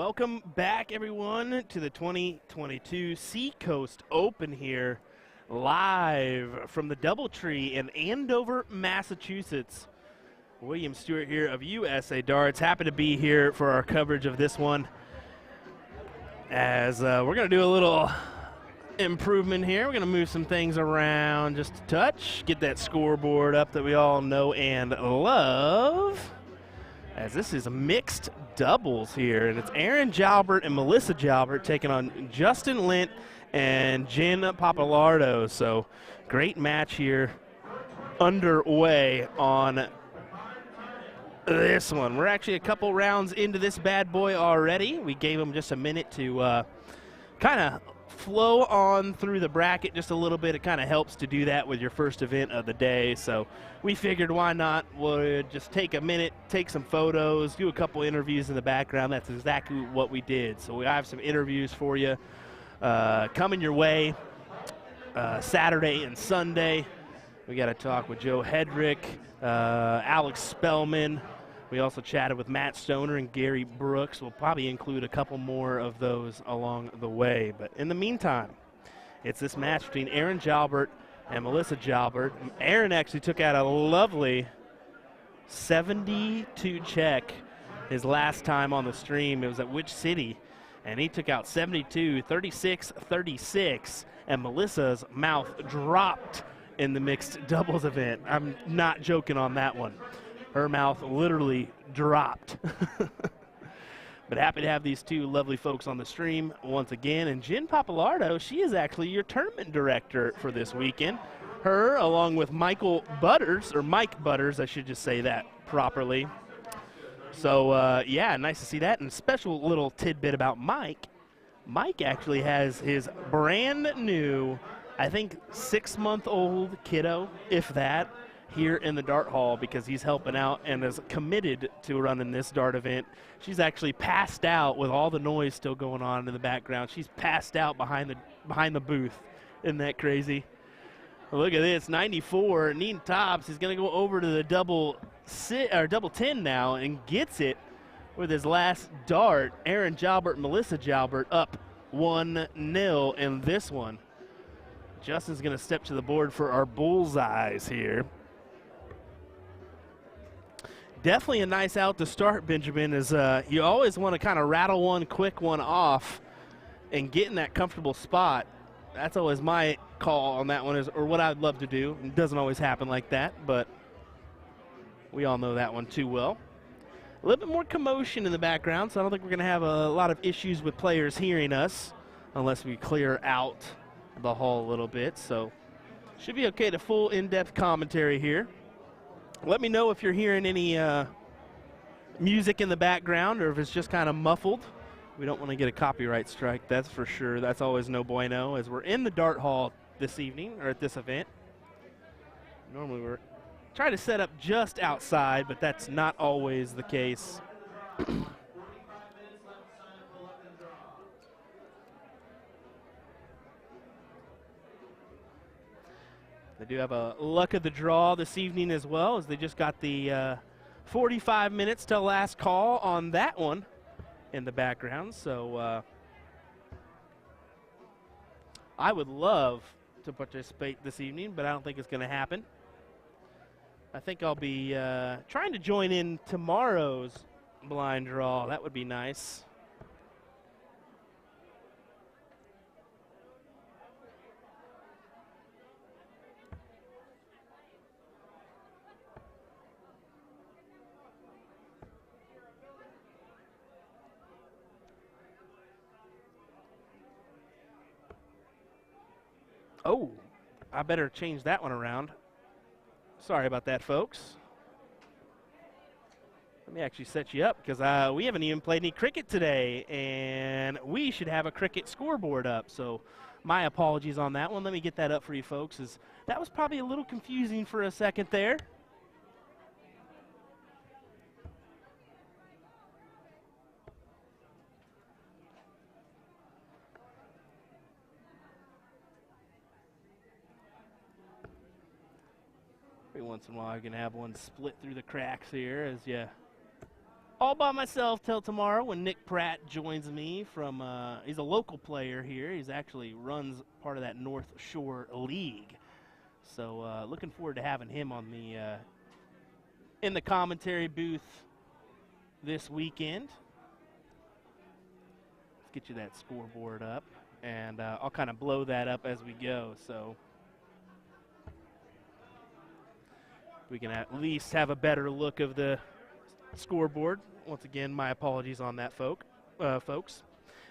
Welcome back, everyone, to the 2022 Seacoast Open here, live from the DoubleTree in Andover, Massachusetts. William Stewart here of USA Darts. Happy to be here for our coverage of this one. As we're going to do a little improvement here. We're going to move some things around just a touch, get that scoreboard up that we all know and love. As this is mixed doubles here, and it's Aaron Jalbert and Melissa Jalbert taking on Justin Lint and Jen Papillardo. So great match here underway on this one. We're actually a couple rounds into this bad boy already. We gave them just a minute to kind of flow on through the bracket just a little bit. It kind of helps to do that with your first event of the day. So we figured why not? We'll just take a minute, take some photos, do a couple interviews in the background. That's exactly what we did. So we have some interviews for you coming your way Saturday and Sunday. We got to talk with Joe Hedrick, Alex Spellman. We also chatted with Matt Stoner and Gary Brooks. We'll probably include a couple more of those along the way. But in the meantime, it's this match between Aaron Jalbert and Melissa Jalbert. Aaron actually took out a lovely 72 check his last time on the stream. It was at Which City, and he took out 72, 36, 36, and Melissa's mouth dropped in the mixed doubles event. I'm not joking on that one. Her mouth literally dropped. But happy to have these two lovely folks on the stream once again. And Jen Papillardo, she is actually your tournament director for this weekend. Her, along with Michael Butters, or Mike Butters, I should just say that properly. So, yeah, nice to see that. And a special little tidbit about Mike. Mike actually has his brand new, I think, 6-month-old kiddo, if that, here in the dart hall because he's helping out and is committed to running this dart event. She's actually passed out with all the noise still going on in the background. She's passed out behind the booth. Isn't that crazy? Well, look at this, 94. Neen Tops is going to go over to the double 10 now and gets it with his last dart. Aaron Jalbert and Melissa Jalbert up 1-0 in this one. Justin's going to step to the board for our bullseyes here. Definitely a nice out to start, Benjamin, is you always want to kind of rattle one, quick one off and get in that comfortable spot. That's always my call on that one, or what I'd love to do. It doesn't always happen like that, but we all know that one too well. A little bit more commotion in the background, so I don't think we're going to have a lot of issues with players hearing us unless we clear out the hall a little bit. So should be okay to full in-depth commentary here. Let me know if you're hearing any music in the background or if it's just kind of muffled. We don't want to get a copyright strike, that's for sure. That's always no bueno, as we're in the dart hall this evening, or at this event. Normally we're trying to set up just outside, but that's not always the case. They do have a luck of the draw this evening as well, as they just got the 45 minutes till last call on that one in the background. So I would love to participate this evening, but I don't think it's going to happen. I think I'll be trying to join in tomorrow's blind draw. That would be nice. Oh, I better change that one around. Sorry about that, folks. Let me actually set you up because we haven't even played any cricket today, and we should have a cricket scoreboard up. So my apologies on that one. Let me get that up for you folks. That was probably a little confusing for a second there. Every once in a while, you can have one split through the cracks here as you all by myself till tomorrow when Nick Pratt joins me from, he's a local player here. He's actually runs part of that North Shore League. So looking forward to having him on the, in the commentary booth this weekend. Let's get you that scoreboard up, and I'll kind of blow that up as we go. So we can at least have a better look of the scoreboard. Once again, my apologies on that, folks.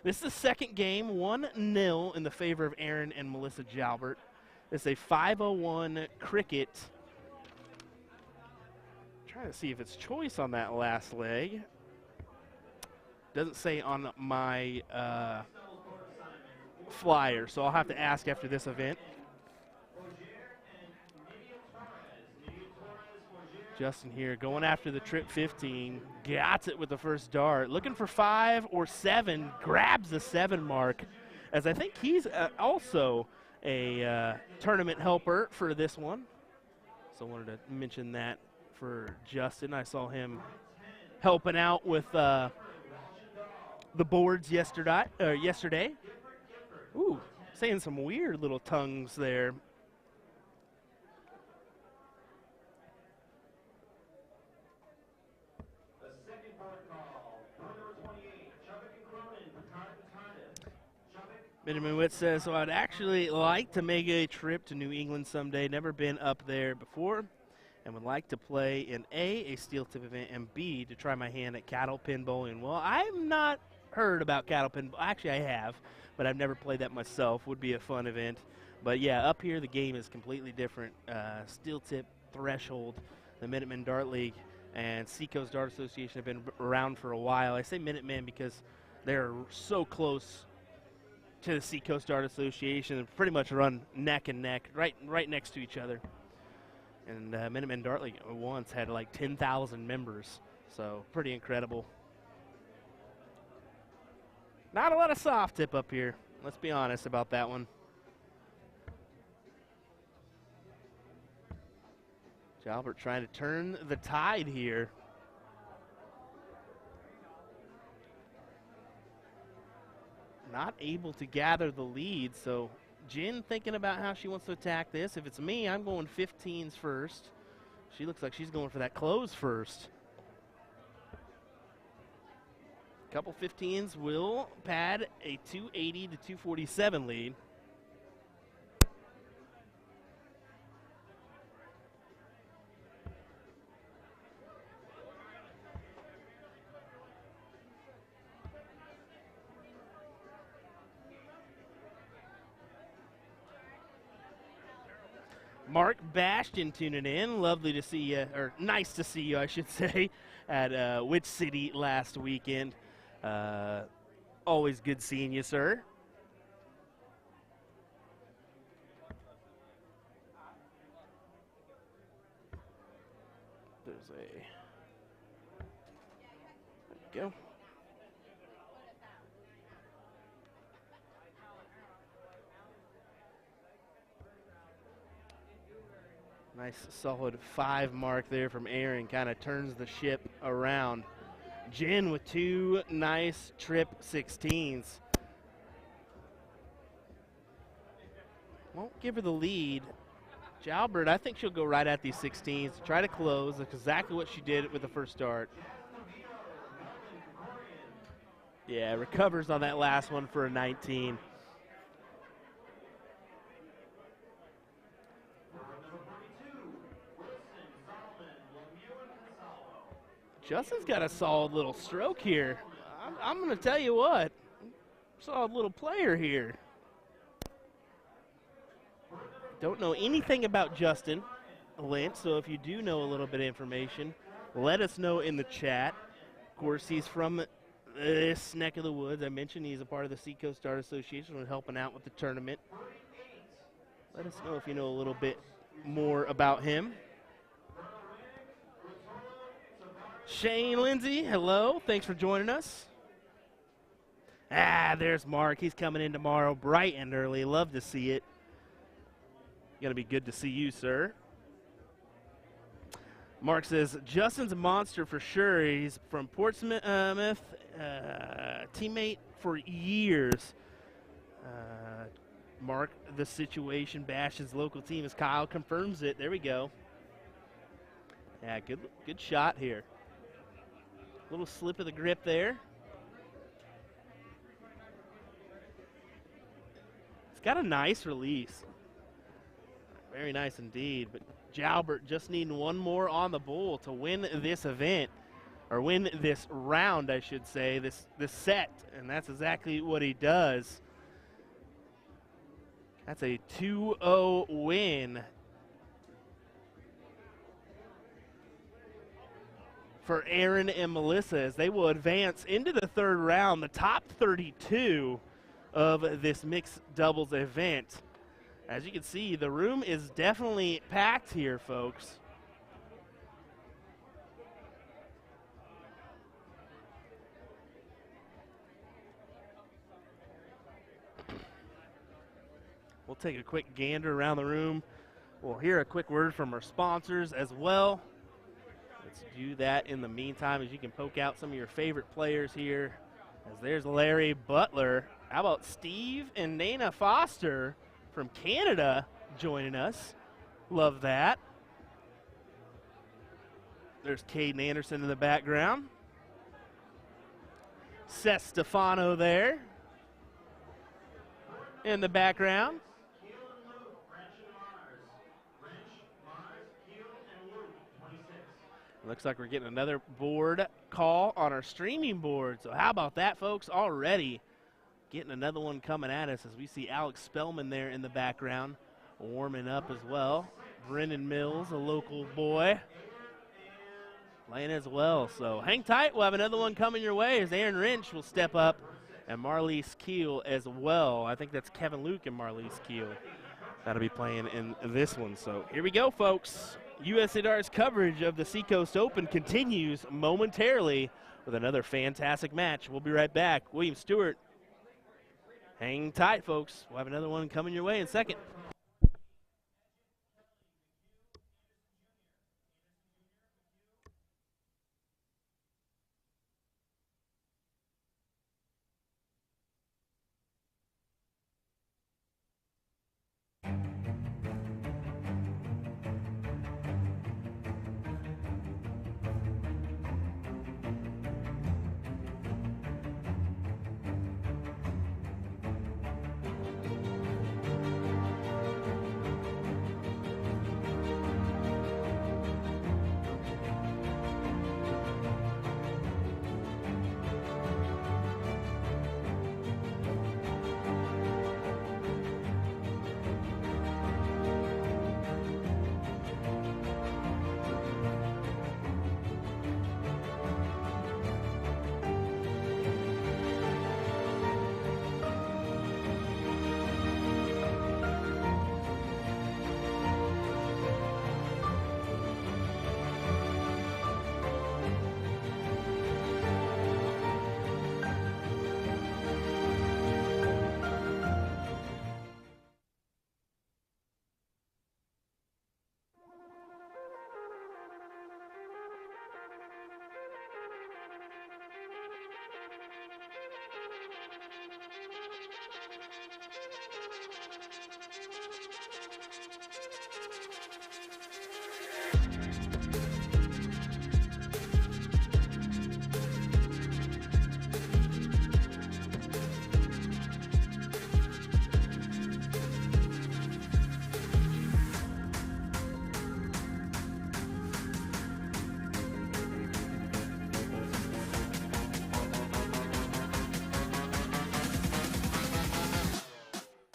This is the second game, 1-0 in the favor of Aaron and Melissa Jalbert. It's a 501 cricket. Trying to see if it's choice on that last leg. Doesn't say on my flyer, so I'll have to ask after this event. Justin here going after the trip 15, got it with the first dart, looking for 5 or 7, grabs the 7 mark, as I think he's also a tournament helper for this one. So I wanted to mention that for Justin. I saw him helping out with the boards yesterday. Ooh, saying some weird little tongues there. Benjamin Witt says, so I'd actually like to make a trip to New England someday. Never been up there before, and would like to play in a steel tip event, and B, to try my hand at cattle pin bowling. Well, I've not heard about cattle pin. Actually, I have, but I've never played that myself. Would be a fun event. But yeah, up here the game is completely different. Steel tip threshold, the Minutemen Dart League and Seacoast Dart Association have been around for a while. I say Minutemen because they're so close to the Seacoast Dart Association and pretty much run neck and neck, right next to each other. And Minutemen Dart League once had like 10,000 members, so pretty incredible. Not a lot of soft tip up here. Let's be honest about that one. Jalbert trying to turn the tide here. Not able to gather the lead, so Jen thinking about how she wants to attack this. If it's me, I'm going 15s first. She looks like she's going for that close first. Couple 15s will pad a 280 to 247 lead. Mark Bastion tuning in. Lovely to see you, or nice to see you, I should say, at Witch City last weekend. Always good seeing you, sir. There we go. Nice solid 5 mark there from Aaron, kind of turns the ship around. Jen with 2 nice trip 16s. Won't give her the lead. Jalbert, I think she'll go right at these 16s, try to close. That's exactly what she did with the first dart. Yeah, recovers on that last one for a 19. Justin's got a solid little stroke here. I'm going to tell you what, solid little player here. Don't know anything about Justin Lynch, so if you do know a little bit of information, let us know in the chat. Of course, he's from this neck of the woods. I mentioned he's a part of the Seacoast Dart Association and helping out with the tournament. Let us know if you know a little bit more about him. Shane Lindsay, hello. Thanks for joining us. There's Mark. He's coming in tomorrow bright and early. Love to see it. Going to be good to see you, sir. Mark says, Justin's a monster for sure. He's from Portsmouth, teammate for years. Mark, the situation bashes local team as Kyle confirms it. There we go. Yeah, good shot here. Little slip of the grip there. It's got a nice release. Very nice indeed. But Jalbert just needing one more on the bowl to win this event, or win this round, I should say, this set, and that's exactly what he does. That's a 2-0 win for Aaron and Melissa as they will advance into the third round, the top 32 of this mixed doubles event. As you can see, the room is definitely packed here, folks. We'll take a quick gander around the room. We'll hear a quick word from our sponsors as well. Let's do that in the meantime as you can poke out some of your favorite players here. As there's Larry Butler. How about Steve and Nana Foster from Canada joining us? Love that. There's Caden Anderson in the background. Seth Stefano there in the background. Looks like we're getting another board call on our streaming board. So how about that, folks? Already getting another one coming at us as we see Alex Spellman there in the background warming up as well. Brennan Mills, a local boy, playing as well. So hang tight. We'll have another one coming your way as Aaron Rrench will step up, and Marlise Keel as well. I think that's Kevin Luke and Marlise Keel that'll be playing in this one. So here we go, folks. USA Darts coverage of the Seacoast Open continues momentarily with another fantastic match. We'll be right back. William Stewart, hang tight, folks. We'll have another one coming your way in a second.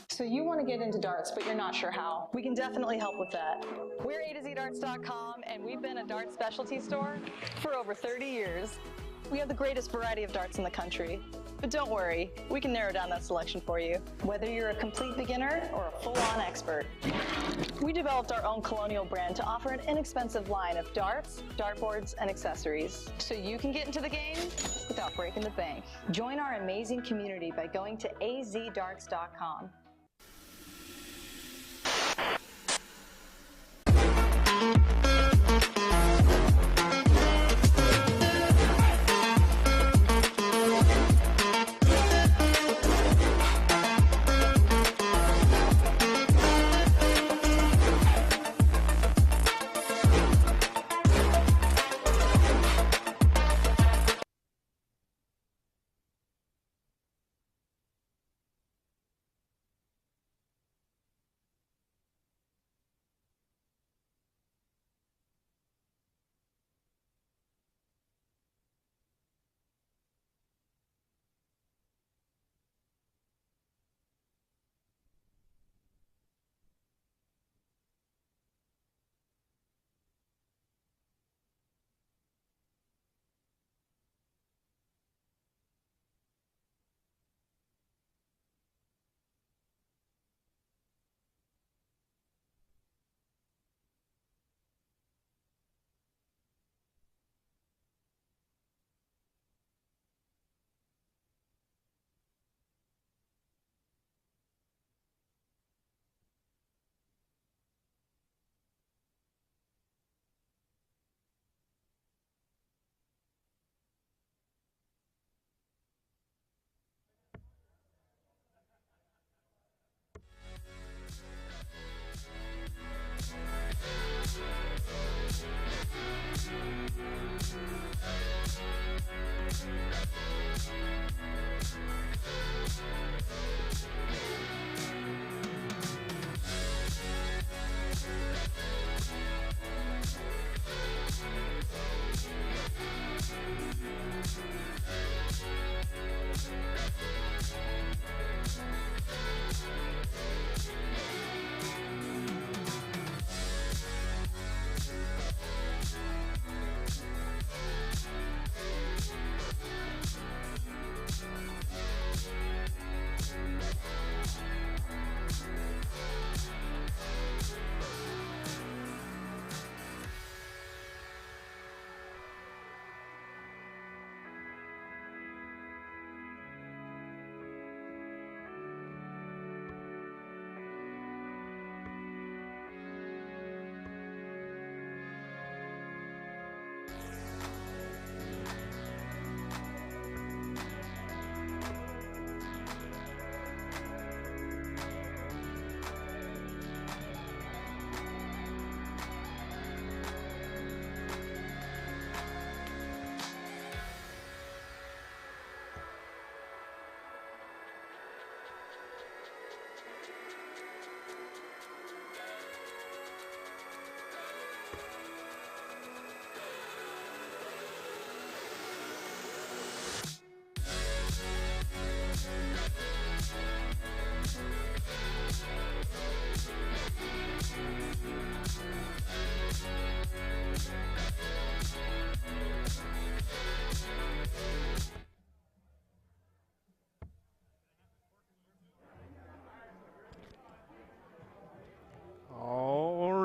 So you want to get into darts, but you're not sure how. We can definitely help with that. We're A2ZDarts.com, and we've been a dart specialty store for over 30 years. We have the greatest variety of darts in the country. But don't worry, we can narrow down that selection for you, whether you're a complete beginner or a full-on expert. We developed our own Colonial brand to offer an inexpensive line of darts, dartboards, and accessories, so you can get into the game without breaking the bank. Join our amazing community by going to azdarts.com.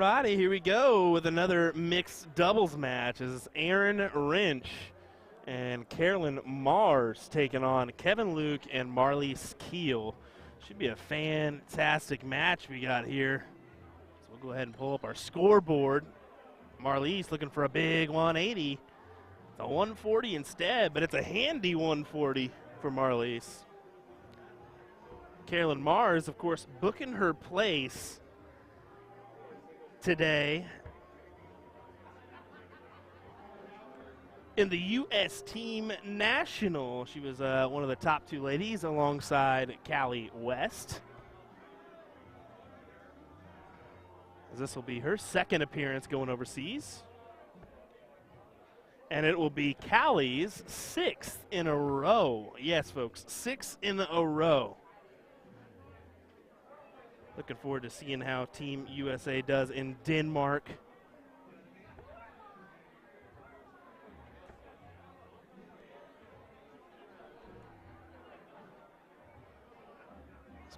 righty, here we go with another mixed doubles match. This is Aaron Rrench and Carolyn Mars taking on Kevin Luke and Marlies Keel. Should be a fantastic match we got here. So we'll go ahead and pull up our scoreboard. Marlies looking for a big 180. It's a 140 instead, but it's a handy 140 for Marlies. Carolyn Mars, of course, booking her place today in the U.S. Team National. She was one of the top two ladies alongside Callie West. This will be her second appearance going overseas. And it will be Callie's 6th in a row. Yes, folks, 6 in a row. Looking forward to seeing how Team USA does in Denmark.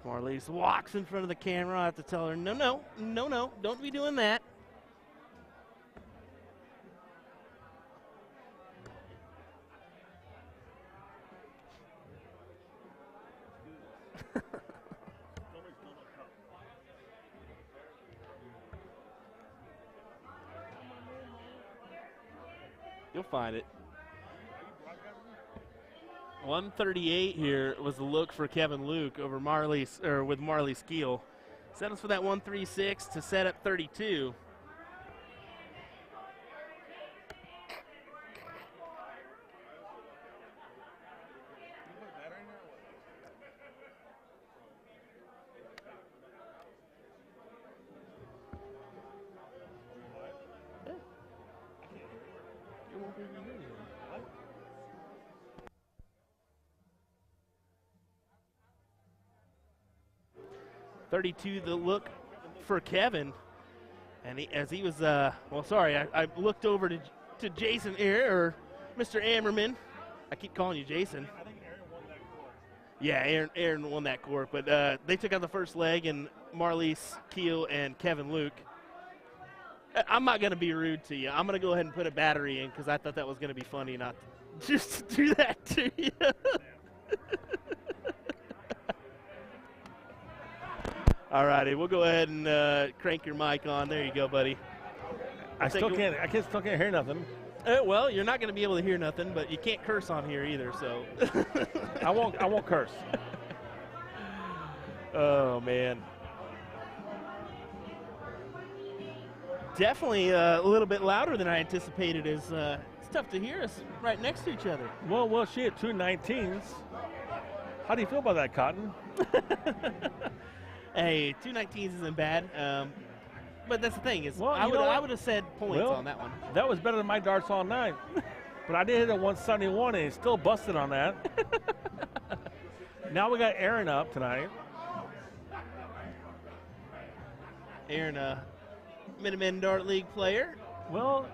Marlies walks in front of the camera. I have to tell her, no, no, no, no, don't be doing that. You'll find it. 138 here was the look for Kevin Luke over Marlies, or with Marlies Keel. Settles for that 136 to set up 32. .32 the look for Kevin, and as he was well, sorry, I looked over to Jason here, or Mr. Ammerman. I keep calling you Jason. I think Aaron won that court. Yeah, Aaron won that court, but they took out the first leg, and Marlies Keel and Kevin Luke. I'm not going to be rude to you. I'm going to go ahead and put a battery in because I thought that was going to be funny not just to do that to you. All righty, we'll go ahead and crank your mic on. There you go, buddy. I still can't hear nothing. Well, you're not going to be able to hear nothing, but you can't curse on here either, so. I won't curse. Oh, man. Definitely a little bit louder than I anticipated. It's tough to hear us right next to each other. Well, she had 2 19s. How do you feel about that, Cotton? Hey, 2 19s isn't bad, but that's the thing is, well, I would have said points on that one. That was better than my darts all night, but I did hit a 171 and he still busted on that. Now we got Aaron up tonight. Aaron, Minutemen Dart League player. Well,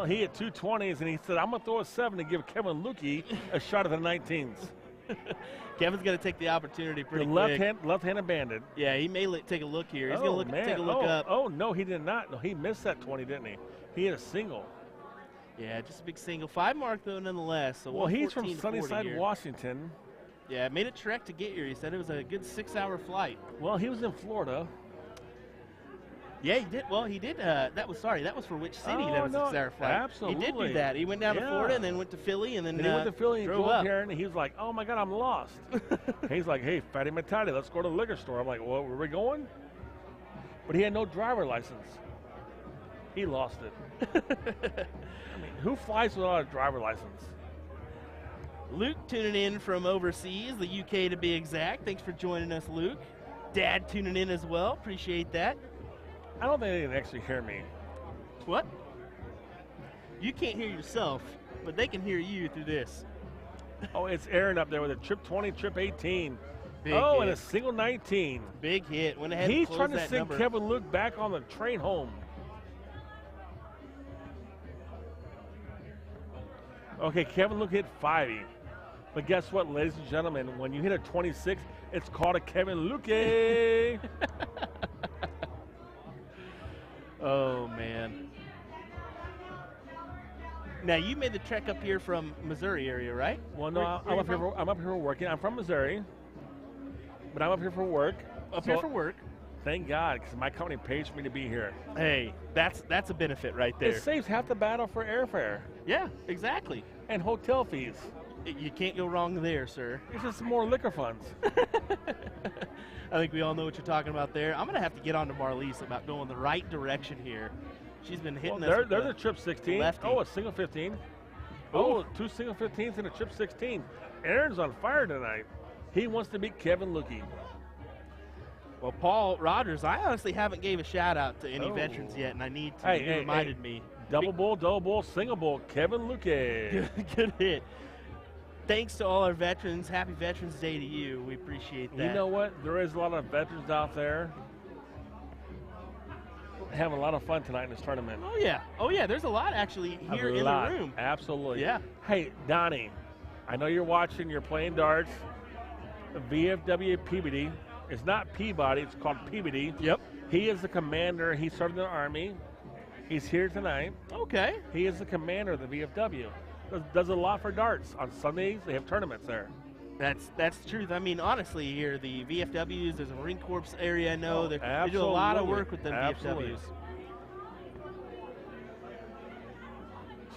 he hit 2 20s and he said, I'm gonna throw a 7 to give Kevin Lukey a shot at the 19s. Kevin's going to take the opportunity pretty quick. quick. Left-handed banded. Yeah, he may take a look here. He's going to take a look up. Oh, no, he did not. No, he missed that 20, didn't he? He hit a single. Yeah, just a big single. 5 mark, though, nonetheless. So well, he's from Sunnyside, Washington. Yeah, made a trek to get here. He said it was a good 6-hour flight. Well, he was in Florida. Yeah, he did. Well, he did. That was for which city? That was a 6-hour flight. Absolutely. He did do that. He went down to Florida and then went to Philly and then he went to Philly and drove up here and he was like, "Oh my God, I'm lost." He's like, "Hey, Fatty Matati, let's go to the liquor store." I'm like, "Well, where are we going?" But he had no driver license. He lost it. I mean, who flies without a driver license? Luke tuning in from overseas, the UK to be exact. Thanks for joining us, Luke. Dad tuning in as well. Appreciate that. I don't think they can actually hear me. What? You can't hear yourself, but they can hear you through this. Oh, it's Aaron up there with a trip 20, trip 18. Big hit. And a single 19. Big hit. Went ahead He's and closed trying to that send number. Kevin Luke back on the train home. Okay, Kevin Luke hit 50. But guess what, ladies and gentlemen? When you hit a 26, it's called a Kevin Luke. Oh, man. Now, you made the trek up here from Missouri area, right? Well, no, I'm up here for working. I'm from Missouri, but I'm up here for work. Here for work. Thank God, because my company pays for me to be here. Hey, that's a benefit right there. It saves half the battle for airfare. Yeah, exactly. And hotel fees. You can't go wrong there, sir. It's just more liquor funds. I think we all know what you're talking about there. I'm going to have to get on to Marlise about going the right direction here. She's been hitting us. There's a trip 16. Lefty. Oh, a single 15. Oh, 2 single 15s and a trip 16. Aaron's on fire tonight. He wants to beat Kevin Lukey. Well, Paul Rogers, I honestly haven't gave a shout out to any veterans yet, and I need to. You reminded me. Double bull, single bull, Kevin Lukey. Good hit. Thanks to all our veterans. Happy Veterans Day to you. We appreciate that. You know what? There is a lot of veterans out there having a lot of fun tonight in this tournament. Oh, yeah. Oh, yeah. There's a lot actually here in the room. Absolutely. Yeah. Hey, Donnie, I know you're watching. You're playing darts. VFW Peabody. It's not Peabody. It's called Peabody. Yep. He is the commander. He served in the Army. He's here tonight. Okay. He is the commander of the VFW. Does a lot for darts. On Sundays, they have tournaments there. That's the truth. I mean, honestly, here, the VFWs, there's a Marine Corps area I know. They do a lot of work with the VFWs.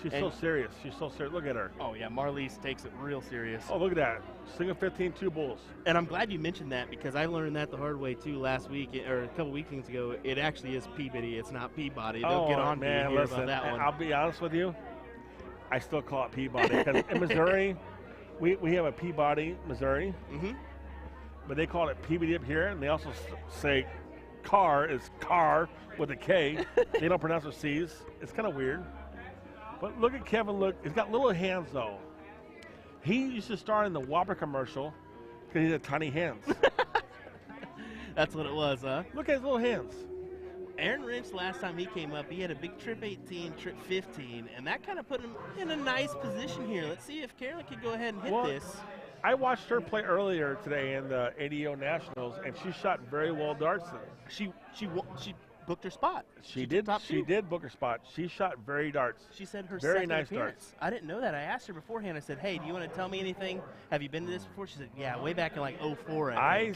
She's so serious. She's so serious. Look at her. Oh, yeah. Marlise takes it real serious. Oh, look at that. Single 15, 2 bulls. And I'm glad you mentioned that because I learned that the hard way, too, last week, or a couple weekends ago. It actually is Peabody. It's not Peabody. They'll get on me here about that one. I'll be honest with you. I still call it Peabody. Because in Missouri, we have a Peabody, Missouri. Mm-hmm. But they call it Peabody up here. And they also say car is car with a K. They don't pronounce their C's. It's kind of weird. But look at Kevin. Look, he's got little hands, though. He used to star in the Whopper commercial because he had tiny hands. That's what it was, huh? Look at his little hands. Aaron Rrench, last time he came up, he had a big trip 18, trip 15, and that kind of put him in a nice position here. Let's see if Carolyn could go ahead and hit this. I watched her play earlier today in the ADO Nationals, and she shot very well darts. She booked her spot. She did book her spot. She shot very darts. She said her very second nice appearance. darts. I didn't know that. I asked her beforehand. I said, hey, do you want to tell me anything? Have you been to this before? She said, yeah, way back in like 04. I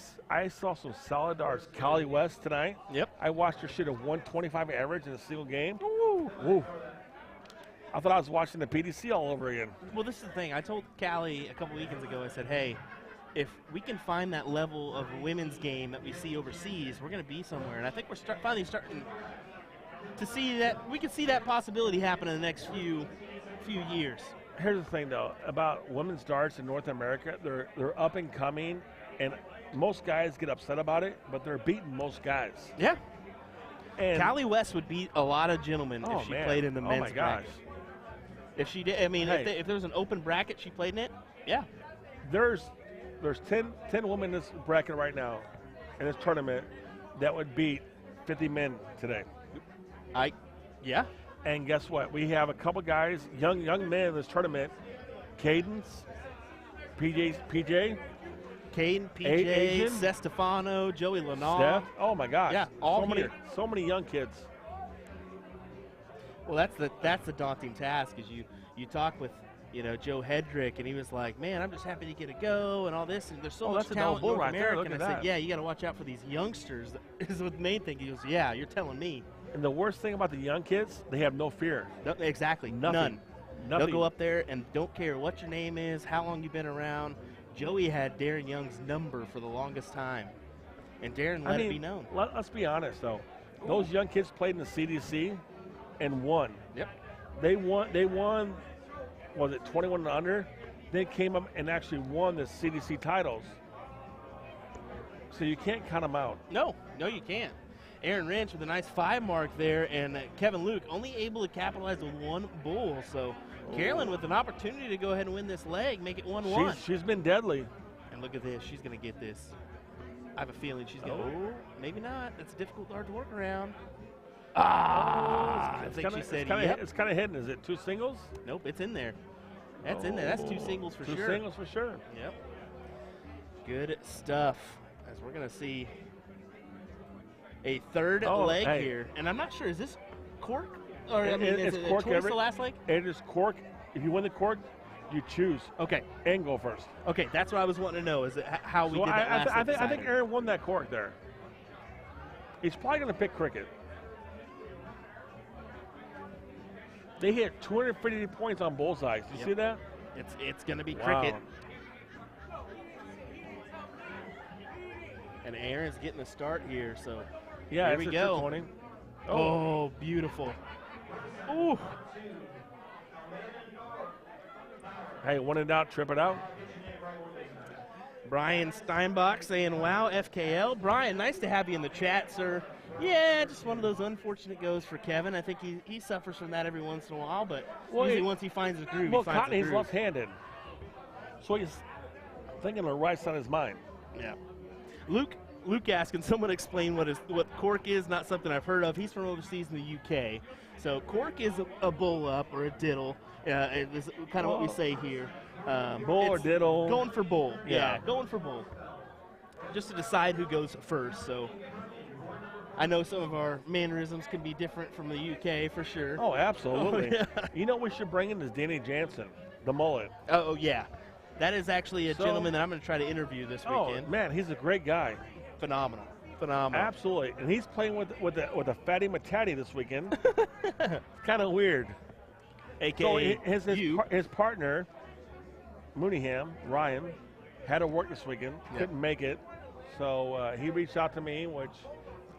saw some solid darts. Callie West tonight. Yep. I watched her shoot a 125 average in a single game. Ooh. Ooh. I thought I was watching the PDC all over again. Well, this is the thing. I told Callie a couple weekends ago, I said, hey, if we can find that level of women's game that we see overseas, we're going to be somewhere. And I think we're finally starting to see that we can see that possibility happen in the next few years. Here's the thing, though, about women's darts in North America. They're up and coming, and most guys get upset about it, but they're beating most guys. Yeah. And Callie West would beat a lot of gentlemen if she played in the men's bracket. If she did, I mean, if there was an open bracket, she played in it. Yeah. There's 10 women in this bracket right now, in this tournament, that would beat 50 men today. Yeah. And guess what? We have a couple guys, young men in this tournament. Caden, PJ, Caden, PJ, Sestefano, Joey Lanal. Steph. Oh my gosh. Yeah, so many young kids. Well, that's the daunting task. Is you talk with Joe Hedrick, and he was like, man, I'm just happy to get a go and all this, and there's so much talent in North America. And I said, yeah, you got to watch out for these youngsters. That is the main thing. He goes, yeah, you're telling me. And the worst thing about the young kids, they have no fear. No, exactly. Nothing. They'll go up there and don't care what your name is, how long you've been around. Joey had Darren Young's number for the longest time, and Darren let it be known. Let's be honest, though. Those young kids played in the CDC and won. Yep. They won, was it 21 and under? They came up and actually won the CDC titles. So you can't count them out. No, you can't. Aaron Rrench with a nice 5 mark there, and Kevin Luke only able to capitalize with 1 bull. So Carolyn with an opportunity to go ahead and win this leg, make it 1-1. She's been deadly. And look at this. She's going to get this. I have a feeling she's going to. Maybe not. That's a difficult dart to work around. I think she said, it's kind of hidden. Is it 2 singles? Nope, it's in there. That's in there. That's 2 singles for sure. 2 singles for sure. Yep. Good stuff. As we're going to see a third leg here. And I'm not sure, is this cork? Or I mean, is it cork choice the last leg? It is cork. If you win the cork, you choose. Okay. And go first. Okay, that's what I was wanting to know, is it how we did that last I think Aaron won that cork there. He's probably going to pick cricket. They hit 250 points on both sides. You see that? It's going to be cricket. And Aaron's getting the start here, so yeah, here we go. 20. Oh, beautiful. Ooh. Hey, when in doubt, trip it out. Brian Steinbach saying, wow, FKL. Brian, nice to have you in the chat, sir. Yeah, just one of those unfortunate goes for Kevin. I think he suffers from that every once in a while, but usually once he finds his groove, he finds Cotton, the groove. he's left-handed, so he's thinking the right side of his mind. Yeah. Luke asked, can someone explain what cork is? Not something I've heard of. He's from overseas in the UK. So cork is a bull up or a diddle. It's kind of what we say here. Bull or diddle. Going for bull. Yeah, going for bull. Just to decide who goes first. So I know some of our mannerisms can be different from the UK for sure. Oh, absolutely. Oh, yeah. You know what we should bring in is Danny Jansen, the mullet. Oh, yeah. That is actually a gentleman that I'm going to try to interview this weekend. Oh, man, he's a great guy. Phenomenal. Absolutely. And he's playing with a fatty matati this weekend. It's kind of weird. AKA so his partner, Mooneyham, Ryan, had to work this weekend. Couldn't make it. So he reached out to me, which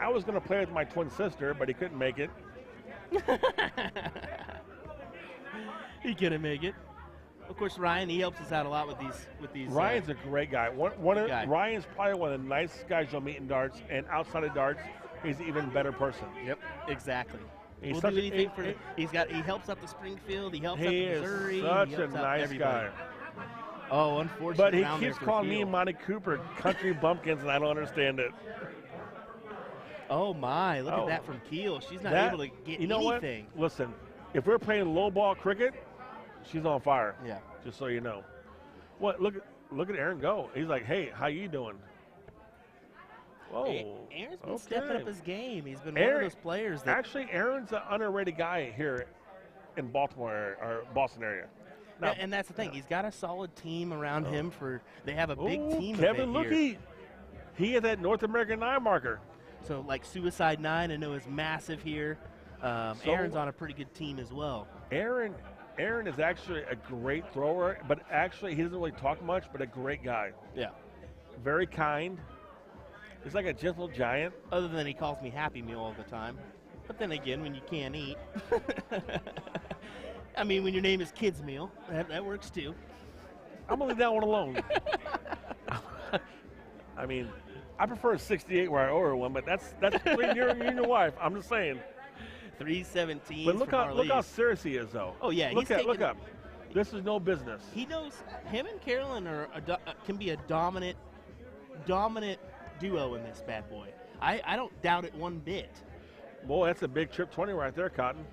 I was going to play with my twin sister, but he couldn't make it. He couldn't make it. Of course, Ryan, he helps us out a lot with these. Ryan's a great guy. Ryan's probably one of the nicest guys you'll meet in darts, and outside of darts, he's an even better person. Yep, exactly. He helps out the Springfield. He helps out the Missouri. He is such a nice guy. Oh, unfortunately. But he keeps calling me and Monty Cooper country bumpkins, and I don't understand it. Oh my! Look at that from Keel. She's not able to get anything. What? Listen, if we're playing low ball cricket, she's on fire. Yeah. Just so you know. What? Look at Aaron go. He's like, hey, how you doing? Whoa. Aaron's been stepping up his game. He's been one of those players that. Actually, Aaron's an underrated guy here in Baltimore or Boston area. Now, and that's the thing. He's got a solid team around him. They have a big team. Kevin event here. He is that North American 9 marker. So like Suicide 9, I know is massive here. Aaron's on a pretty good team as well. Aaron is actually a great thrower, but actually he doesn't really talk much, but a great guy. Yeah. Very kind. He's like a gentle giant. Other than he calls me Happy Meal all the time. But then again, when you can't eat. I mean, when your name is Kids Meal, that works too. I'm going to leave that one alone. I mean, I prefer a 68 where I order one, but that's between you and your wife. I'm just saying. 317. But look how serious he is, though. Oh yeah, look up. This is no business. He knows him and Carolyn can be a dominant duo in this bad boy. I don't doubt it one bit. Boy, that's a big trip 20 right there, Cotton.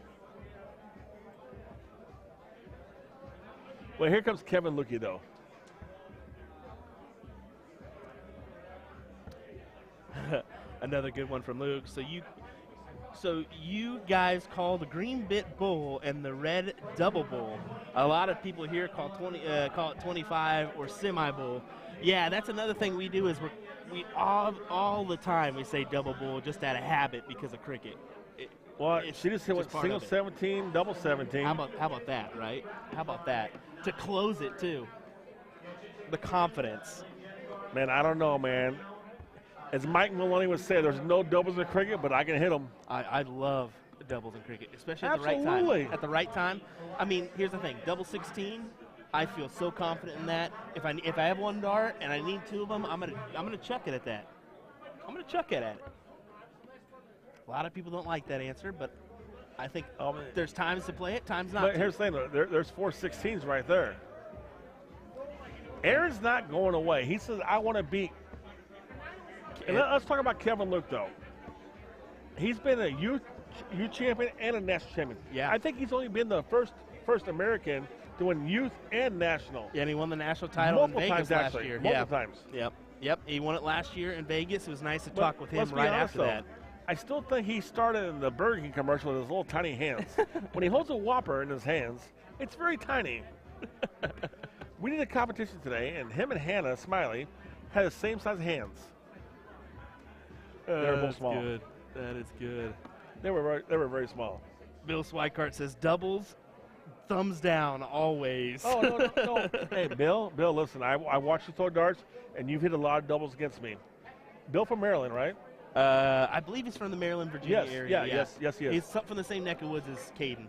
Well, here comes Kevin Lukey, though. Another good one from Luke. So you guys call the green bit bull and the red double bull. A lot of people here call it 25 or semi bull. Yeah, that's another thing we do is we all the time we say double bull just out of habit because of cricket. She just hit with single 17, double 17. How about that, right? How about that? To close it too. The confidence. Man, I don't know, man. As Mike Maloney would say, there's no doubles in cricket, but I can hit them. I love doubles in cricket, especially Absolutely. At the right time. At the right time. I mean, here's the thing. Double 16, I feel so confident in that. If I have one dart and I need two of them, I'm gonna chuck it at that. I'm gonna chuck it at it. A lot of people don't like that answer, but I think there's times to play it, times not. But here's the thing, there's 4 16s right there. Aaron's not going away. He says, I want to beat. And let's talk about Kevin Luke, though. He's been a youth champion and a national champion. Yeah. I think he's only been the first American to win youth and national. Yeah, and he won the national title in Vegas last year. Multiple times. Yep. He won it last year in Vegas. It was nice to talk with him right after that. I still think he started in the Burger King commercial with his little tiny hands. When he holds a Whopper in his hands, it's very tiny. We did a competition today, and him and Hannah Smiley had the same size hands. They were both small. Good. That is good. They were very small. Bill Swikart says doubles, thumbs down always. Oh, no. Hey, Bill, listen, I watched you throw darts, and you've hit a lot of doubles against me. Bill from Maryland, right? I believe he's from the Maryland, Virginia area. Yes, he is. He's from the same neck of woods as Caden.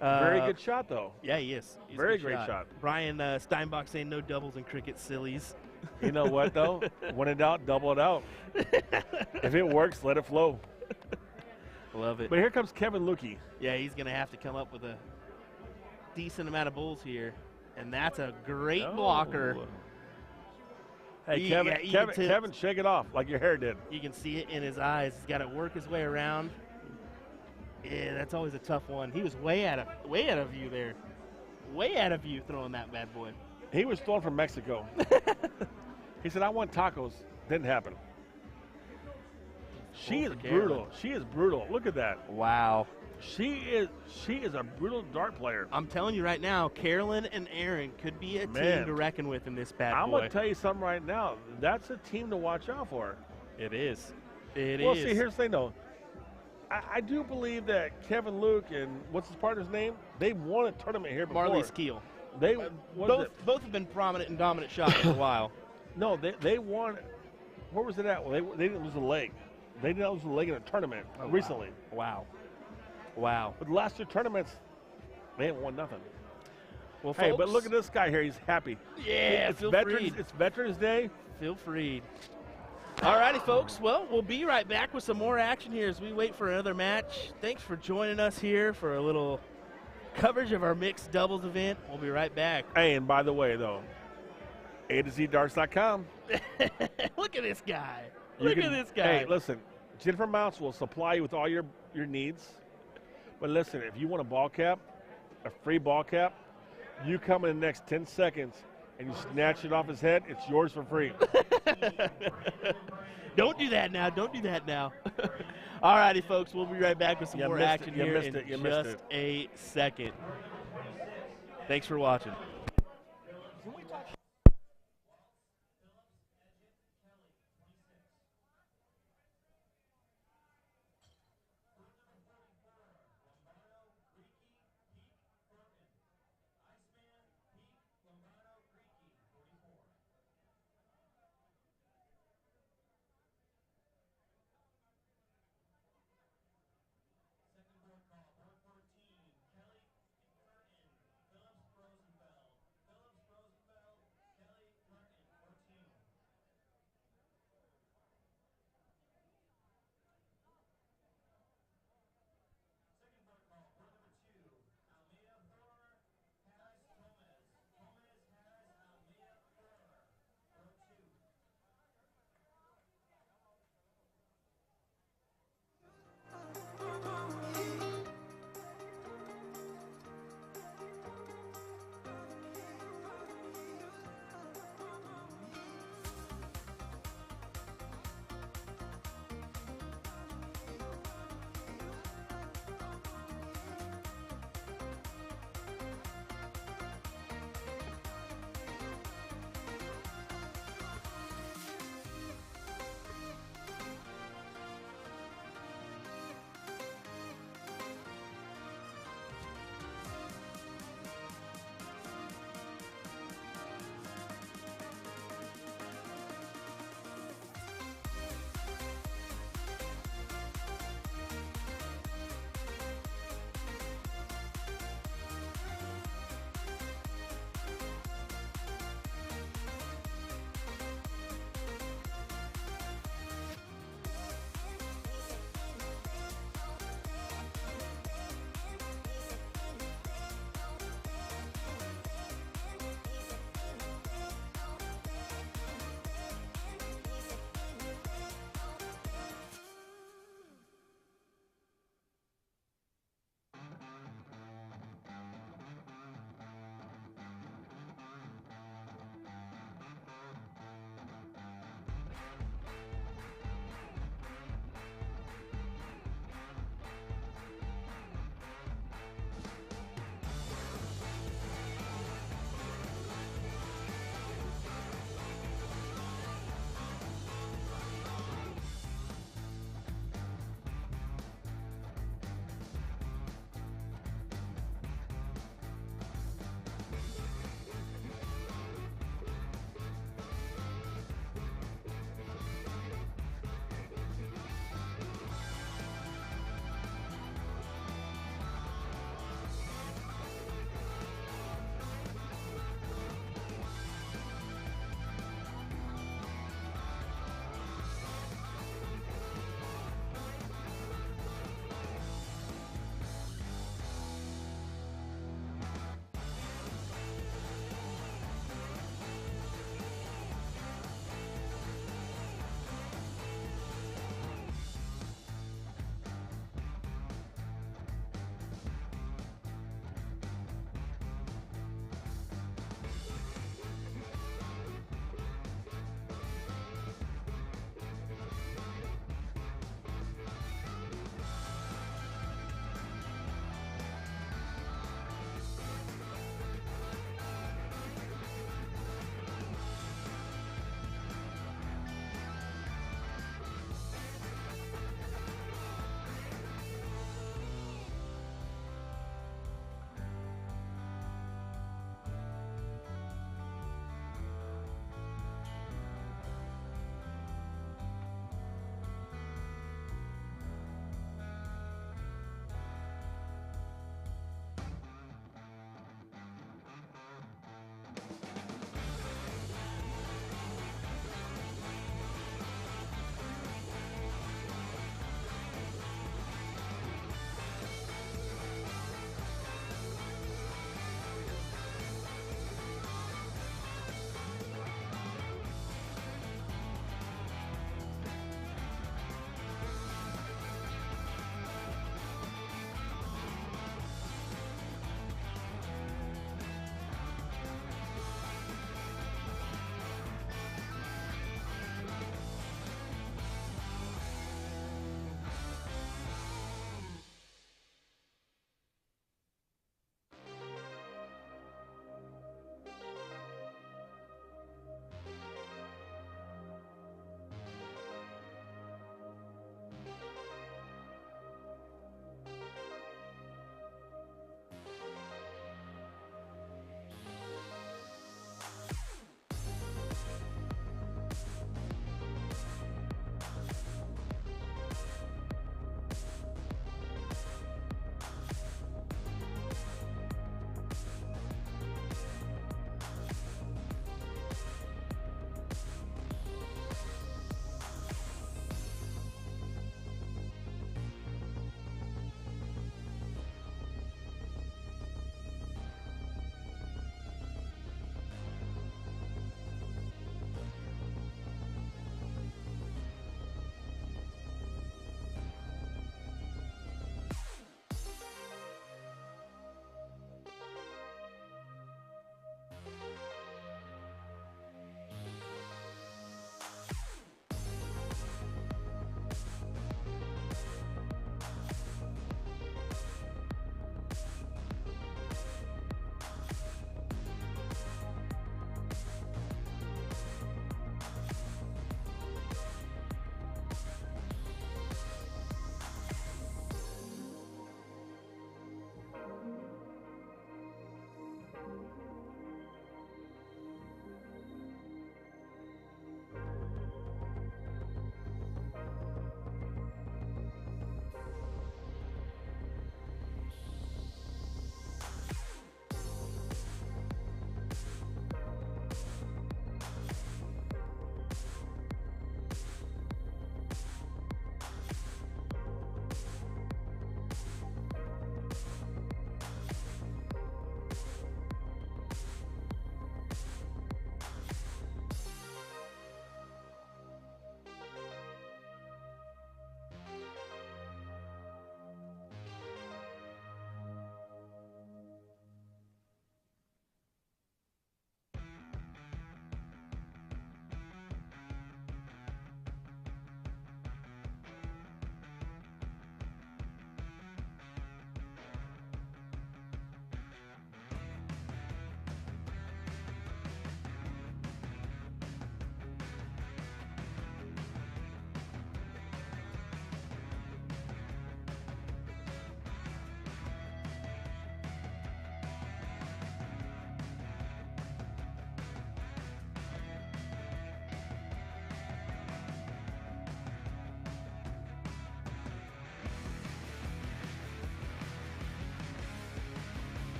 Very good shot, though. Yeah, he is. He's a Very good great shot. Brian Steinbach saying no doubles in cricket, sillies. You know what, though? When in doubt, double it out. If it works, let it flow. Love it. But here comes Kevin Lukey. Yeah, he's going to have to come up with a decent amount of bulls here. And that's a great blocker. Hey, Kevin, shake it off like your hair did. You can see it in his eyes. He's got to work his way around. Yeah, that's always a tough one. He was way out of view there. Way out of view throwing that bad boy. He was throwing from Mexico. He said, I want tacos. Didn't happen. She is brutal. She is brutal. Look at that. Wow. She is a brutal dart player. I'm telling you right now, Carolyn and Aaron could be a team to reckon with in this bad boy. I'm going to tell you something right now. That's a team to watch out for. It is. It is. Well, see, here's the thing, though. I do believe that Kevin Luke and what's his partner's name? They won a tournament here before. Marley's Keel. They both have been prominent and dominant shots for a while. No, they won. Where was it at? Well, they didn't lose a leg. They didn't lose a leg in a tournament recently. Wow. But the last two tournaments, they haven't won nothing. Well, hey, folks, but look at this guy here. He's happy. Yeah, it's Veterans Day. Feel free. All righty, folks. Well, we'll be right back with some more action here as we wait for another match. Thanks for joining us here for a little coverage of our mixed doubles event. We'll be right back. Hey, and by the way, though, A2ZDarts.com. Look at this guy. Look at this guy. Hey, listen, Jennifer Mounts will supply you with all your needs. But listen, if you want a ball cap, a free ball cap, you come in the next 10 seconds and you snatch it off his head, it's yours for free. Don't do that now. Don't do that now. All righty, folks. We'll be right back with some more action here in just a second. Thanks for watching.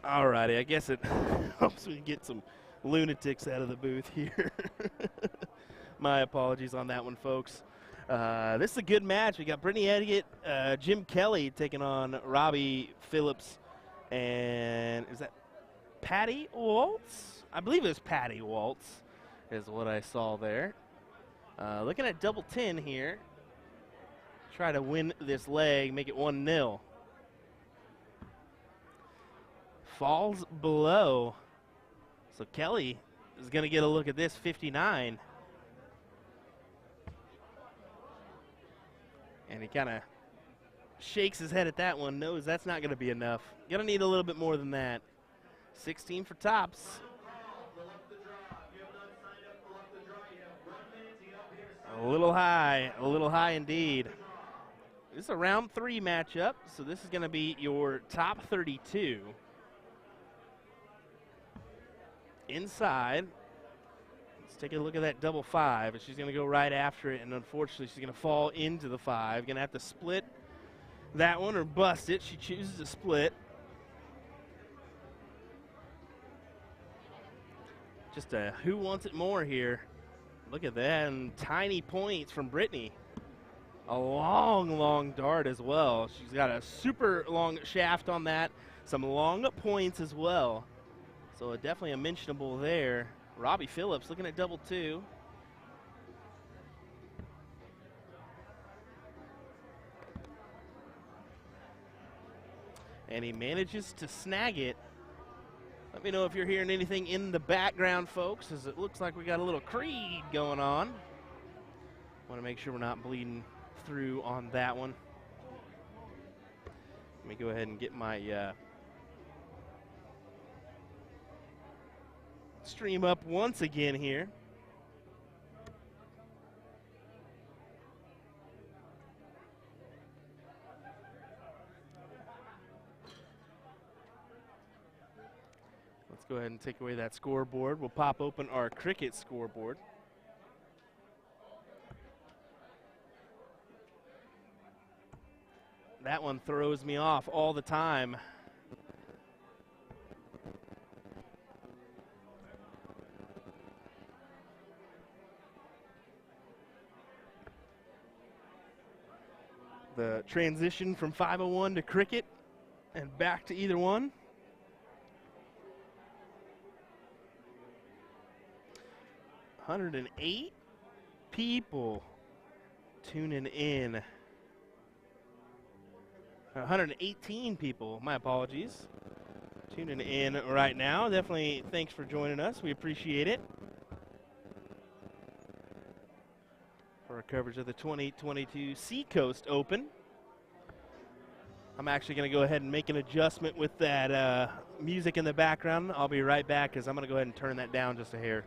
All righty, I guess it helps me get some lunatics out of the booth here. My apologies on that one, folks. This is a good match. We got Brittany Elliott, Jim Kelly taking on Robbie Phillips, and is that Patty Waltz? I believe it was Patty Waltz is what I saw there. Looking at double 10 here. Try to win this leg, make it 1-0. Falls below. So Kelly is going to get a look at this 59. And he kind of shakes his head at that one, knows that's not going to be enough. Going to need a little bit more than that. 16 for tops. A little high indeed. This is a round 3 matchup, so this is going to be your top 32. Inside, let's take a look at that double 5. She's going to go right after it, and unfortunately she's going to fall into the 5. Going to have to split that one or bust it. She chooses to split. Just a who wants it more here. Look at that, and tiny points from Brittany. A long dart as well. She's got a super long shaft on that. Some long points as well. So definitely a mentionable there. Robbie Phillips looking at double 2. And he manages to snag it. Let me know if you're hearing anything in the background, folks, as it looks like we got a little Creed going on. Want to make sure we're not bleeding through on that one. Let me go ahead and get my stream up once again here. Let's go ahead and take away that scoreboard. We'll pop open our cricket scoreboard. That one throws me off all the time. The transition from 501 to cricket and back to either one. $108 people tuning in. 118 people, my apologies, tuning in right now. Definitely thanks for joining us. We appreciate it. For our coverage of the 2022 Seacoast Open. I'm actually going to go ahead and make an adjustment with that music in the background. I'll be right back because I'm going to go ahead and turn that down just a hair.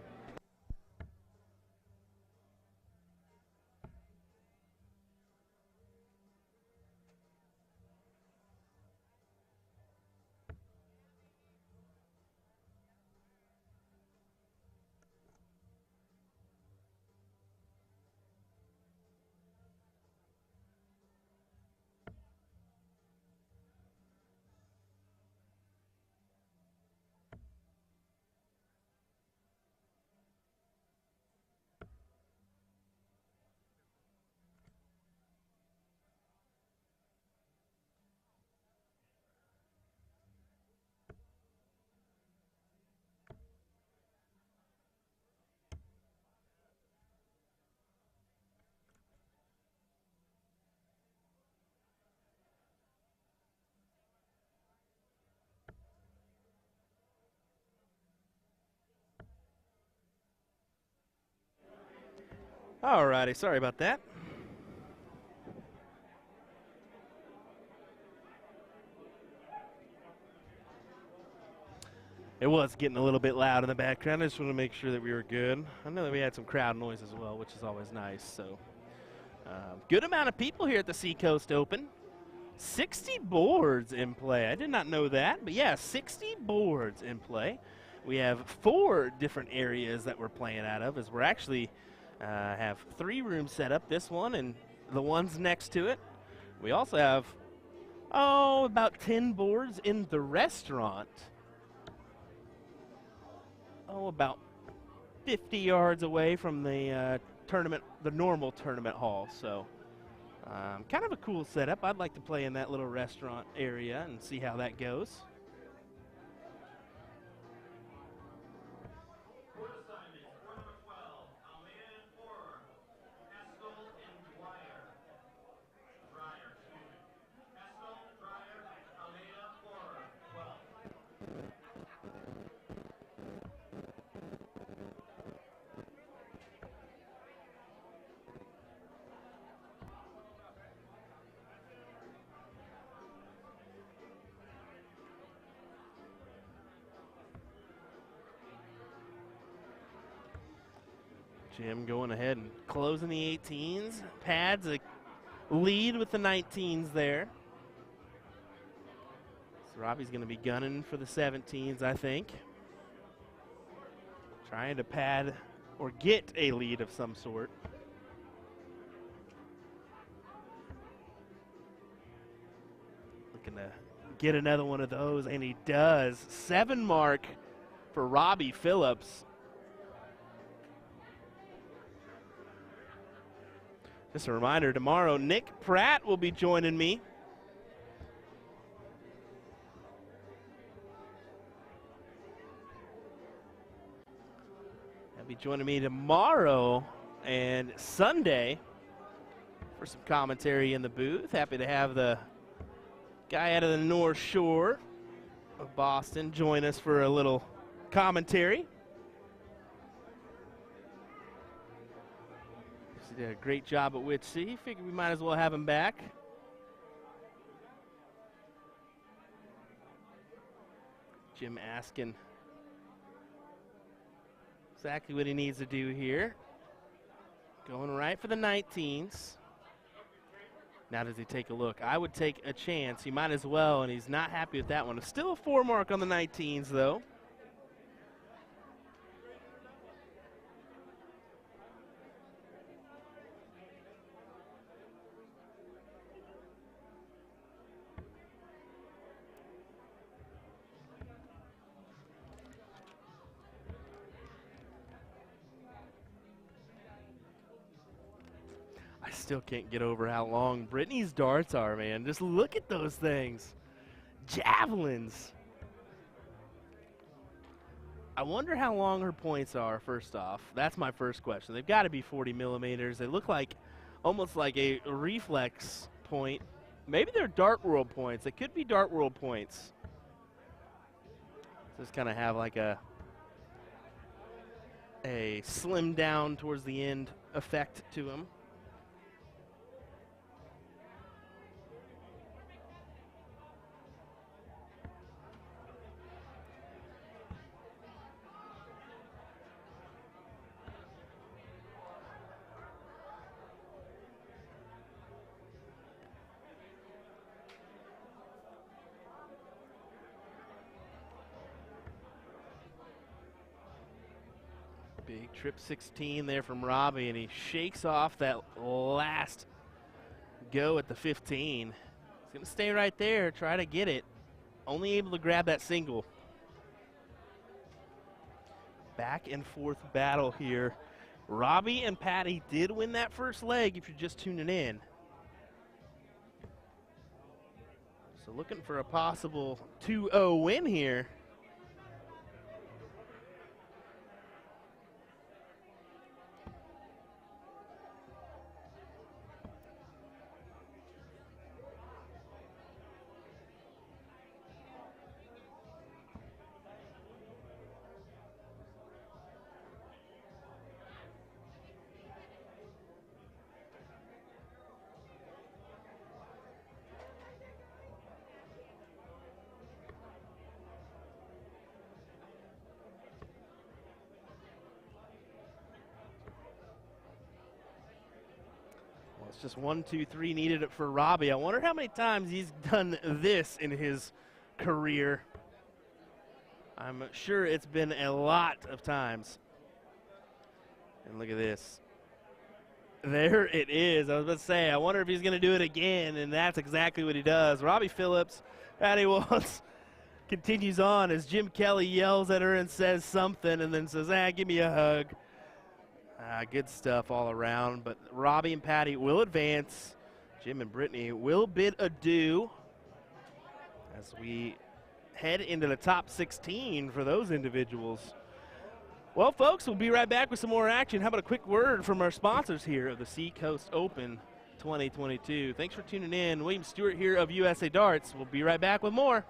Alrighty, sorry about that. It was getting a little bit loud in the background. I just want to make sure that we were good. I know that we had some crowd noise as well, which is always nice. So, good amount of people here at the Seacoast Open. 60 boards in play. I did not know that, but yeah, 60 boards in play. We have 4 different areas that we're playing out of, as we're actually have 3 rooms set up, this one and the ones next to it. We also have, about 10 boards in the restaurant about 50 yards away from the tournament, the normal tournament hall. So kind of a cool setup. I'd like to play in that little restaurant area and see how that goes. Jim going ahead and closing the 18s. Pads a lead with the 19s there. So Robbie's going to be gunning for the 17s, I think. Trying to pad or get a lead of some sort. Looking to get another one of those, and he does. 7 mark for Robbie Phillips. Just a reminder, tomorrow Nick Pratt will be joining me. He'll be joining me tomorrow and Sunday for some commentary in the booth. Happy to have the guy out of the North Shore of Boston join us for a little commentary. He did a great job at Which City. Figured we might as well have him back. Jim asking exactly what he needs to do here. Going right for the 19s. Now does he take a look? I would take a chance. He might as well, and he's not happy with that one. It's still a 4 mark on the 19s, though. I still can't get over how long Brittany's darts are, man. Just look at those things. Javelins. I wonder how long her points are, first off. That's my first question. They've got to be 40 millimeters. They look like almost like a reflex point. Maybe they're Dart World points. They could be Dart World points. Just kind of have like a slim down towards the end effect to them. Big trip 16 there from Robbie, and he shakes off that last go at the 15. He's going to stay right there, try to get it. Only able to grab that single. Back and forth battle here. Robbie and Patty did win that first leg if you're just tuning in. So looking for a possible 2-0 win here. It's just 1, 2, 3 needed it for Robbie. I wonder how many times he's done this in his career. I'm sure it's been a lot of times. And look at this. There it is. I was about to say, I wonder if he's going to do it again, and that's exactly what he does. Robbie Phillips, Patty wants continues on as Jim Kelly yells at her and says something and then says, give me a hug. Good stuff all around, but Robbie and Patty will advance. Jim and Brittany will bid adieu as we head into the top 16 for those individuals. Well, folks, we'll be right back with some more action. How about a quick word from our sponsors here of the Seacoast Open 2022. Thanks for tuning in. William Stewart here of USA Darts. We'll be right back with more.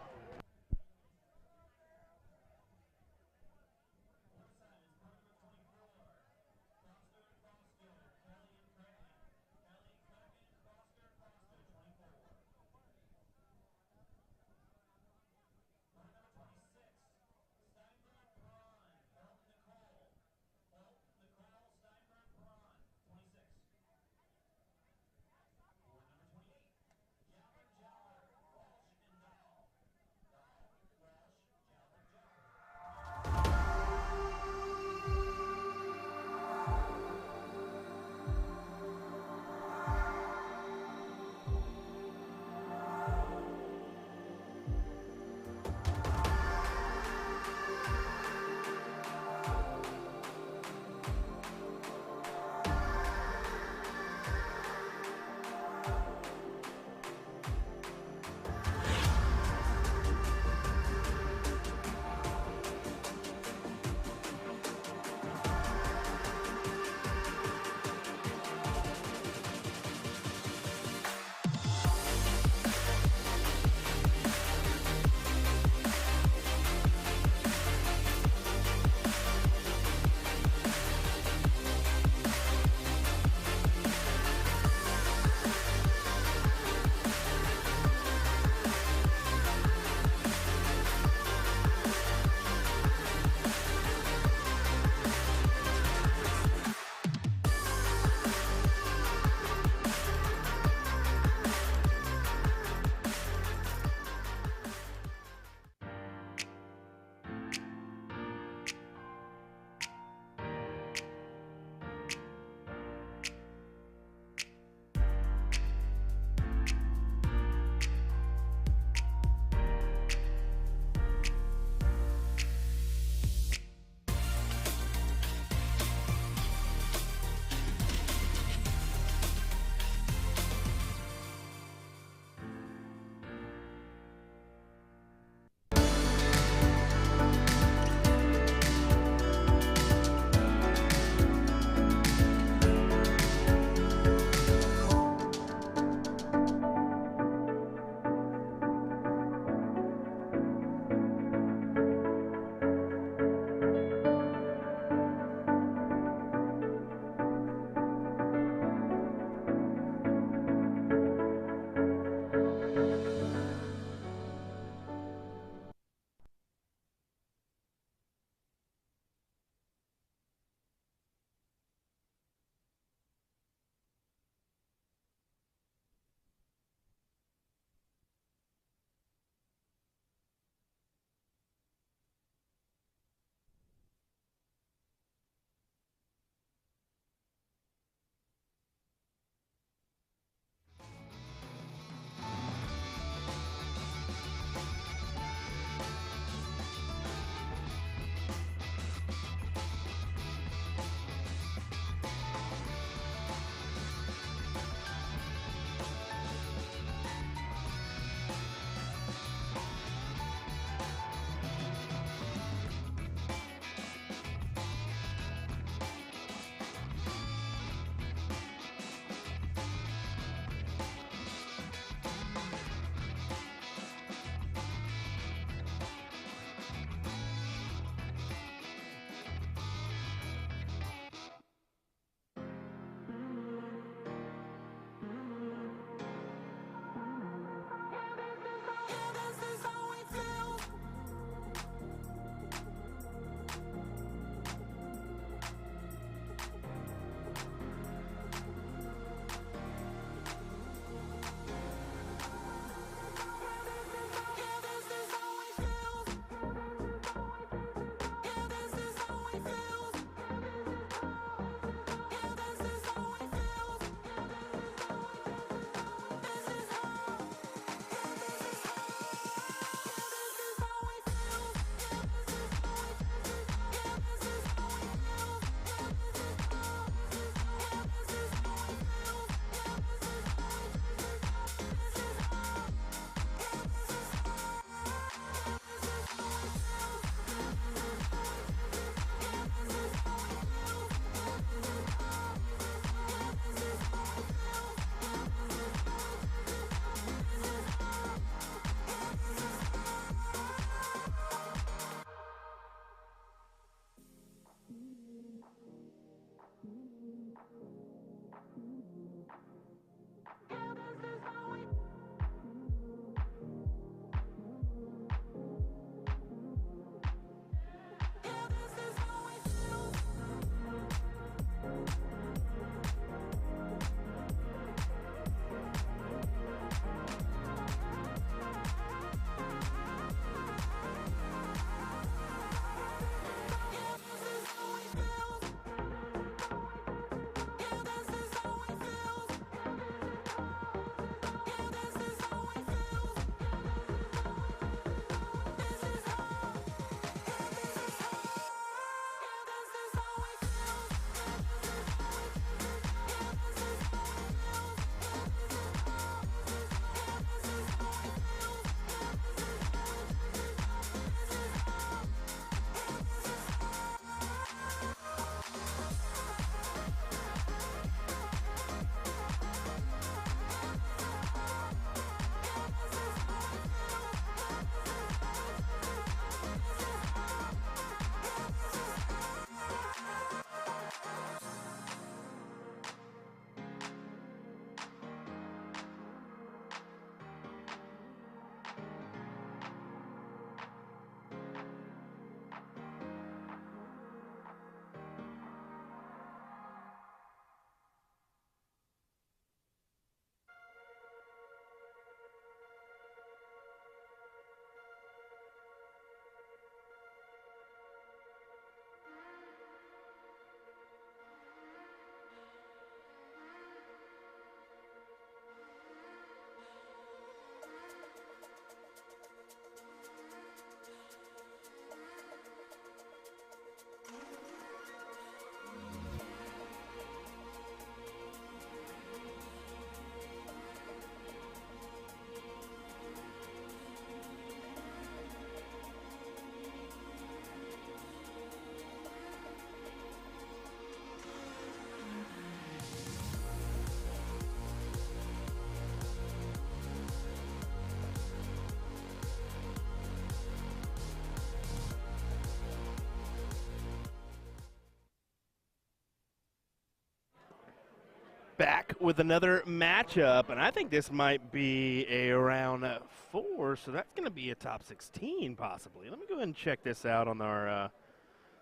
with another matchup, and I think this might be a round 4, so that's going to be a top 16 possibly. Let me go ahead and check this out on our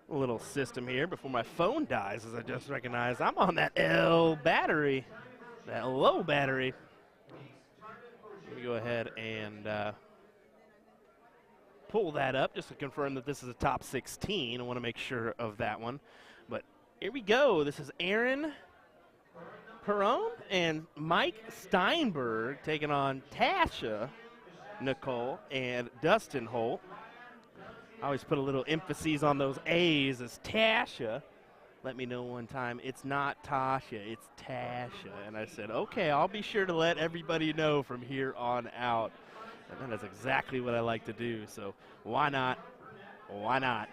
little system here before my phone dies, as I just recognized I'm on that L battery, that low battery. Let me go ahead and pull that up just to confirm that this is a top 16. I want to make sure of that one. But here we go. This is Aaron Perron and Mike Steinberg taking on Tasha Nicole and Dustin Holt. I always put a little emphasis on those A's as Tasha. Let me know one time, it's not Tasha, it's Tasha. And I said, okay, I'll be sure to let everybody know from here on out. And that is exactly what I like to do, so why not? Why not?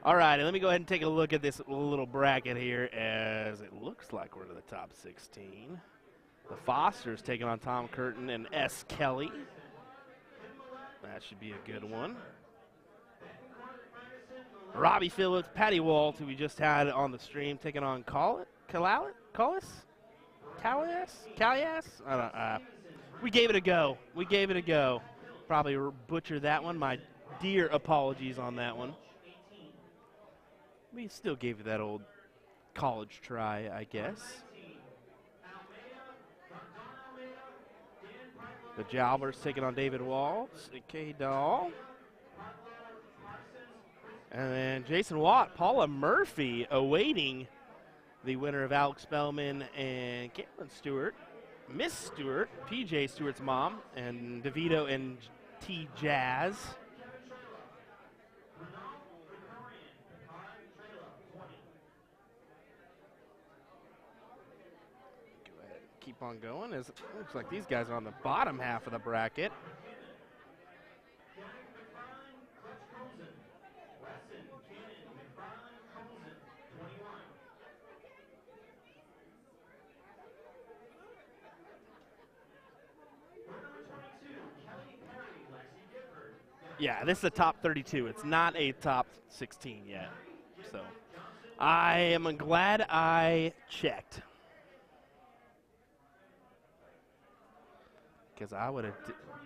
All right, let me go ahead and take a look at this little bracket here, as it looks like we're to the top 16. The Fosters taking on Tom Curtin and S. Kelly. That should be a good one. Robbie Phillips, Patty Walt, who we just had on the stream, taking on Callias? We gave it a go. We gave it a go. Probably butchered that one. My dear apologies on that one. We still gave it that old college try, I guess. The Jalbert's taking on David Waltz, K. Dahl. And then Jason Watt, Paula Murphy awaiting the winner of Alex Spellman and Caitlin Stewart. Miss Stewart, PJ Stewart's mom, and DeVito and T. Jazz. Go ahead and keep on going. It looks like these guys are on the bottom half of the bracket. Yeah, this is a top 32. It's not a top 16 yet. So I am glad I checked, because I would have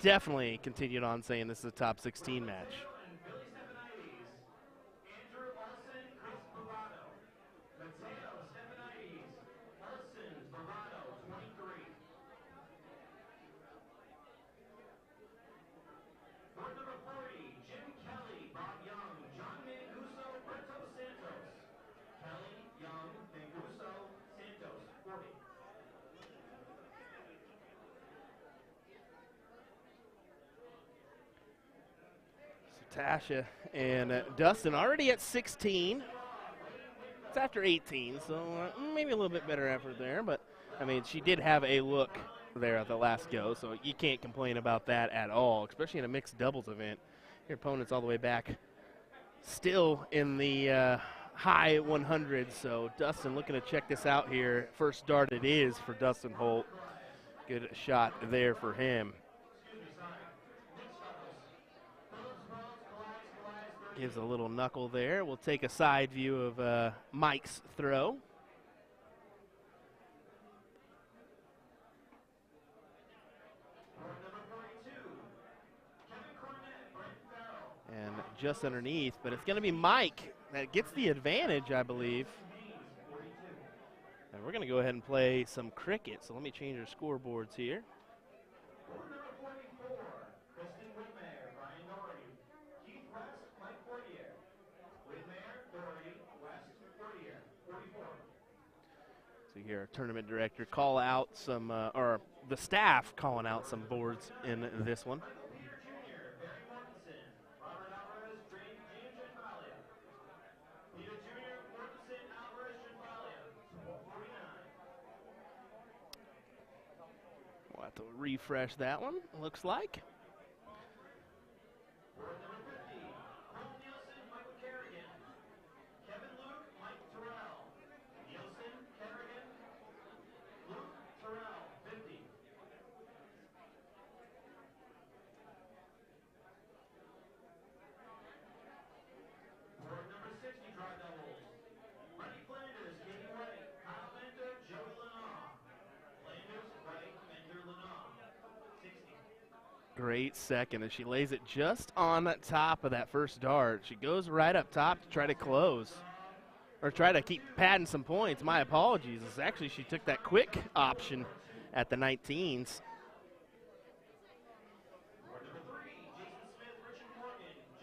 definitely continued on saying this is a top 16 match. Tasha and Dustin already at 16. It's after 18, so maybe a little bit better effort there. But, I mean, she did have a look there at the last go, so you can't complain about that at all, especially in a mixed doubles event. Your opponent's all the way back still in the high 100s, so Dustin looking to check this out here. First dart it is for Dustin Holt. Good shot there for him. Gives a little knuckle there. We'll take a side view of Mike's throw. And just underneath, but it's going to be Mike that gets the advantage, I believe. And we're going to go ahead and play some cricket, so let me change our scoreboards here. So here, our tournament director call out some, or the staff calling out some boards in this one. We'll have to refresh that one, looks like. Great second, and she lays it just on top of that first dart. She goes right up top to try to close, or try to keep padding some points. My apologies. It's actually, she took that quick option at the 19s.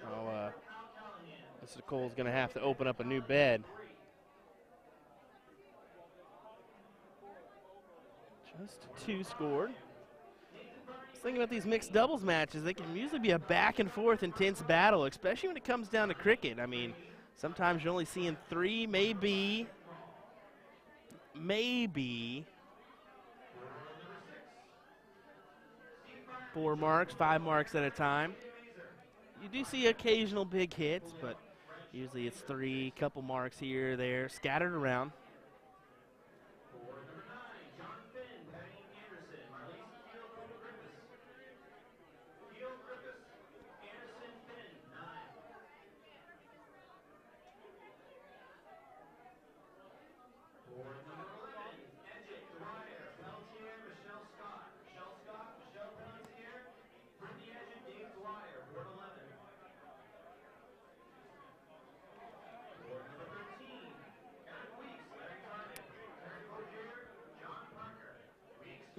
Oh, Mrs. Nicole's going to have to open up a new bed. Just 2 scored. Thinking about these mixed doubles matches, they can usually be a back and forth intense battle, especially when it comes down to cricket. I mean, sometimes you're only seeing 3, maybe 4 marks, 5 marks at a time. You do see occasional big hits, but usually it's 3, couple marks here or there, scattered around.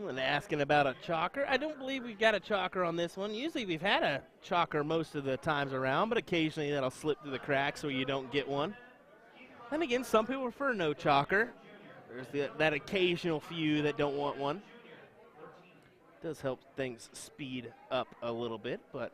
And asking about a chalker. I don't believe we've got a chalker on this one. Usually we've had a chalker most of the times around, but occasionally that'll slip through the cracks so you don't get one. And again, some people prefer no chalker. There's that occasional few that don't want one. Does help things speed up a little bit, but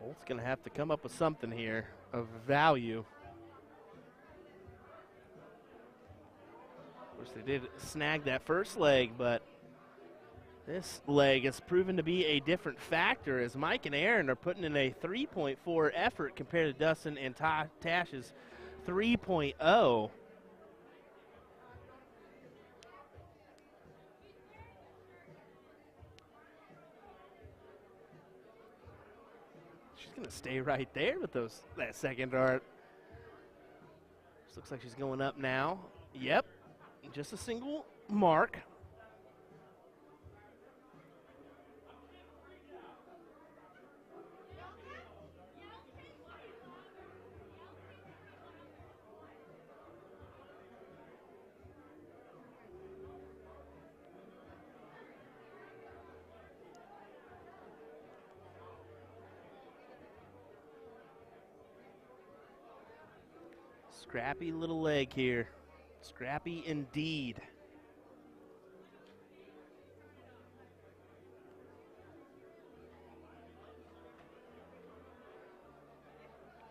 Holt's going to have to come up with something here of value. Of course, they did snag that first leg, but this leg has proven to be a different factor as Mike and Aaron are putting in a 3.4 effort compared to Dustin and Tash's 3.0. She's going to stay right there with that second dart. This looks like she's going up now. Yep, just a single mark. Scrappy little leg here. Scrappy indeed.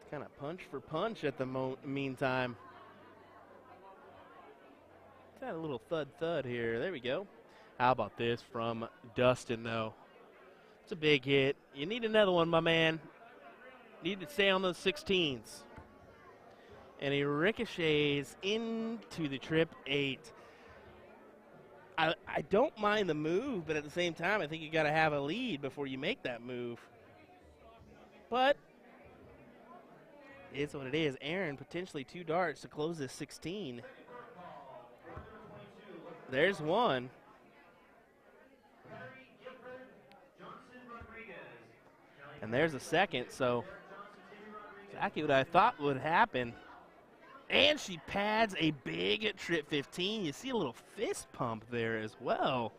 Kind of punch for punch at the meantime. Got a little thud here. There we go. How about this from Dustin, though? It's a big hit. You need another one, my man. Need to stay on those 16s. And he ricochets into the trip 8. I don't mind the move, but at the same time, I think you got to have a lead before you make that move. But it's what it is. Aaron, potentially 2 darts to close this 16. There's one. And there's a second, so exactly what I thought would happen. And she pads a big trip 15. You see a little fist pump there as well.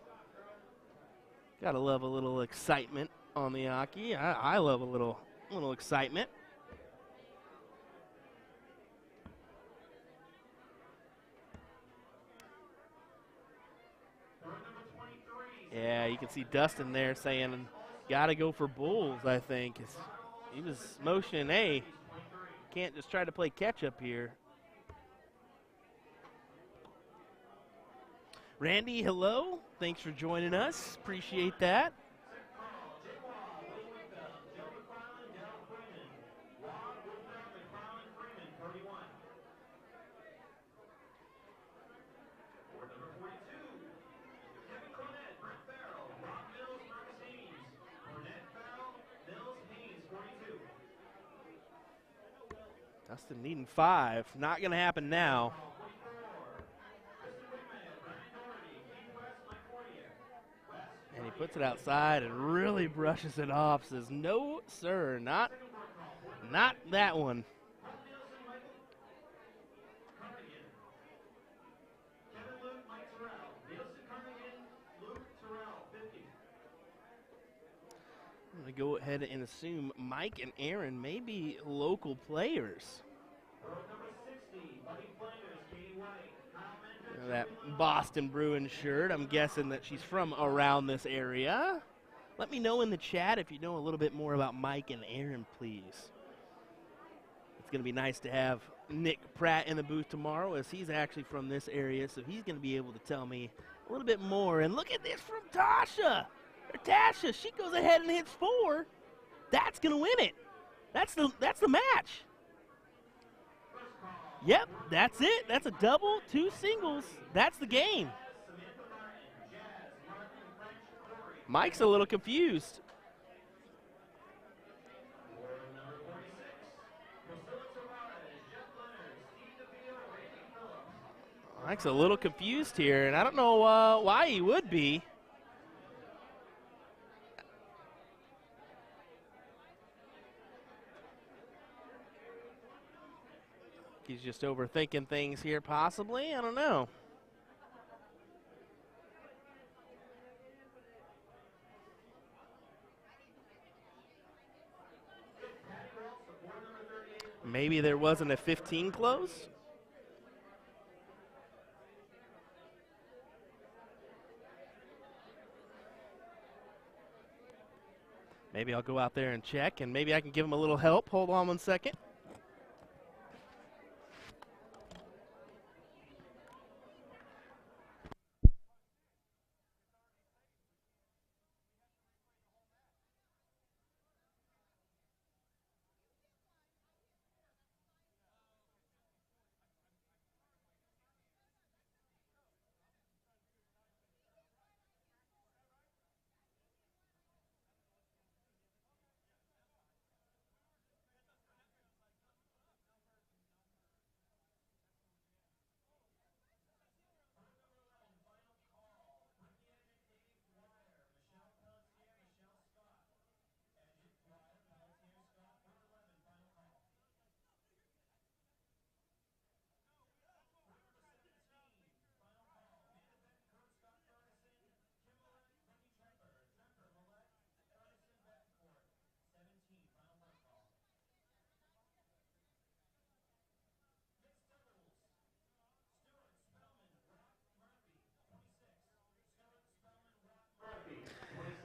Gotta love a little excitement on the Aki. I love a little excitement. Yeah, you can see Dustin there saying, gotta go for bulls, I think. He was motioning, hey, can't just try to play catch up here. Randy, hello. Thanks for joining us. Appreciate that. Justin needing 5. Not going to happen now. And he puts it outside and really brushes it off. Says, no, sir, not that one. I'm going to go ahead and assume Mike and Aaron may be local players. That Boston Bruins shirt, I'm guessing that she's from around this area. Let me know in the chat if you know a little bit more about Mike and Aaron, please. It's going to be nice to have Nick Pratt in the booth tomorrow, as he's actually from this area, so he's going to be able to tell me a little bit more. And look at this from Tasha. Or Tasha, she goes ahead and hits 4. That's going to win it. That's the match. Yep, that's it. That's a double, 2 singles. That's the game. Mike's a little confused. Mike's a little confused here, and I don't know why he would be. He's just overthinking things here, possibly. I don't know. Maybe there wasn't a 15 close. Maybe I'll go out there and check, and maybe I can give him a little help. Hold on one second.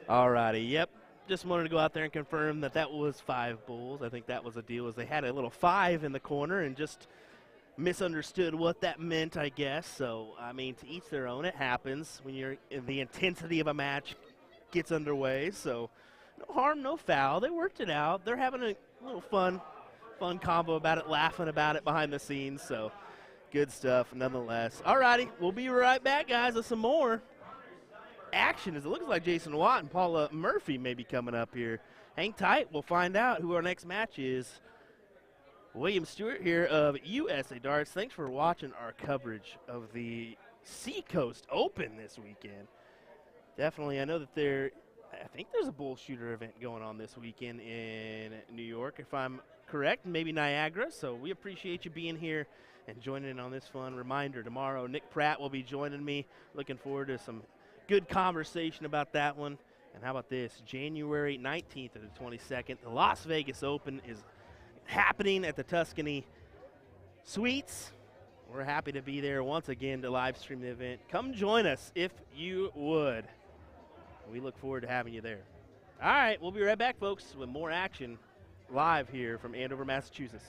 All righty, yep. Just wanted to go out there and confirm that that was 5 bulls. I think that was the deal, is they had a little 5 in the corner and just misunderstood what that meant, I guess. So, I mean, to each their own. It happens when you're in the intensity of a match gets underway. So, no harm, no foul. They worked it out. They're having a little fun combo about it, laughing about it behind the scenes. So, good stuff nonetheless. All righty, we'll be right back, guys, with some more action, as it looks like Jason Watt and Paula Murphy may be coming up here. Hang tight. We'll find out who our next match is. William Stewart here of USA Darts. Thanks for watching our coverage of the Seacoast Open this weekend. Definitely, I know that I think there's a bull shooter event going on this weekend in New York, if I'm correct, maybe Niagara. So we appreciate you being here and joining in on this fun. Reminder, tomorrow Nick Pratt will be joining me. Looking forward to some good conversation about that one. And how about this? January 19th to the 22nd, the Las Vegas Open is happening at the Tuscany Suites. We're happy to be there once again to live stream the event. Come join us if you would. We look forward to having you there. All right, we'll be right back, folks, with more action live here from Andover, Massachusetts.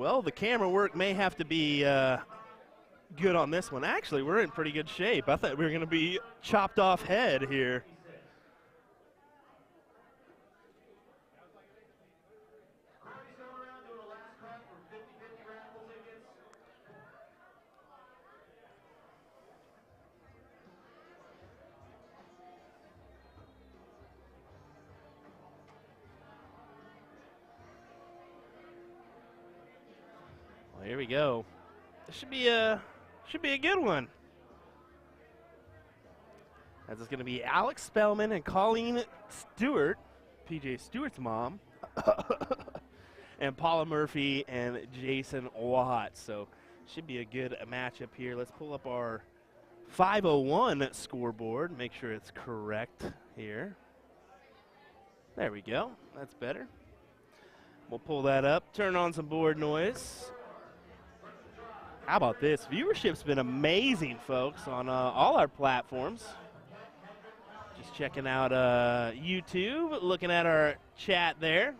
Well, the camera work may have to be good on this one. Actually, we're in pretty good shape. I thought we were going to be chopped off head here. Well, here we go. This should be a good one. As it's going to be Alex Spellman and Colleen Stewart, PJ Stewart's mom, and Paula Murphy and Jason Watt. So should be a good matchup here. Let's pull up our 501 scoreboard. Make sure it's correct here. There we go. That's better. We'll pull that up. Turn on some board noise. How about this? Viewership's been amazing, folks, on all our platforms. Just checking out YouTube, looking at our chat there.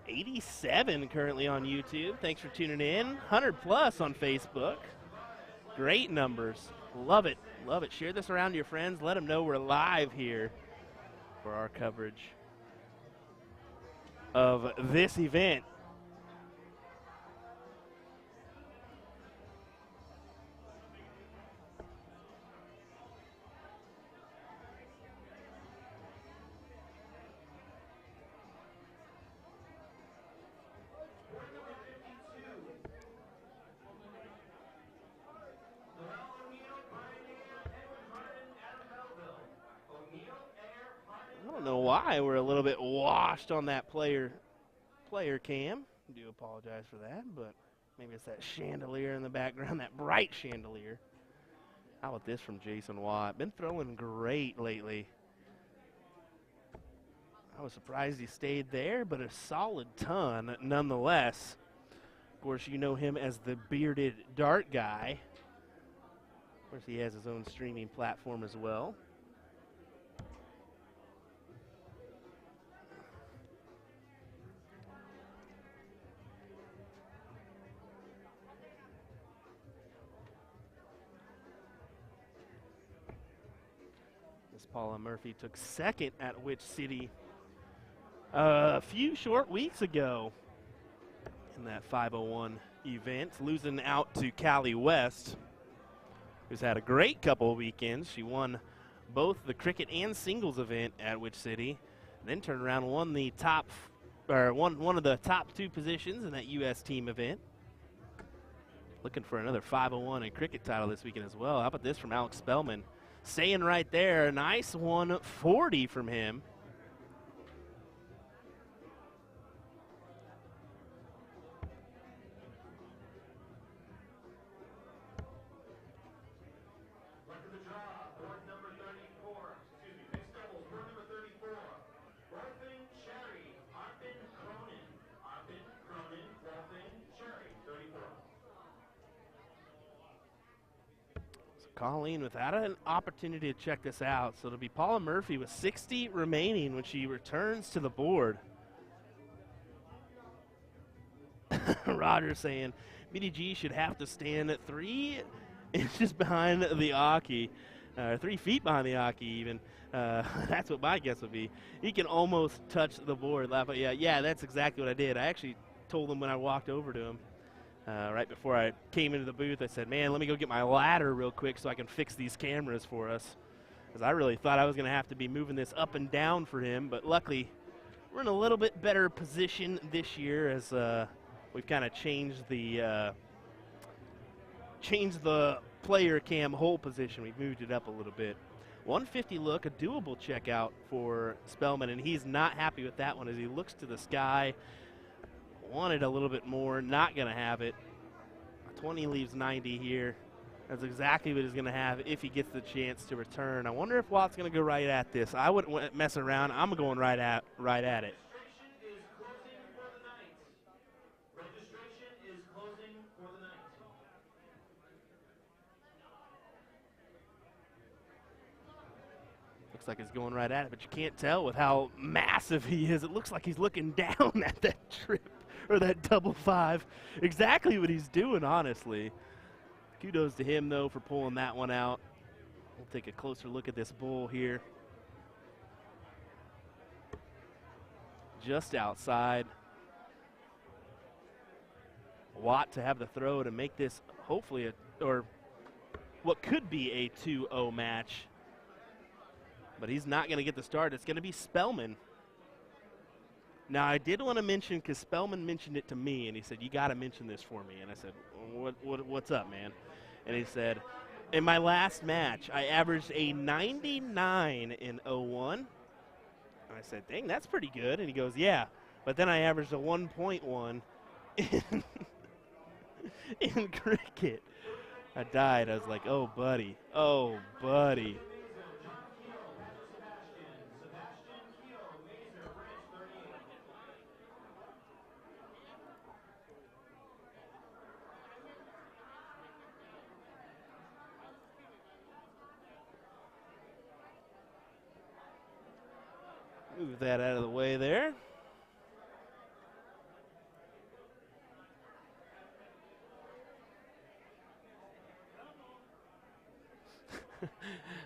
'87 currently on YouTube. Thanks for tuning in. 100 plus on Facebook. Great numbers. Love it. Love it. Share this around to your friends. Let them know we're live here for our coverage of this event. I don't know why we're a little bit washed on that player cam. I do apologize for that, but maybe it's that chandelier in the background, that bright chandelier. How about this from Jason Watt? Been throwing great lately. I was surprised he stayed there, but a solid ton nonetheless. Of course, you know him as the bearded dart guy. Of course, he has his own streaming platform as well. Paula Murphy took second at Which City a few short weeks ago in that 501 event, losing out to Callie West, who's had a great couple of weekends. She won both the cricket and singles event at Which City, then turned around and won the one of the top two positions in that U.S. team event. Looking for another 501 and cricket title this weekend as well. How about this from Alex Spellman? Staying right there, a nice 140 from him. Colleen without an opportunity to check this out. So it'll be Paula Murphy with 60 remaining when she returns to the board. Roger saying BDG should have to stand at 3 inches behind the Aki, 3 feet behind the Aki even. That's what my guess would be. He can almost touch the board. Yeah, that's exactly what I did. I actually told him when I walked over to him. Right before I came into the booth, I said, man, let me go get my ladder real quick so I can fix these cameras for us. Because I really thought I was going to have to be moving this up and down for him. But luckily, we're in a little bit better position this year as we've kind of changed the player cam hole position. We've moved it up a little bit. 150 look, a doable checkout for Spellman, and he's not happy with that one as he looks to the sky. Wanted a little bit more, not going to have it. 20 leaves 90 here. That's exactly what he's going to have if he gets the chance to return. I wonder if Watt's going to go right at this. I wouldn't mess around. I'm going right at it. looks like he's going right at it, but you can't tell with how massive he is. It looks like he's looking down at that trip or that double five. Exactly what he's doing, honestly. Kudos to him, though, for pulling that one out. We'll take a closer look at this bull here. Just outside. Watt to have the throw to make this hopefully or what could be a 2-0 match. But he's not going to get the start. It's going to be Spellman. Now, I did want to mention, because Spellman mentioned it to me, and he said, you got to mention this for me. And I said, what's up, man? And he said, in my last match, I averaged a 99 in 01. And I said, dang, that's pretty good. And he goes, yeah, but then I averaged a 1.1 in cricket. I died. I was like, oh, buddy. Oh, buddy. Move that out of the way there.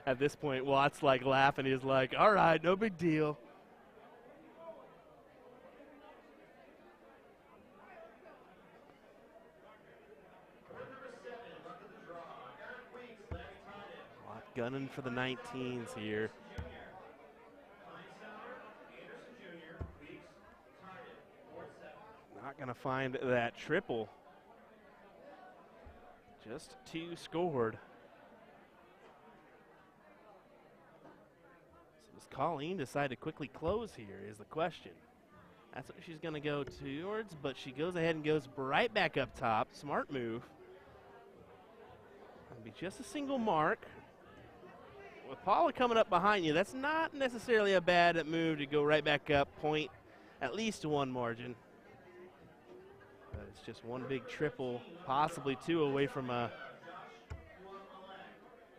At this point, Watt's like laughing. He's like, all right, no big deal. Watt gunning for the 19s here. Not going to find that triple. Just 2 scored. So does Colleen decide to quickly close here is the question. That's what she's going to go towards, but she goes ahead and goes right back up top. Smart move. That'll be just a single mark. With Paula coming up behind you, that's not necessarily a bad move to go right back up, point at least 1 margin. But it's just 1 big triple, possibly 2 away from a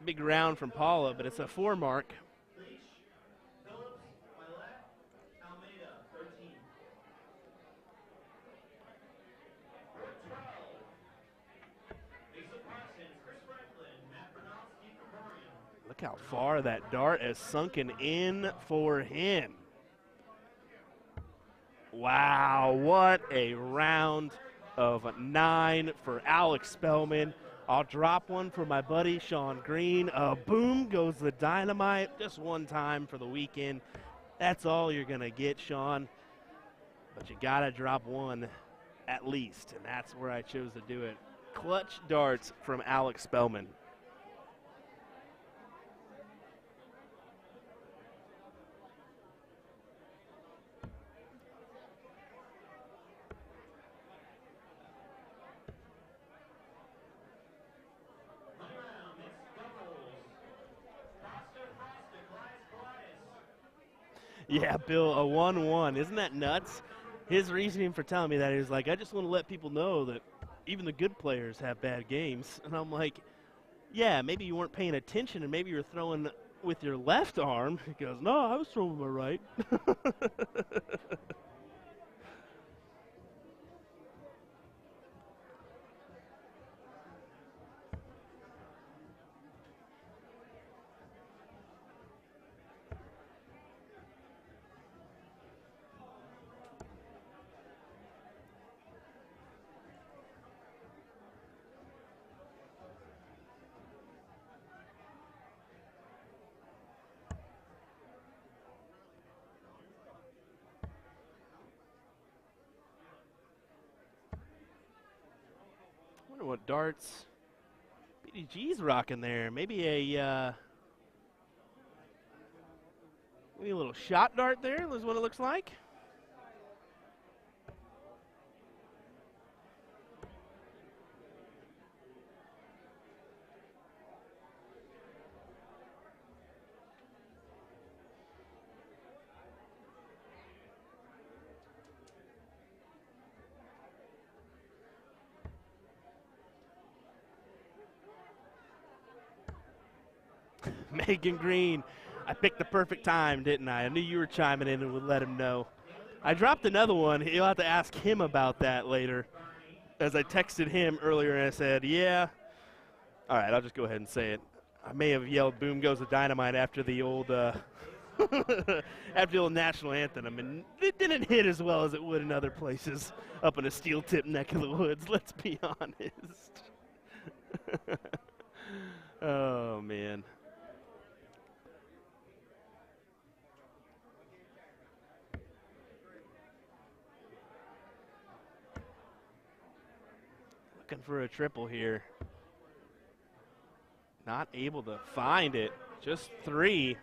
big round from Paula, but it's a 4 mark. Look how far that dart has sunken in for him. Wow, what a round of 9 for Alex Spellman. I'll drop one for my buddy Sean Green. Boom goes the dynamite. Just 1 time for the weekend. That's all you're going to get, Sean. But you got to drop 1 at least, and that's where I chose to do it. Clutch darts from Alex Spellman. Yeah, Bill, a 1-1. Isn't that nuts? His reasoning for telling me that is like, I just want to let people know that even the good players have bad games. And I'm like, yeah, maybe you weren't paying attention and maybe you're throwing with your left arm. He goes, no, I was throwing with my right. I wonder what darts BDG's rocking there. Maybe a little shot dart there is what it looks like. Megan Green. I picked the perfect time, didn't I? I knew you were chiming in and would let him know. I dropped another one. You'll have to ask him about that later. As I texted him earlier and I said, yeah. All right, I'll just go ahead and say it. I may have yelled "Boom goes the dynamite" after the old after the old national anthem, and it didn't hit as well as it would in other places up in a steel tip neck of the woods, let's be honest. Oh, man. Looking for a triple here. Not able to find it. Just 3.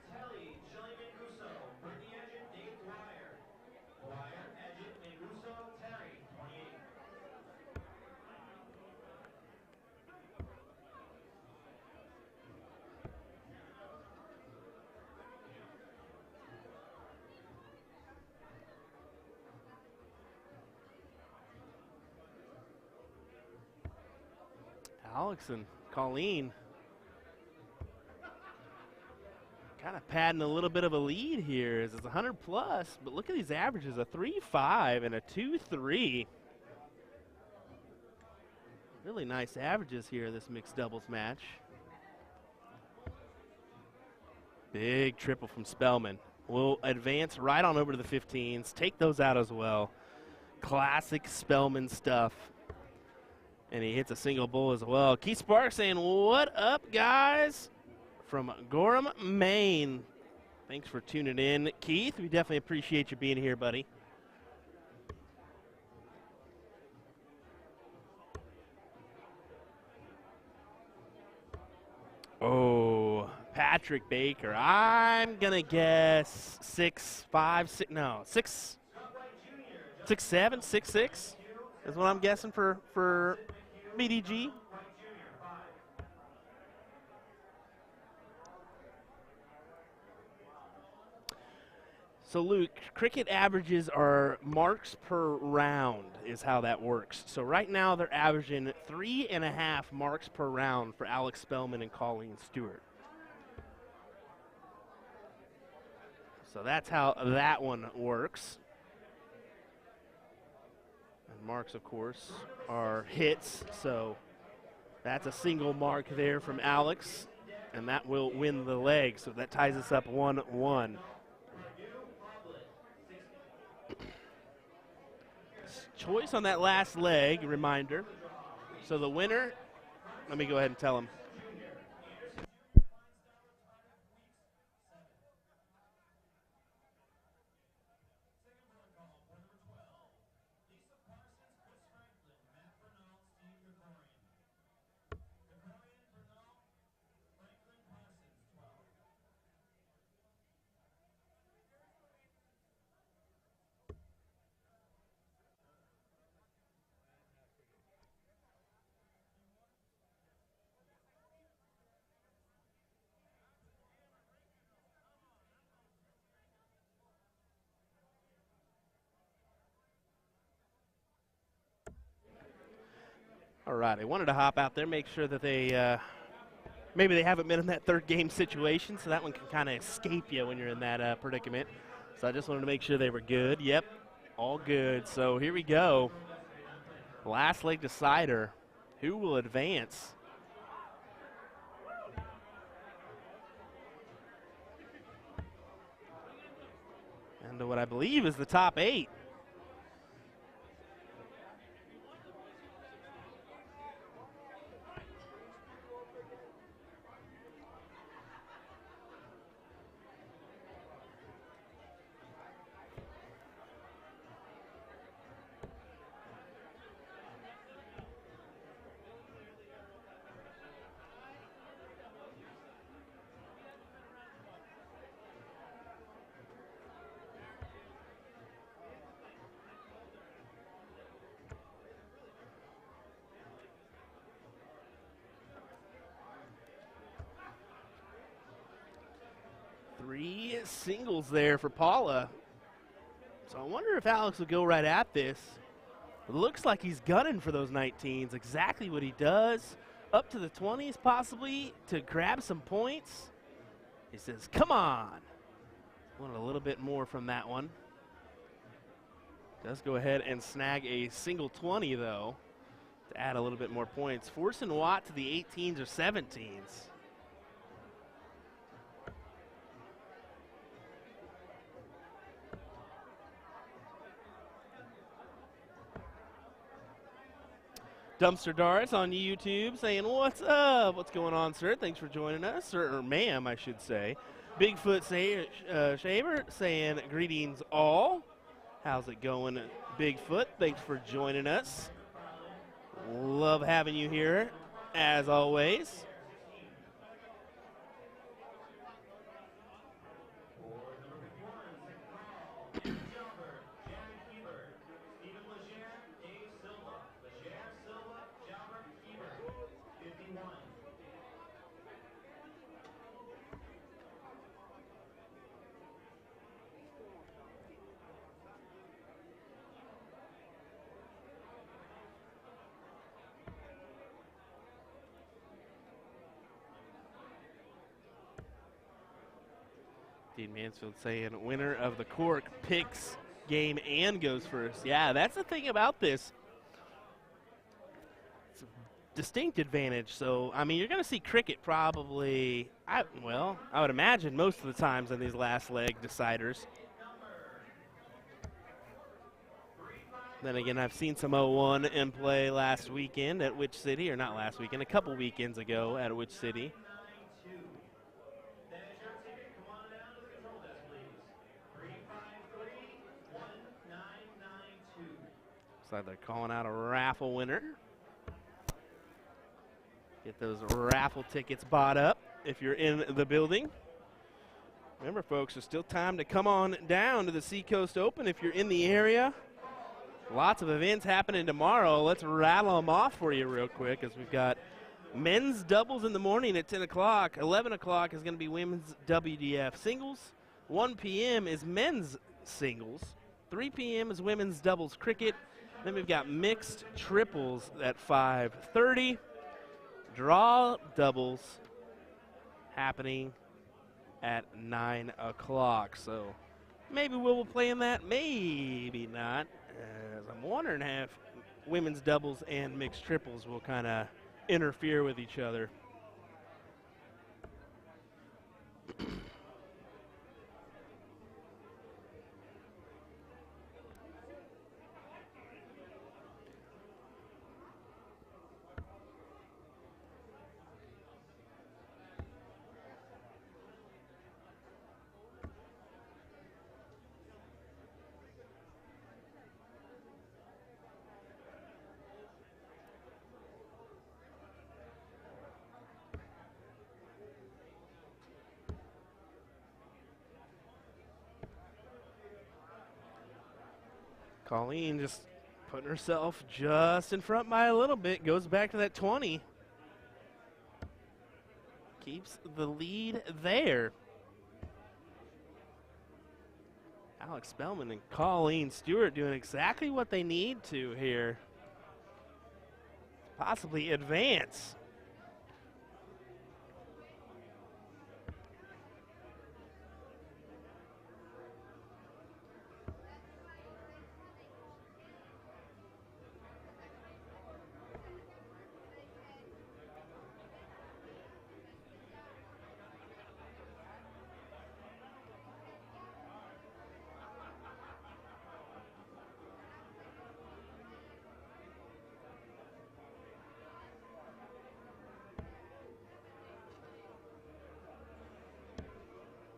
Alex and Colleen kind of padding a little bit of a lead here as it's 100 plus, but look at these averages, a 3.5 and a 2.3. Really nice averages here, this mixed doubles match. Big triple from Spellman. We'll advance right on over to the 15s, take those out as well. Classic Spellman stuff. And he hits a single bull as well. Keith Sparks saying, what up, guys? From Gorham, Maine. Thanks for tuning in, Keith. We definitely appreciate you being here, buddy. Oh, Patrick Baker. I'm going to guess 6'5", 6, no, 6'7", 6'6" is what I'm guessing for BDG. So, Luke, cricket averages are marks per round is how that works. So right now they're averaging 3.5 marks per round for Alex Spellman and Colleen Stewart. So that's how that one works. And marks, of course, are hits. So that's a single mark there from Alex, and that will win the leg. So that ties us up 1-1. Choice on that last leg, reminder. So the winner, let me go ahead and tell him. All right, I wanted to hop out there, make sure that they maybe they haven't been in that third game situation, so that one can kind of escape you when you're in that predicament. So I just wanted to make sure they were good. Yep, all good. So here we go. Last leg decider. Who will advance? And what I believe is the top 8. Three singles there for Paula. So I wonder if Alex will go right at this. It looks like he's gunning for those 19s, exactly what he does. Up to the 20s possibly to grab some points. He says, come on. Wanted a little bit more from that one. Does go ahead and snag a single 20, though, to add a little bit more points. Forcing Watt to the 18s or 17s. Dumpster Darts on YouTube saying, what's up? What's going on, sir? Thanks for joining us. Or ma'am, I should say. Bigfoot Shaver saying, greetings all. How's it going, Bigfoot? Thanks for joining us. Love having you here, as always. Dean Mansfield saying winner of the cork picks game and goes first. Yeah, that's the thing about this. It's a distinct advantage. So, I mean, you're going to see cricket probably, I would imagine most of the times in these last leg deciders. Then again, I've seen some 0-1 in play last weekend at Which City, or not last weekend, a couple weekends ago at Which City. Looks like they're calling out a raffle winner. Get those raffle tickets bought up if you're in the building. Remember, folks, there's still time to come on down to the Seacoast Open if you're in the area. Lots of events happening tomorrow. Let's rattle them off for you real quick, as we've got men's doubles in the morning at 10 o'clock. 11 o'clock is going to be women's WDF singles. 1 p.m. is men's singles. 3 p.m. is women's doubles cricket. Then we've got mixed triples at 5:30. Draw doubles happening at 9 o'clock. So maybe we'll play in that, maybe not. As I'm wondering if women's doubles and mixed triples will kind of interfere with each other. Colleen just putting herself just in front by a little bit. Goes back to that 20. Keeps the lead there. Alex Spellman and Colleen Stewart doing exactly what they need to here. Possibly advance.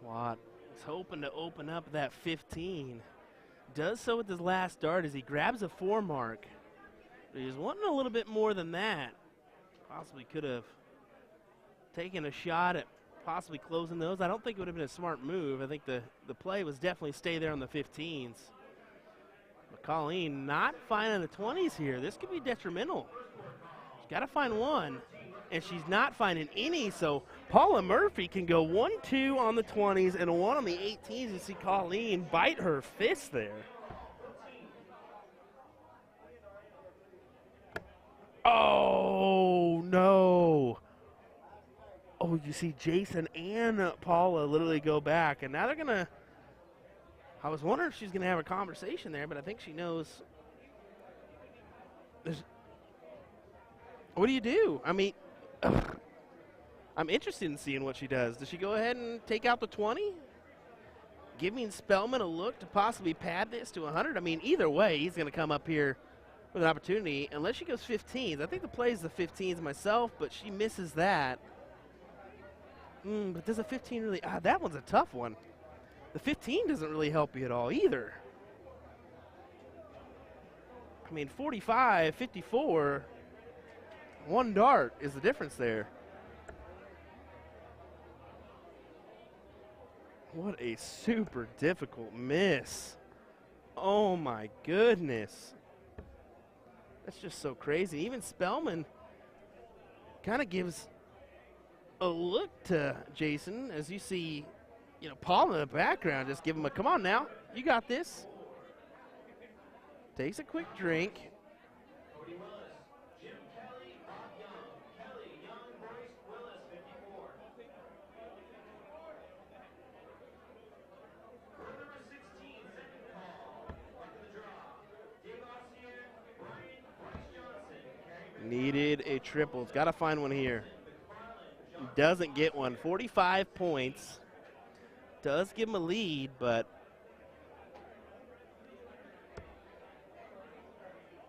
Watt is hoping to open up that 15. Does so with his last dart as he grabs a 4 mark. But he's wanting a little bit more than that. Possibly could have taken a shot at possibly closing those. I don't think it would have been a smart move. I think the play was definitely stay there on the 15s. But Colleen not finding the 20s here. This could be detrimental. She's got to find one. And she's not finding any, so Paula Murphy can go 1-2 on the 20s and 1 on the 18s. You see Colleen bite her fist there. Oh, no. Oh, Oh, you see Jason and Paula literally go back, and now they're going to – I was wondering if she's going to have a conversation there, but I think she knows – what do you do? I mean, I'm interested in seeing what she does. Does she go ahead and take out the 20? Giving Spellman a look to possibly pad this to 100? I mean, either way, he's going to come up here with an opportunity, unless she goes 15s. I think the play is the 15s myself, but she misses that. But does a 15 really – that one's a tough one. The 15 doesn't really help you at all either. I mean, 45, 54, one dart is the difference there. What a super difficult miss. Oh, my goodness. That's just so crazy. Even Spellman kind of gives a look to Jason as you see, you know, Paul in the background just give him a, come on now, you got this. Takes a quick drink. Needed a triple. It's got to find one here. Doesn't get one. 45 points. Does give him a lead, but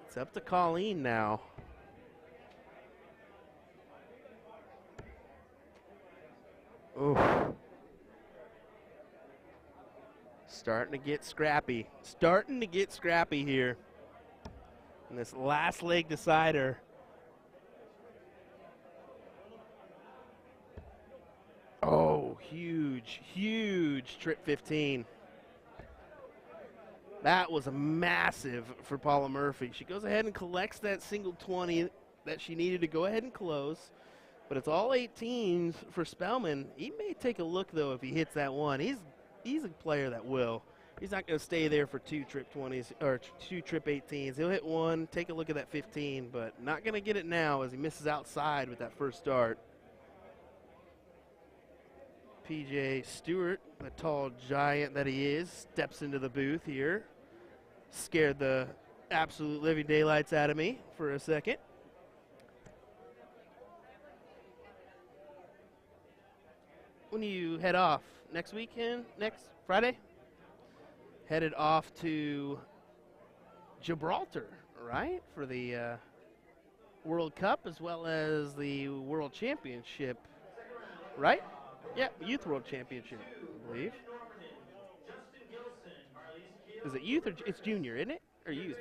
it's up to Colleen now. Oof. Starting to get scrappy. Starting to get scrappy here. And this last leg decider. Oh, huge, huge trip 15. That was a massive for Paula Murphy. She goes ahead and collects that single 20 that she needed to go ahead and close. But it's all 18s for Spellman. He may take a look, though, if he hits that one. He's a player that will. He's not going to stay there for two trip 20s or two trip 18s. He'll hit one, take a look at that 15, but not going to get it now as he misses outside with that first dart. PJ Stewart, the tall giant that he is, steps into the booth here. Scared the absolute living daylights out of me for a second. When you head off? Next weekend? Next Friday? Headed off to Gibraltar, right? For the World Cup as well as the World Championship, right? Yeah, Youth World Championship, I believe. Is it youth or it's junior, isn't it? Or youth?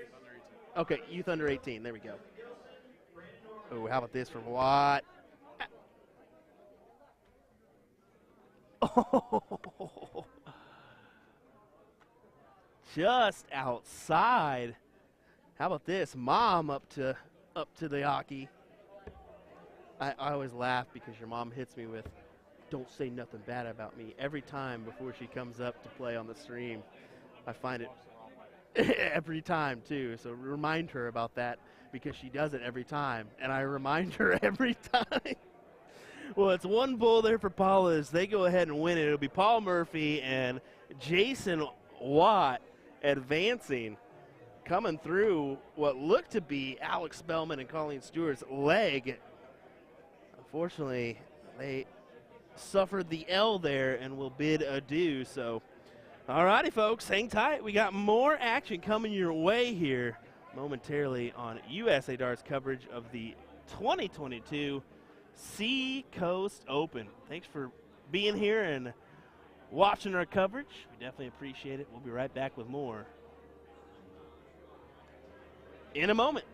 Okay, youth under 18. There we go. Oh, how about this from Watt? Oh, just outside. How about this? Mom up to the hockey. I always laugh because your mom hits me with, don't say nothing bad about me every time before she comes up to play on the stream. I find it every time too, so remind her about that because she does it every time, and I remind her every time. Well, it's one bull there for Paula as they go ahead and win it. It'll be Paul Murphy and Jason Watt advancing, coming through what looked to be Alex Spellman and Colleen Stewart's leg. Unfortunately, they suffered the L there and will bid adieu. So, all righty, folks, hang tight. We got more action coming your way here momentarily on USA Darts coverage of the 2022 Seacoast Open. Thanks for being here and watching our coverage. We definitely appreciate it. We'll be right back with more in a moment.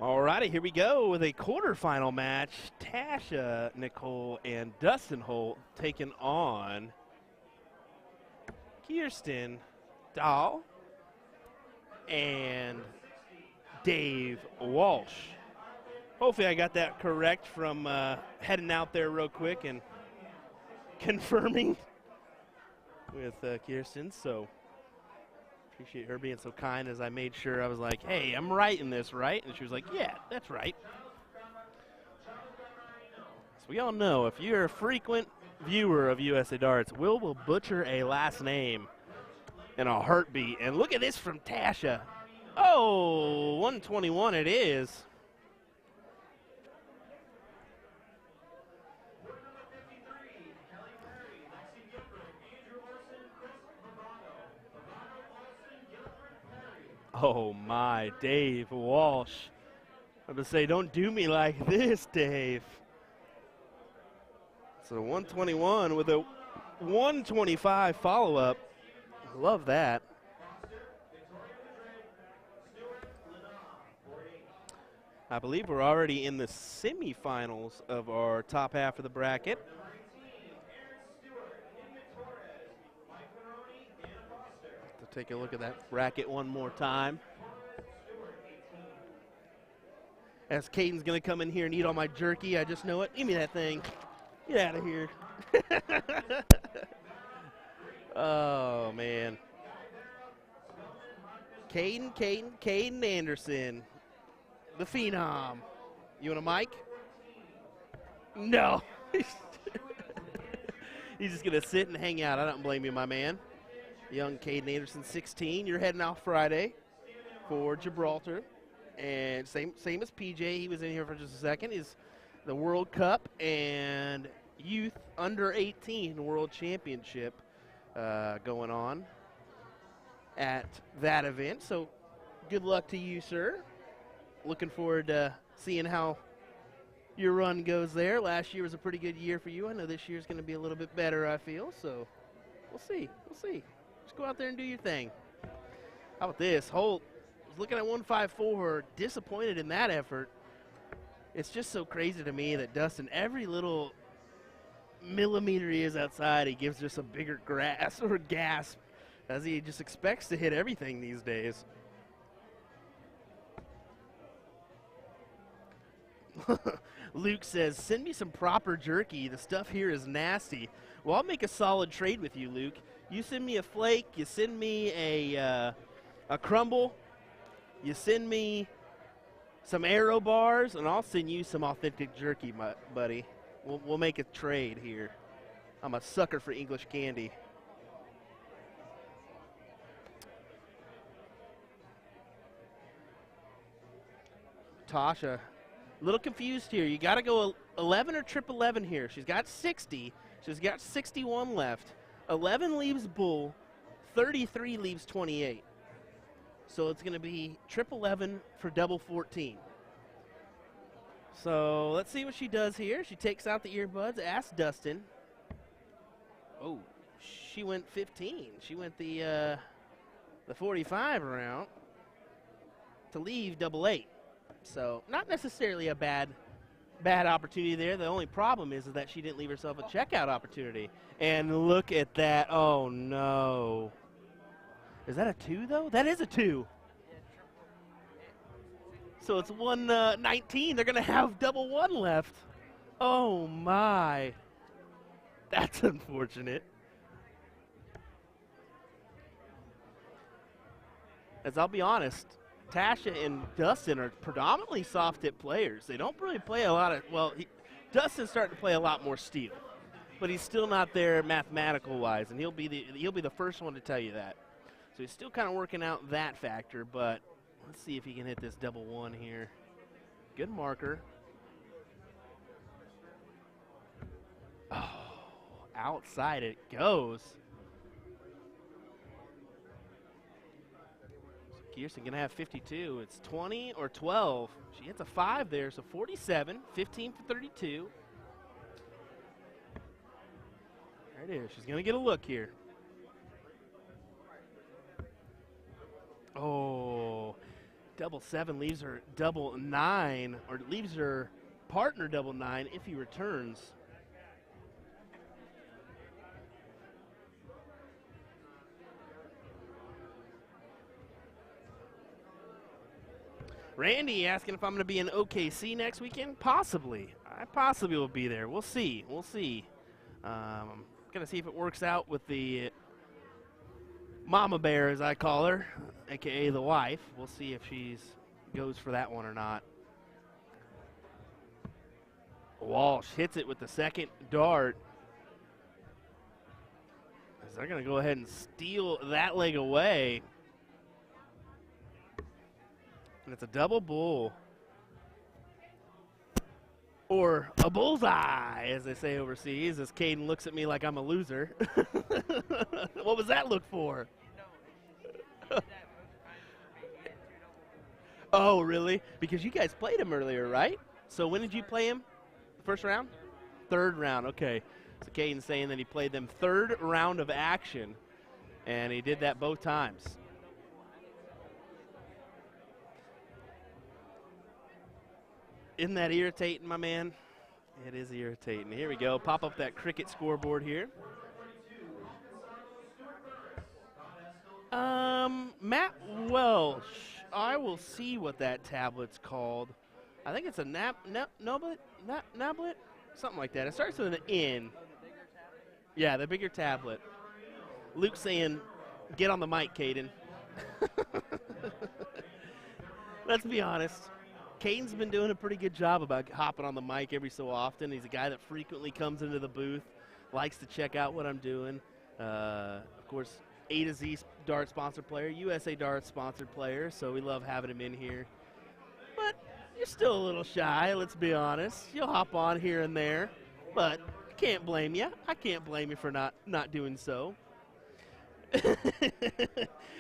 Alrighty, here we go with a quarterfinal match. Tasha, Nicole, and Dustin Holt taking on Kirsten, Dahl, and Dave Walsh. Hopefully I got that correct from heading out there real quick and confirming with Kirsten. So appreciate her being so kind as I made sure I was like, hey, I'm writing this right. And she was like, yeah, that's right. So we all know if you're a frequent viewer of USA Darts, Will butcher a last name in a heartbeat. And look at this from Tasha. Oh, 121 it is. Oh my, Dave Walsh. I'm going to say, don't do me like this, Dave. So 121 with a 125 follow-up. Love that. I believe we're already in the semifinals of our top half of the bracket. To take a look at that bracket one more time. As Caden's going to come in here and eat all my jerky, I just know it. Give me that thing. Get out of here. Oh, man. Caden Anderson. The Phenom. You want a mic? No. He's just going to sit and hang out. I don't blame you, my man. Young Caden Anderson, 16. You're heading out Friday for Gibraltar. And same as PJ. He was in here for just a second. Is the World Cup and Youth Under 18 World Championship going on at that event. So good luck to you, sir. Looking forward to seeing how your run goes there. Last year was a pretty good year for you. I know this year's going to be a little bit better, I feel. So we'll see. We'll see. Just go out there and do your thing. How about this? Holt was looking at 154, disappointed in that effort. It's just so crazy to me that Dustin, every little millimeter he is outside, he gives just a bigger grasp or gasp as he just expects to hit everything these days. Luke says, send me some proper jerky. The stuff here is nasty. Well, I'll make a solid trade with you, Luke. You send me a flake, you send me a crumble, you send me some Aero bars, and I'll send you some authentic jerky, my buddy. We'll make a trade here. I'm a sucker for English candy. Tasha, a little confused here. You got to go 11 or trip 11 here. She's got 60. She's got 61 left. 11 leaves bull. 33 leaves 28. So it's going to be trip 11 for double 14. So let's see what she does here. She takes out the earbuds. Asks Dustin. Oh, she went 15. She went the 45 route to leave double 8. So not necessarily a bad opportunity there. The only problem is that she didn't leave herself a checkout opportunity. And look at that. Oh, no. Is that a 2, though? That is a 2. So it's 119. They're going to have double 1 left. Oh, my. That's unfortunate. As I'll be honest, Tasha and Dustin are predominantly soft tip players. They don't really play a lot of, well, Dustin's starting to play a lot more steel, but he's still not there mathematical wise, and he'll be the first one to tell you that. So he's still kind of working out that factor, but let's see if he can hit this double 1 here. Good marker. Oh, outside it goes. Kirsten going to have 52. It's 20 or 12. She hits a 5 there, so 47, 15 for 32. There it is. She's going to get a look here. Oh, double 7 leaves her double 9, or leaves her partner double 9 if he returns. Randy asking if I'm going to be in OKC next weekend. Possibly. I possibly will be there. We'll see. We'll see. I'm going to see if it works out with the Mama Bear, as I call her, a.k.a. the wife. We'll see if she goes for that one or not. Walsh hits it with the second dart. They're going to go ahead and steal that leg away. And it's a double bull. Or a bullseye, as they say overseas, as Caden looks at me like I'm a loser. What was that look for? Oh, really? Because you guys played him earlier, right? So when did you play him? The first round? Third round, okay. So Caden's saying that he played them third round of action, and he did that both times. Isn't that irritating, my man? It is irritating. Here we go. Pop up that cricket scoreboard here. Matt Welsh. I will see what that tablet's called. I think it's a nablet? Something like that. It starts with an N. Yeah, the bigger tablet. Luke saying, get on the mic, Caden. Let's be honest. Caden's been doing a pretty good job about hopping on the mic every so often. He's a guy that frequently comes into the booth, likes to check out what I'm doing. Of course, A to Z Dart sponsored player, USA Dart sponsored player, so we love having him in here. But you're still a little shy, let's be honest. You'll hop on here and there, but I can't blame you. I can't blame you for not doing so.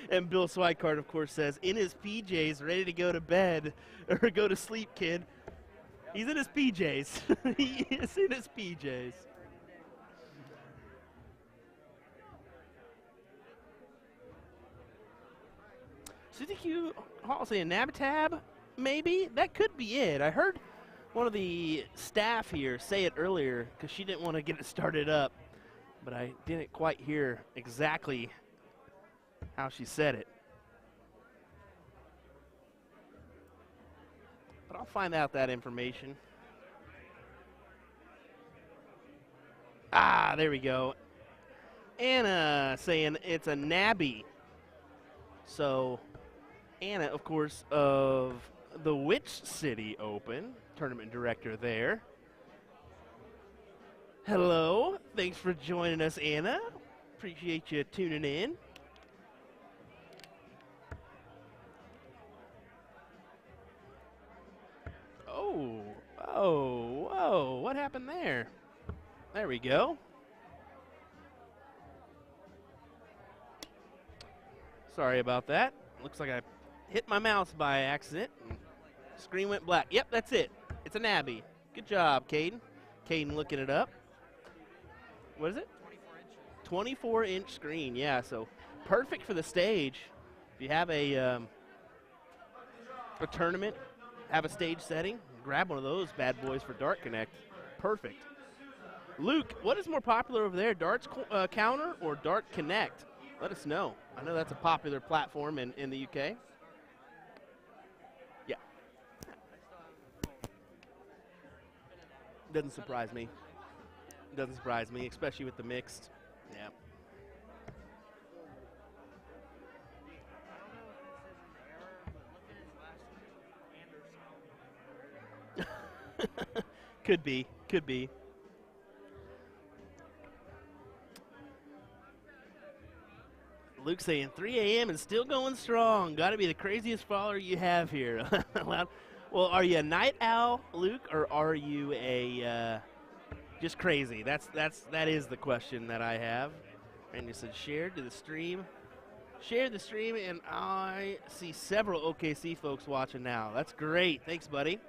And Bill Swikart, of course, says, in his PJs, ready to go to bed, or go to sleep, kid. He's in his PJs. He is in his PJs. Suzuki Hall saying Nabatab, maybe? That could be it. I heard one of the staff here say it earlier because she didn't want to get it started up, but I didn't quite hear exactly how she said it. But I'll find out that information. Ah, there we go. Anna saying it's a nabby. So Anna, of course, of the Which City Open, tournament director there. Hello. Thanks for joining us, Anna. Appreciate you tuning in. Whoa, what happened there? There we go. Sorry about that. Looks like I hit my mouse by accident. And screen went black. Yep, that's it. It's a nabby. Good job, Caden. Caden looking it up. What is it? 24-inch screen, yeah, so perfect for the stage. If you have a tournament, have a stage setting, grab one of those bad boys for Dart Connect. Perfect. Luke, what is more popular over there, Darts Counter or Dart Connect? Let us know. I know that's a popular platform in the UK. Yeah. Doesn't surprise me. Doesn't surprise me, especially with the mixed. Yeah. Could be. Luke saying 3 a.m. and still going strong. Got to be the craziest follower you have here. Well, are you a night owl, Luke, or are you a just crazy? That is the question that I have. And you said share to the stream. Share the stream, and I see several OKC folks watching now. That's great. Thanks, buddy.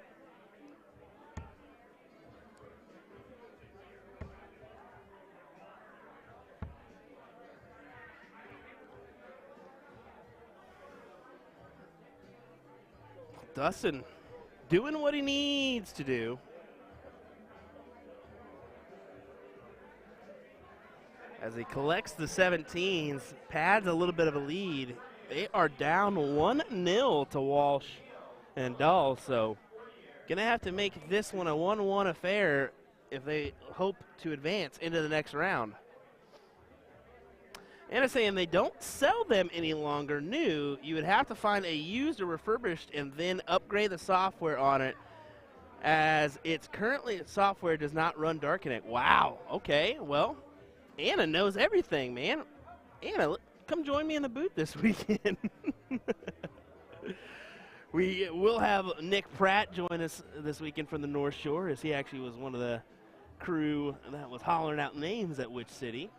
Dustin doing what he needs to do. As he collects the 17s, pads a little bit of a lead. They are down 1-0 to Walsh and Dahl, so going to have to make this one a 1-1 affair if they hope to advance into the next round. And it's saying they don't sell them any longer new. You would have to find a used or refurbished and then upgrade the software on it, as it's currently software does not run Dart Connect. Wow, okay, well, Anna knows everything, man. Anna, come join me in the booth this weekend. We will have Nick Pratt join us this weekend from the North Shore, as he actually was one of the crew that was hollering out names at Which City.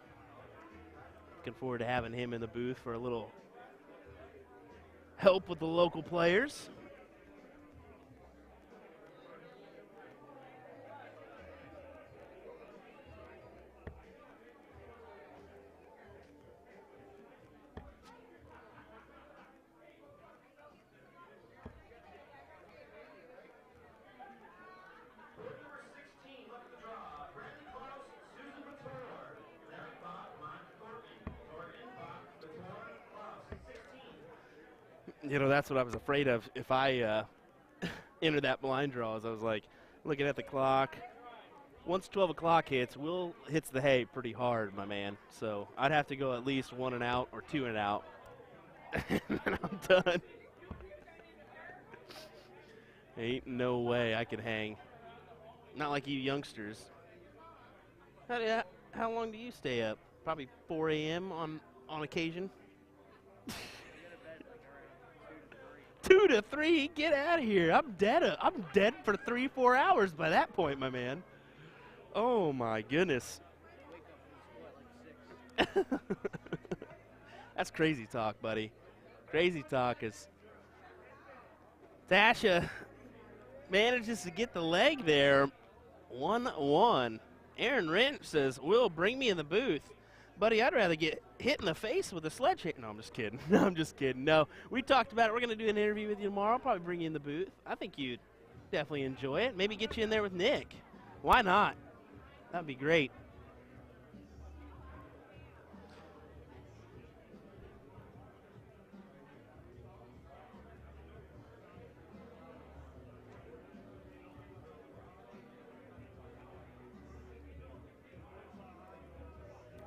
Looking forward to having him in the booth for a little help with the local players. You know, that's what I was afraid of if I entered that blind draw. As I was like looking at the clock. Once 12 o'clock hits, Will hits the hay pretty hard, my man. So I'd have to go at least 1 and out or 2 and out, and then I'm done. Ain't no way I could hang. Not like you youngsters. How long do you stay up? Probably 4 a.m. on occasion. 2 to 3, get out of here. I'm dead for 3-4 hours by that point, my man. Oh my goodness. That's crazy talk, buddy. Crazy talk. Is Tasha manages to get the leg there. 1-1. Aaron Rrench says, Will, bring me in the booth. Buddy, I'd rather get hit in the face with a sledgehammer. No, I'm just kidding. No, I'm just kidding. No, we talked about it. We're going to do an interview with you tomorrow. I'll probably bring you in the booth. I think you'd definitely enjoy it. Maybe get you in there with Nick. Why not? That'd be great.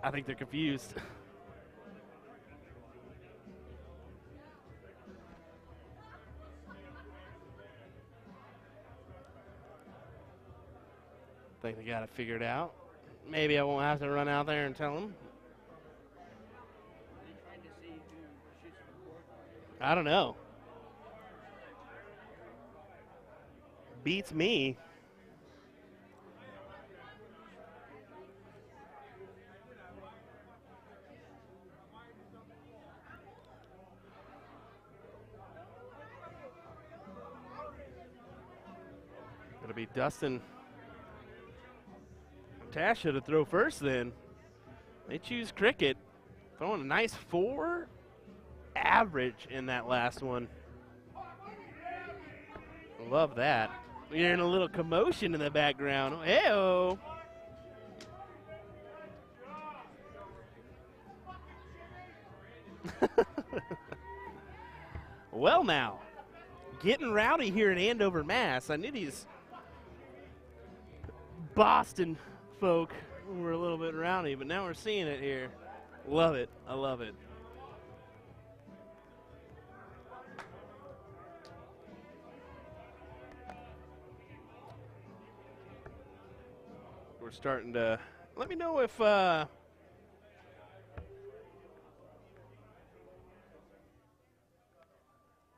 I think they're confused. I think they got it figured out. Maybe I won't have to run out there and tell them. I don't know. Beats me. It'll be Dustin Tasha to throw first then. They choose cricket. Throwing a nice 4 average in that last one. Love that. You're hearing a little commotion in the background. Hey-oh. Well now, getting rowdy here in Andover, Mass. I knew these Boston folk were a little bit rowdy, but now we're seeing it here. Love it. I love it. We're starting to, let me know if let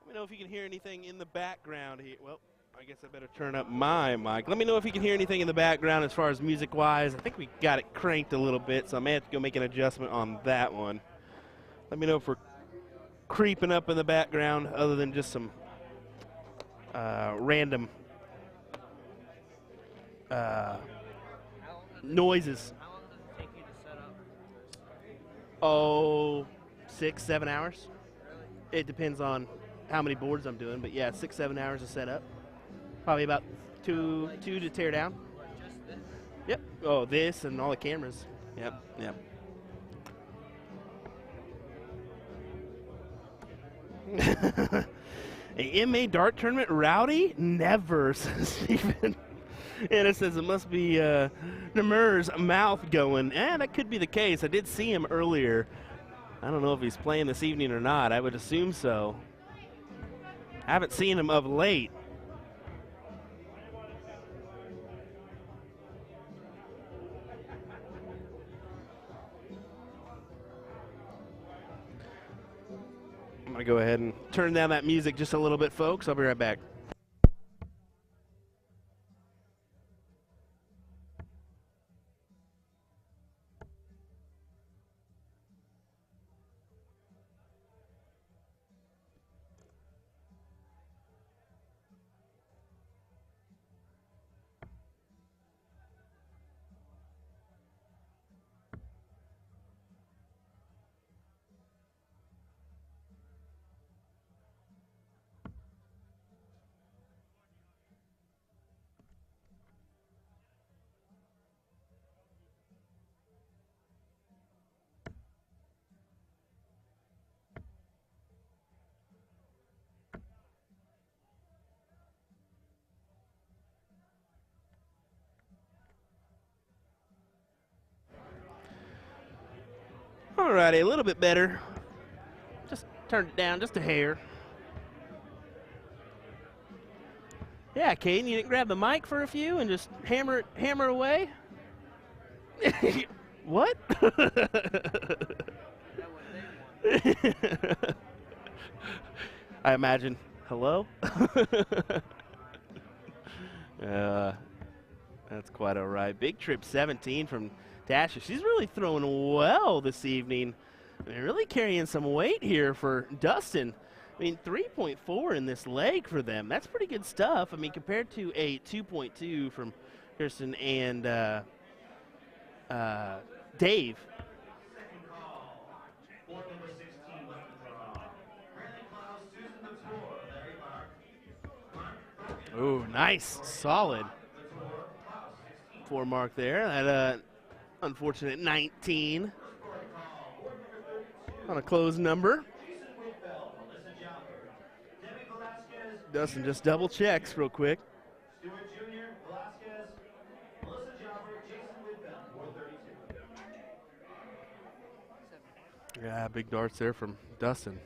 me know if you can hear anything in the background here. Well, I guess I better turn up my mic. Let me know if you can hear anything in the background as far as music-wise. I think we got it cranked a little bit, so I may have to go make an adjustment on that one. Let me know if we're creeping up in the background other than just some random noises. How long does it take you to set up? Oh, 6-7 hours. Really? It depends on how many boards I'm doing, but yeah, 6-7 hours to set up. Probably about two to tear down. Yep. Oh, this and all the cameras. Yep. A MA dart tournament rowdy? Never, says Stephen. And it says it must be Nemer's mouth going. That could be the case. I did see him earlier. I don't know if he's playing this evening or not. I would assume so. I haven't seen him of late. I'm going to go ahead and turn down that music just a little bit, folks. I'll be right back. Alrighty, a little bit better. Just turned it down just a hair. Yeah, Caden, you didn't grab the mic for a few and just hammer away? What? I imagine. Hello? That's quite all right. Big Trip 17 from Tasha. She's really throwing well this evening. I mean, really carrying some weight here for Dustin. I mean, 3.4 in this leg for them. That's pretty good stuff. I mean, compared to a 2.2 from Kirsten and Dave. Ooh, nice. Solid. 4 mark there. That unfortunate 19 on a closed number. Dustin just double checks real quick. Stuart Jr., Velasquez, Melissa Jalbert, Jason Whitbell, 432. Yeah, big darts there from Dustin.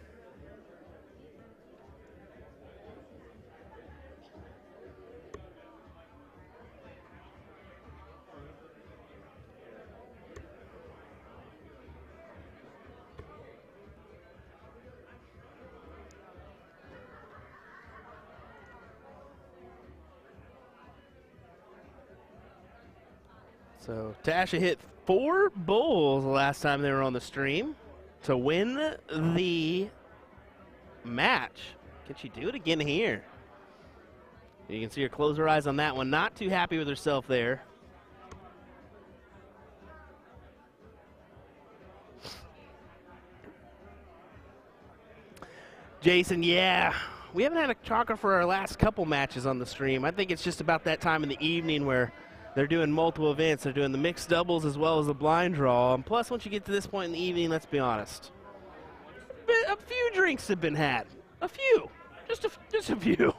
So Tasha hit 4 bulls the last time they were on the stream to win the match. Can she do it again here? You can see her close her eyes on that one. Not too happy with herself there. Jason, yeah. We haven't had a chalker for our last couple matches on the stream. I think it's just about that time in the evening where they're doing multiple events. They're doing the mixed doubles as well as the blind draw. And plus, once you get to this point in the evening, let's be honest, a few drinks have been had. A few. Just a few.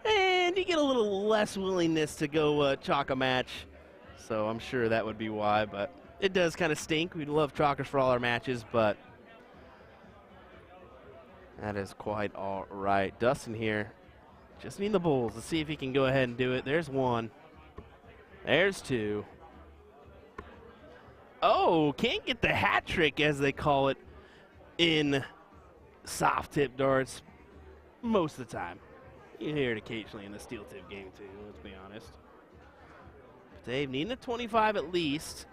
And you get a little less willingness to go chalk a match. So I'm sure that would be why. But it does kind of stink. We'd love chalkers for all our matches, but that is quite all right. Dustin here. Just need the bulls. Let's see if he can go ahead and do it. There's 1. There's 2. Oh, can't get the hat trick, as they call it in soft tip darts most of the time. You hear it occasionally in the steel tip game too, let's be honest. Dave needing a 25 at least.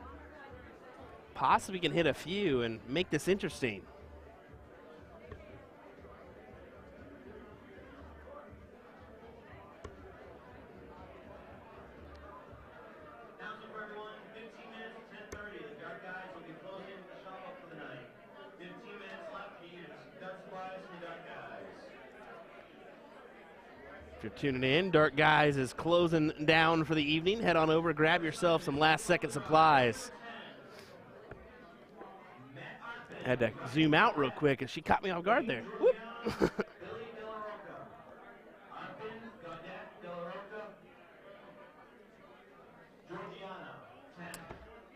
Possibly can hit a few and make this interesting. If you're tuning in, Dart Guys is closing down for the evening. Head on over, grab yourself some last-second supplies. Had to zoom out real quick, and she caught me off guard there. Whoop.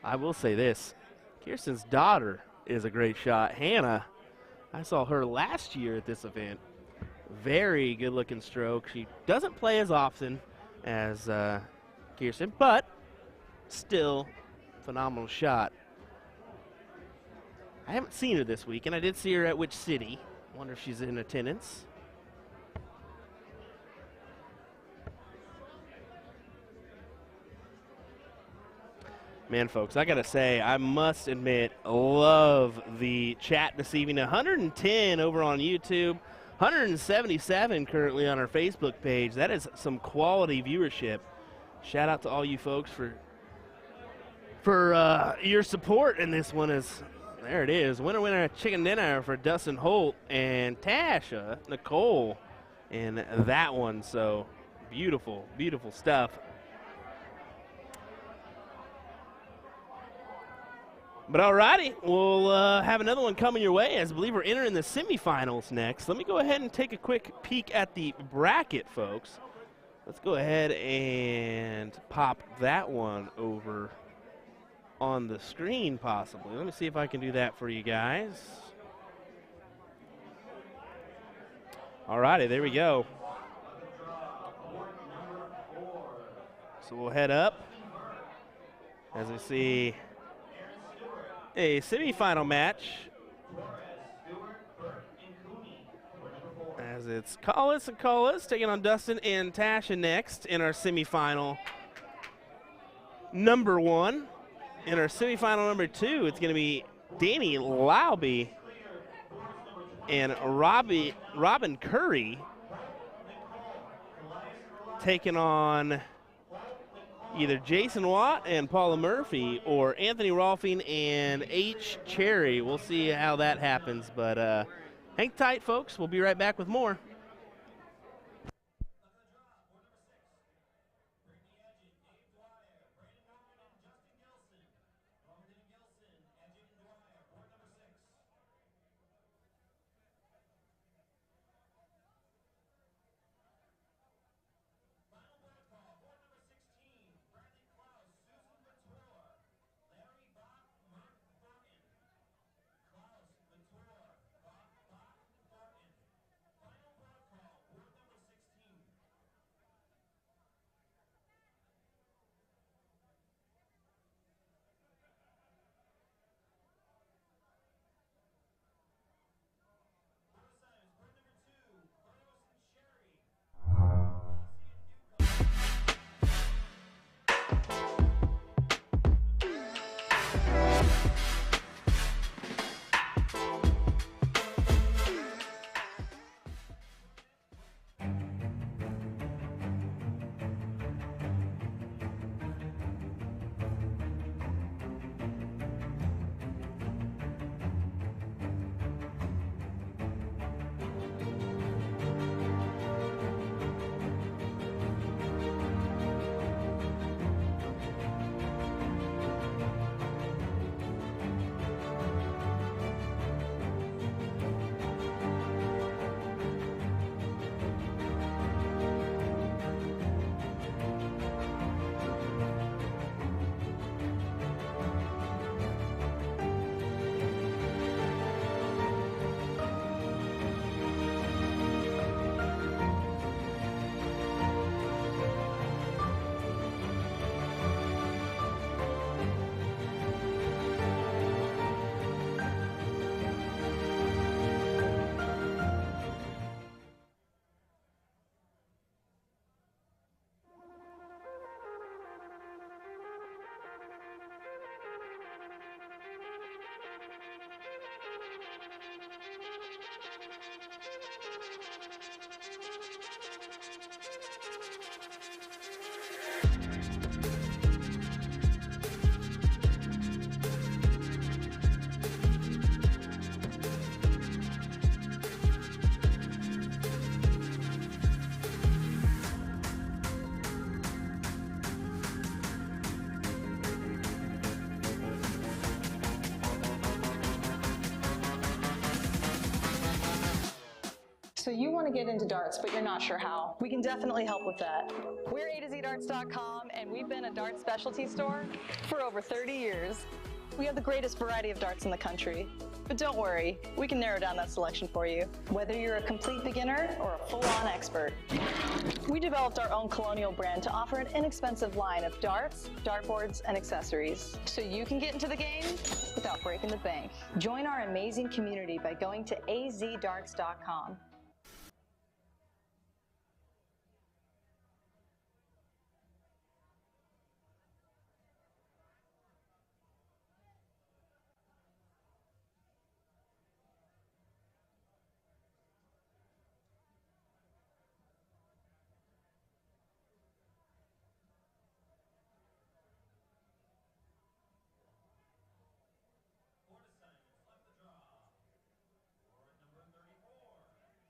I will say this. Kirsten's daughter is a great shot. Hannah, I saw her last year at this event. Very good-looking stroke. She doesn't play as often as Kirsten, but still phenomenal shot. I haven't seen her this week, and I did see her at which city. Wonder if she's in attendance. Man, folks, I got to say, I must admit, love the chat this evening. 110 over on YouTube, 177 currently on our Facebook page. That is some quality viewership. Shout out to all you folks for your support in this one. There it is. Winner chicken dinner for Dustin Holt and Tasha Nicole in that one. So beautiful, beautiful stuff. But alrighty, we'll have another one coming your way, as I believe we're entering the semifinals next. Let me go ahead and take a quick peek at the bracket, folks. Let's go ahead and pop that one over on the screen, possibly. Let me see if I can do that for you guys. Alrighty, there we go. So we'll head up as we see a semifinal match as it's Collis and Collis taking on Dustin and Tasha next in our semifinal number 1. In our semifinal number 2, it's going to be Danny Lauby and Robin Curry taking on either Jason Watt and Paula Murphy or Anthony Rolfing and H. Cherry. We'll see how that happens, but hang tight, folks. We'll be right back with more. So you want to get into darts, but you're not sure how. We can definitely help with that. We're AtoZDarts.com, and we've been a dart specialty store for over 30 years. We have the greatest variety of darts in the country. But don't worry, we can narrow down that selection for you, whether you're a complete beginner or a full-on expert. We developed our own Colonial brand to offer an inexpensive line of darts, dartboards, and accessories, so you can get into the game without breaking the bank. Join our amazing community by going to azdarts.com. Four assignments left to draw. For number 34,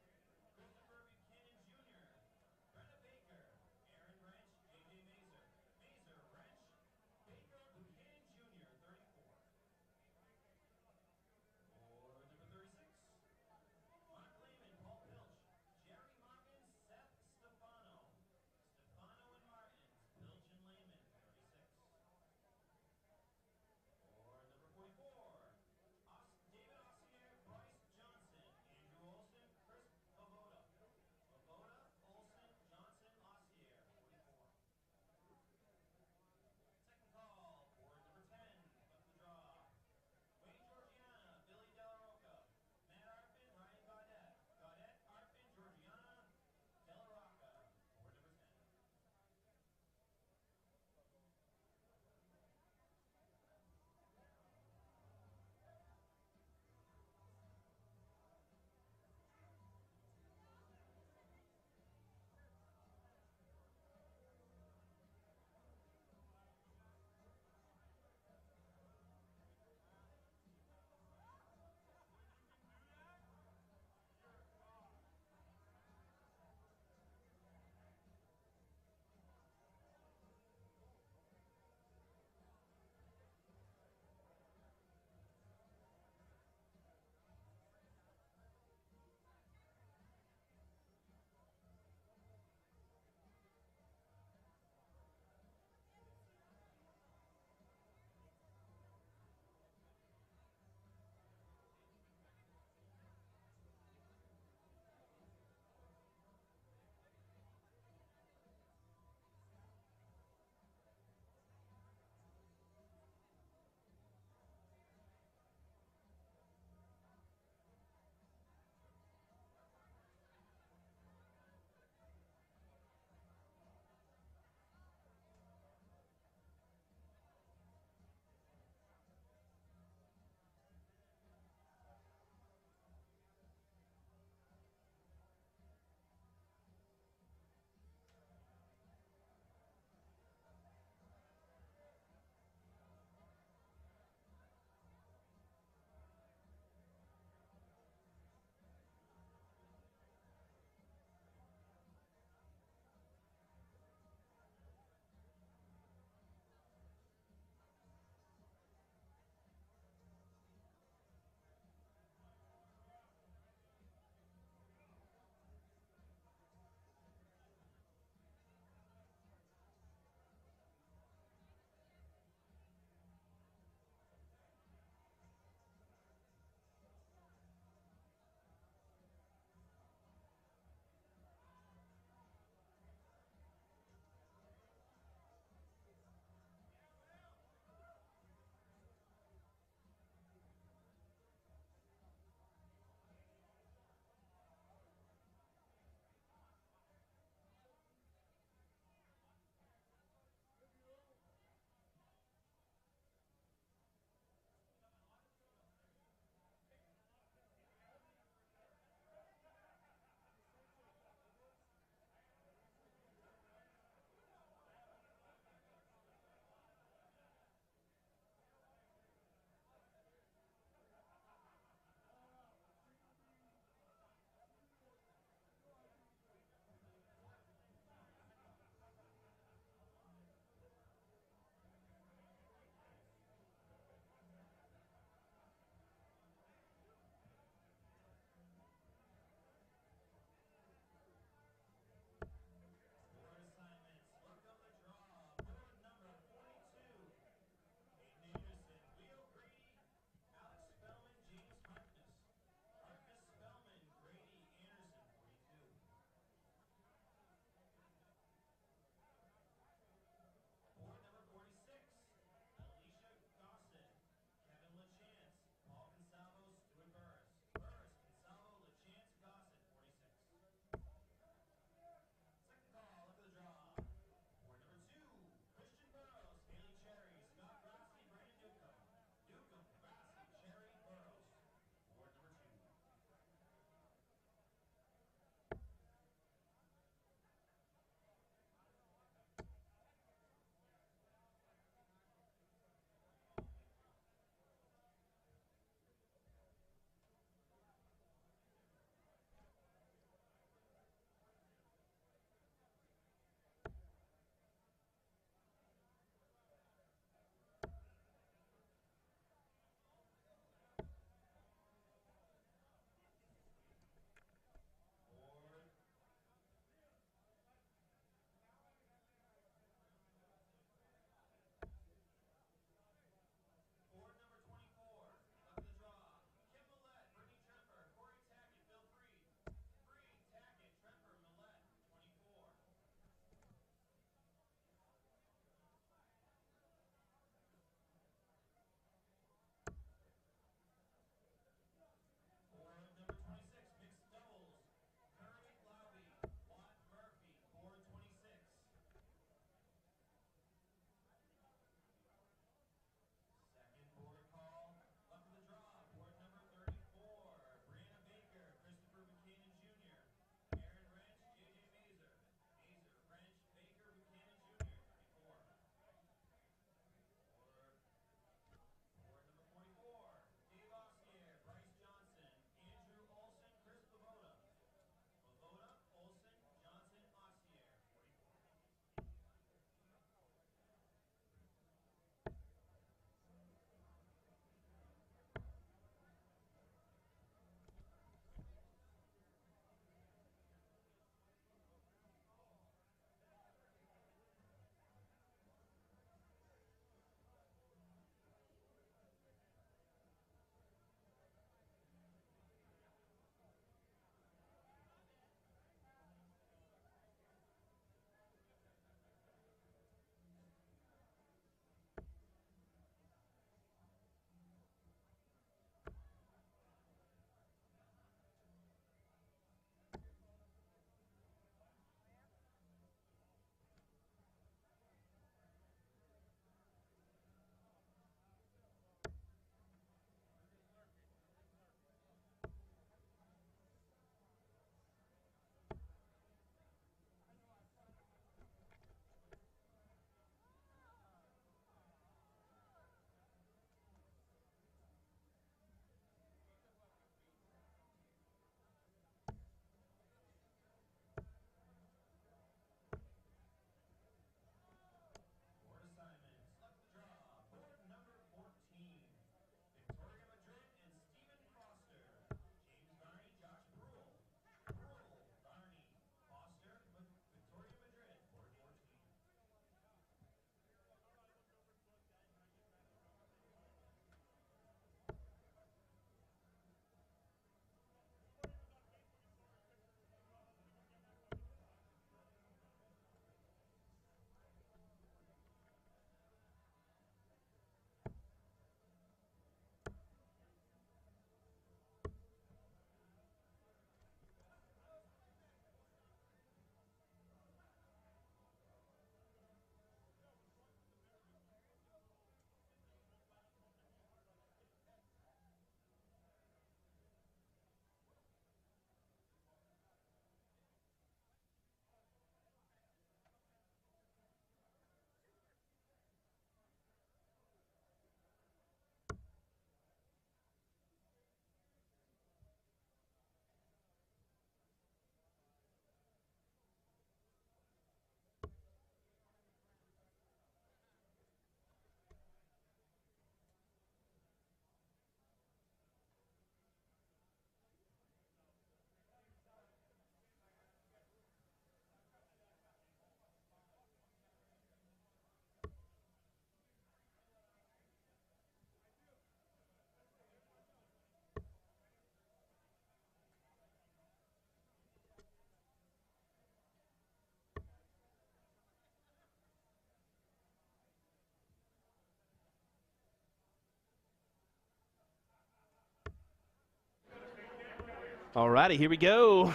All righty, here we go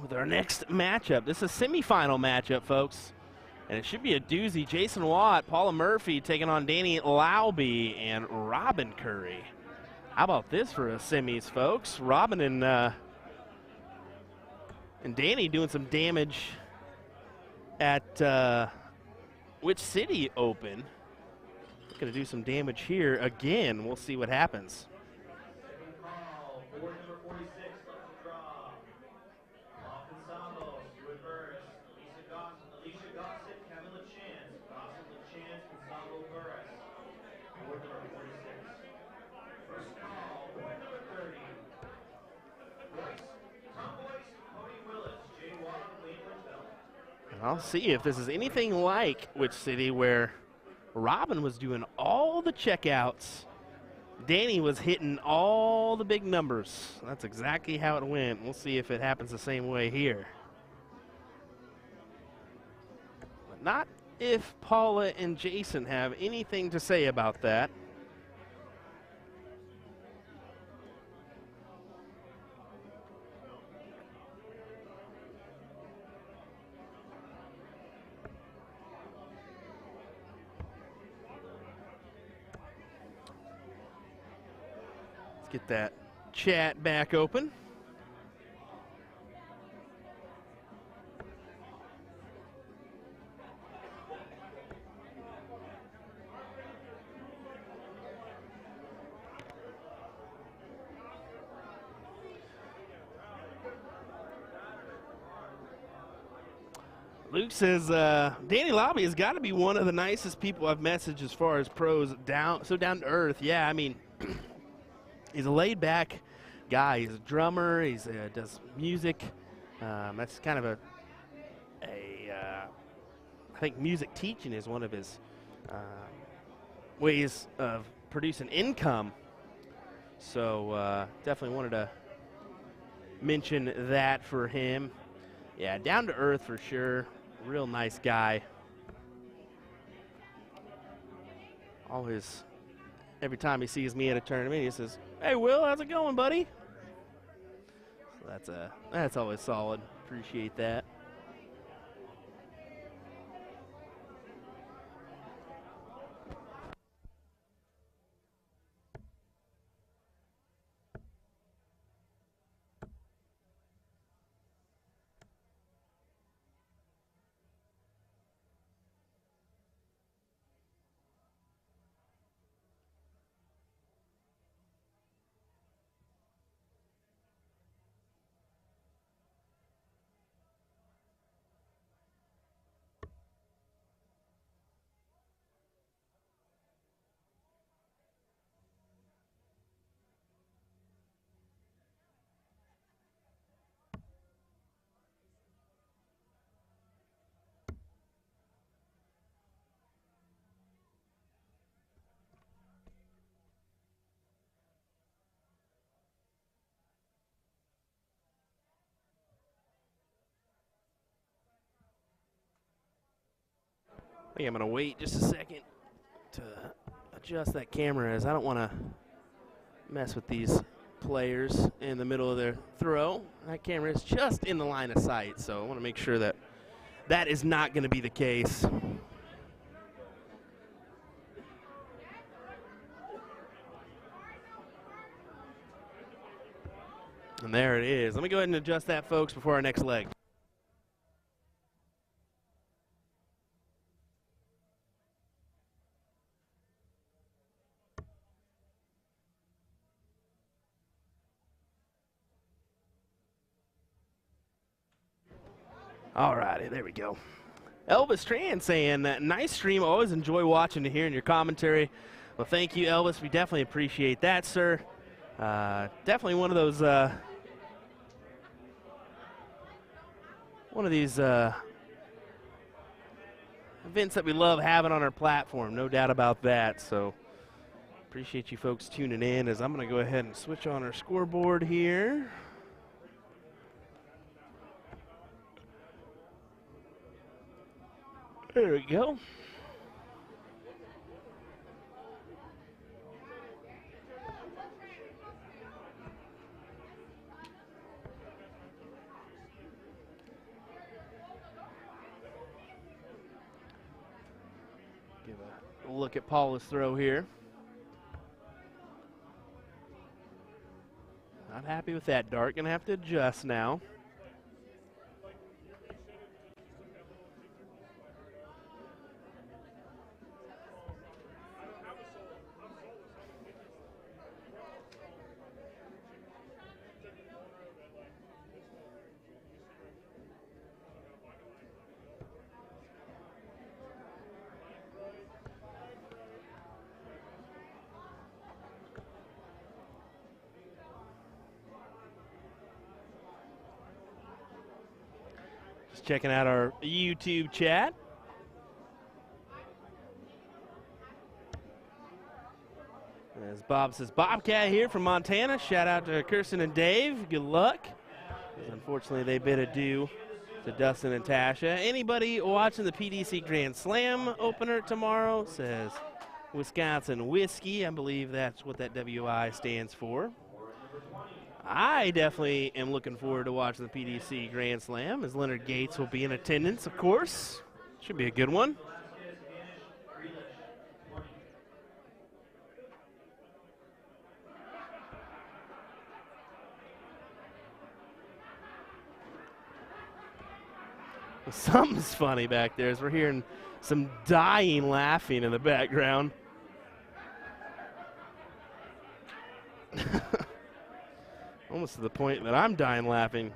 with our next matchup. This is a semifinal matchup, folks. And it should be a doozy. Jason Watt, Paula Murphy taking on Danny Lauby and Robin Curry. How about this for a semis, folks? Robin and Danny doing some damage at Which City Open. Going to do some damage here again. We'll see what happens. Call, board number 46, let's draw. Off ensemble, Stuart Burris, Alicia Gossett, Camilla Chance, Gossett, LaChance, Ensemble Burris. Board number 46. First call, board number 30. Boyce, Tom Boyce, Cody Willis, Jay Watt, Wayne Bell. And I'll see if this is anything like Which City, where Robin was doing all the checkouts. Danny was hitting all the big numbers. That's exactly how it went. We'll see if it happens the same way here. But not if Paula and Jason have anything to say about that. Let's get that chat back open. Luke says Danny Lauby has got to be one of the nicest people I've messaged as far as pros. Down to earth. Yeah, I mean, he's a laid-back guy. He's a drummer. He does music. That's kind of I think music teaching is one of his ways of producing income. So definitely wanted to mention that for him. Yeah, down to earth for sure. Real nice guy. Always, every time he sees me at a tournament, he says, "Hey, Will, how's it going, buddy?" So that's always solid. Appreciate that. I think I'm going to wait just a second to adjust that camera, as I don't want to mess with these players in the middle of their throw. That camera is just in the line of sight, so I want to make sure that that is not going to be the case. And there it is. Let me go ahead and adjust that, folks, before our next leg. All righty, there we go. Elvis Tran saying, nice stream. Always enjoy watching and hearing your commentary. Well, thank you, Elvis. We definitely appreciate that, sir. Definitely one of those, events that we love having on our platform, no doubt about that. So appreciate you folks tuning in, as I'm going to go ahead and switch on our scoreboard here. There we go. look at Paula's throw here. Not happy with that dart. Gonna have to adjust now. Checking out our YouTube chat. As Bob says, Bobcat here from Montana. Shout out to Kirsten and Dave. Good luck. Unfortunately, they bid adieu to Dustin and Tasha. Anybody watching the PDC Grand Slam opener tomorrow? Says Wisconsin Whiskey. I believe that's what that WI stands for. I definitely am looking forward to watching the PDC Grand Slam, as Leonard Gates will be in attendance, of course. Should be a good one. Something's funny back there as we're hearing some dying laughing in the background. Almost to the point that I'm dying laughing.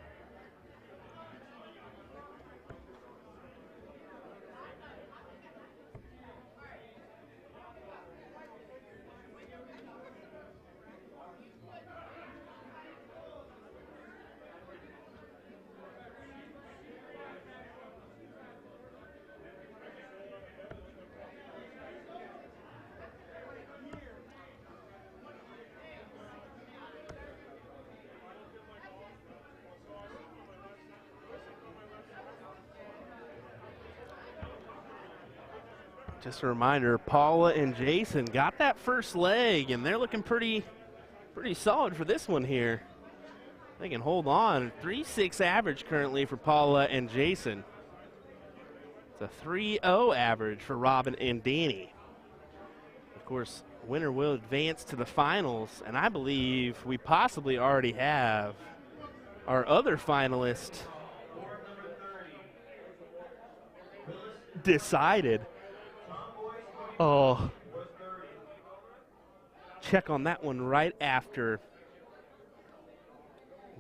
Just a reminder, Paula and Jason got that first leg, and they're looking pretty solid for this one here. They can hold on. 3.6 average currently for Paula and Jason. It's a 3.0 average for Robin and Danny. Of course, winner will advance to the finals, and I believe we possibly already have our other finalist decided. Oh, check on that one right after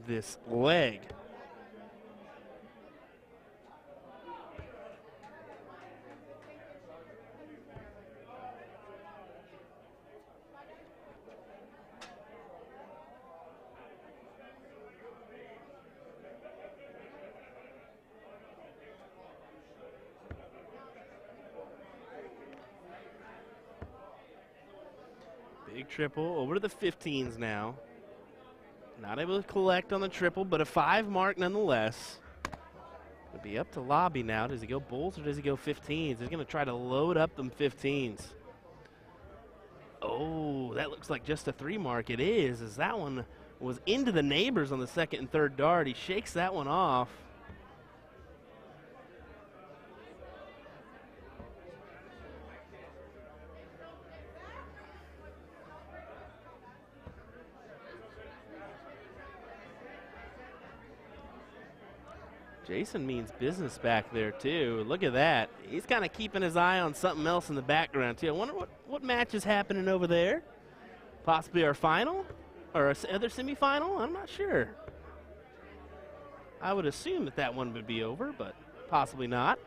this leg. Big triple over to the 15s now. Not able to collect on the triple, but a 5 mark nonetheless. It'll be up to Lobby now. Does he go bulls or does he go 15s? He's going to try to load up them 15s. Oh, that looks like just a 3 mark. It is, as that one was into the neighbors on the second and third dart. He shakes that one off. Jason means business back there, too. Look at that. He's kind of keeping his eye on something else in the background, too. I wonder what match is happening over there. Possibly our final or our other semifinal? I'm not sure. I would assume that one would be over, but possibly not.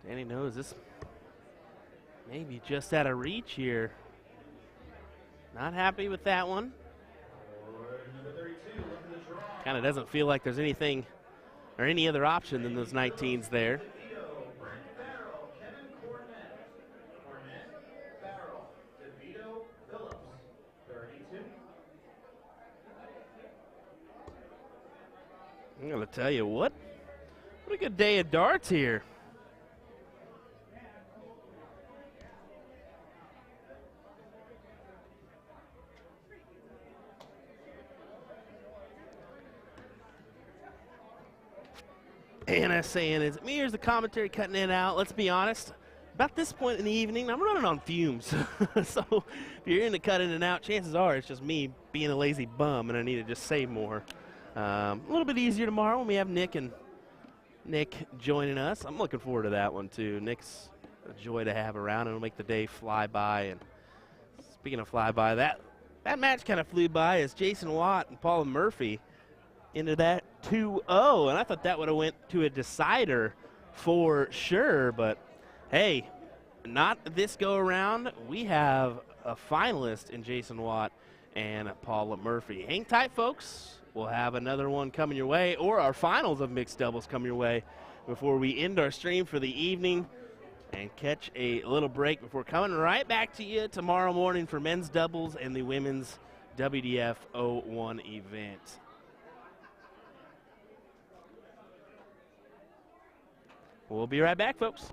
Danny knows this maybe just out of reach here. Not happy with that one. Kind of doesn't feel like there's anything or any other option than those 19s there. I'm going to tell you what a good day of darts here. Anna saying, is it me or is the commentary cutting it out? Let's be honest. About this point in the evening, I'm running on fumes. So if you're into cutting it out, chances are it's just me being a lazy bum and I need to just say more. A little bit easier tomorrow when we have Nick joining us. I'm looking forward to that one too. Nick's a joy to have around and it'll make the day fly by. And speaking of fly by, that match kind of flew by as Jason Watt and Paula Murphy into that 2-0, and I thought that would have went to a decider for sure, but hey, not this go around. We have a finalist in Jason Watt and Paula Murphy. Hang tight, folks. We'll have another one coming your way, or our finals of mixed doubles coming your way before we end our stream for the evening and catch a little break before coming right back to you tomorrow morning for men's doubles and the women's WDF 01 event. We'll be right back, folks.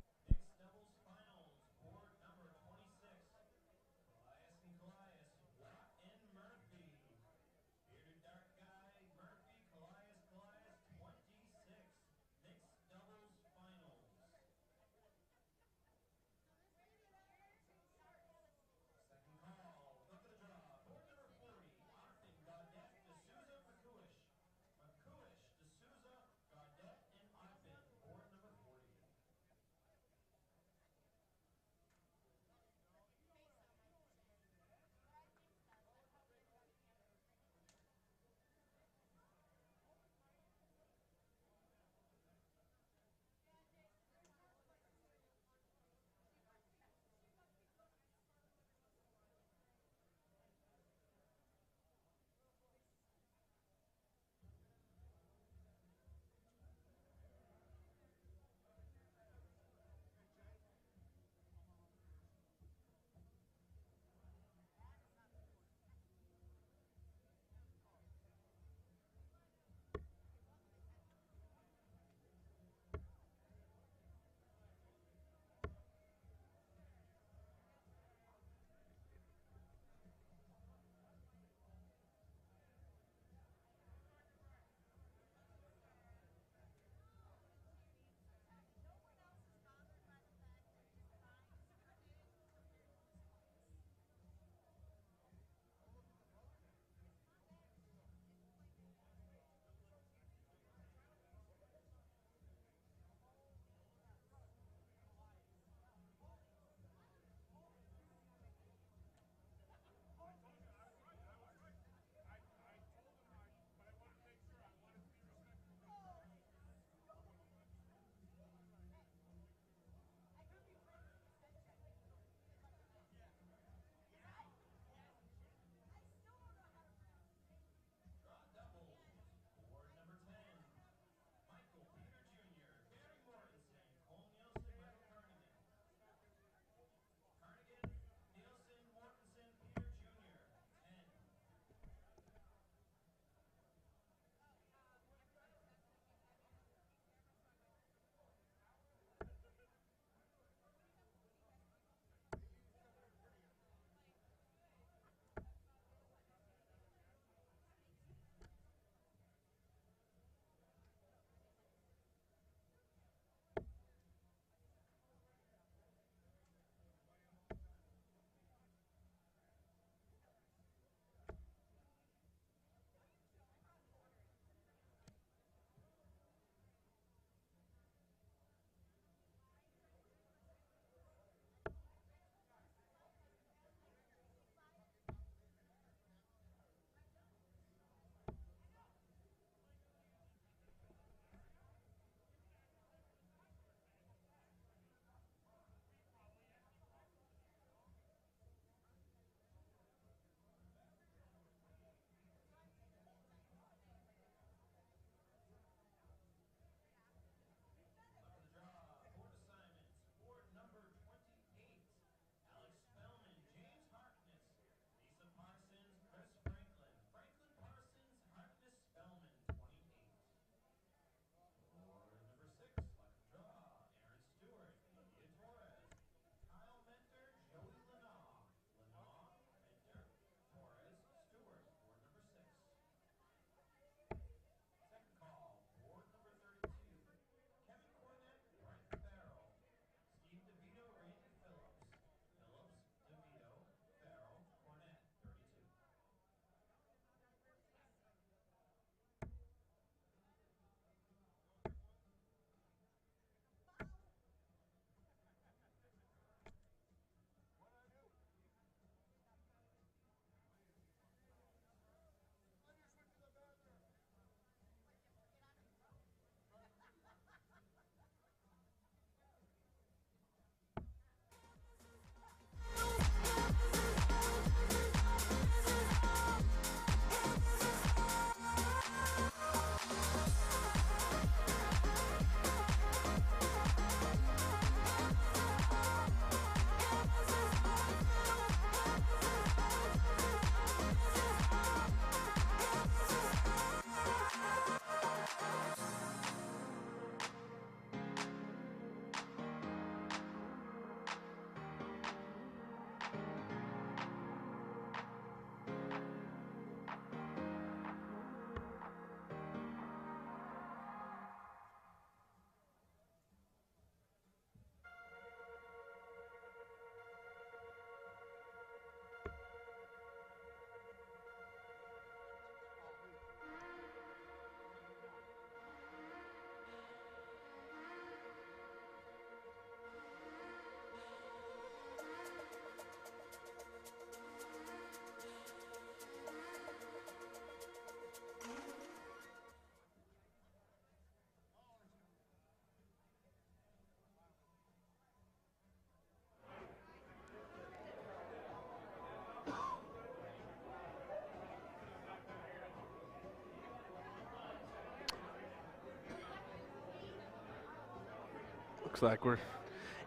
Looks like we're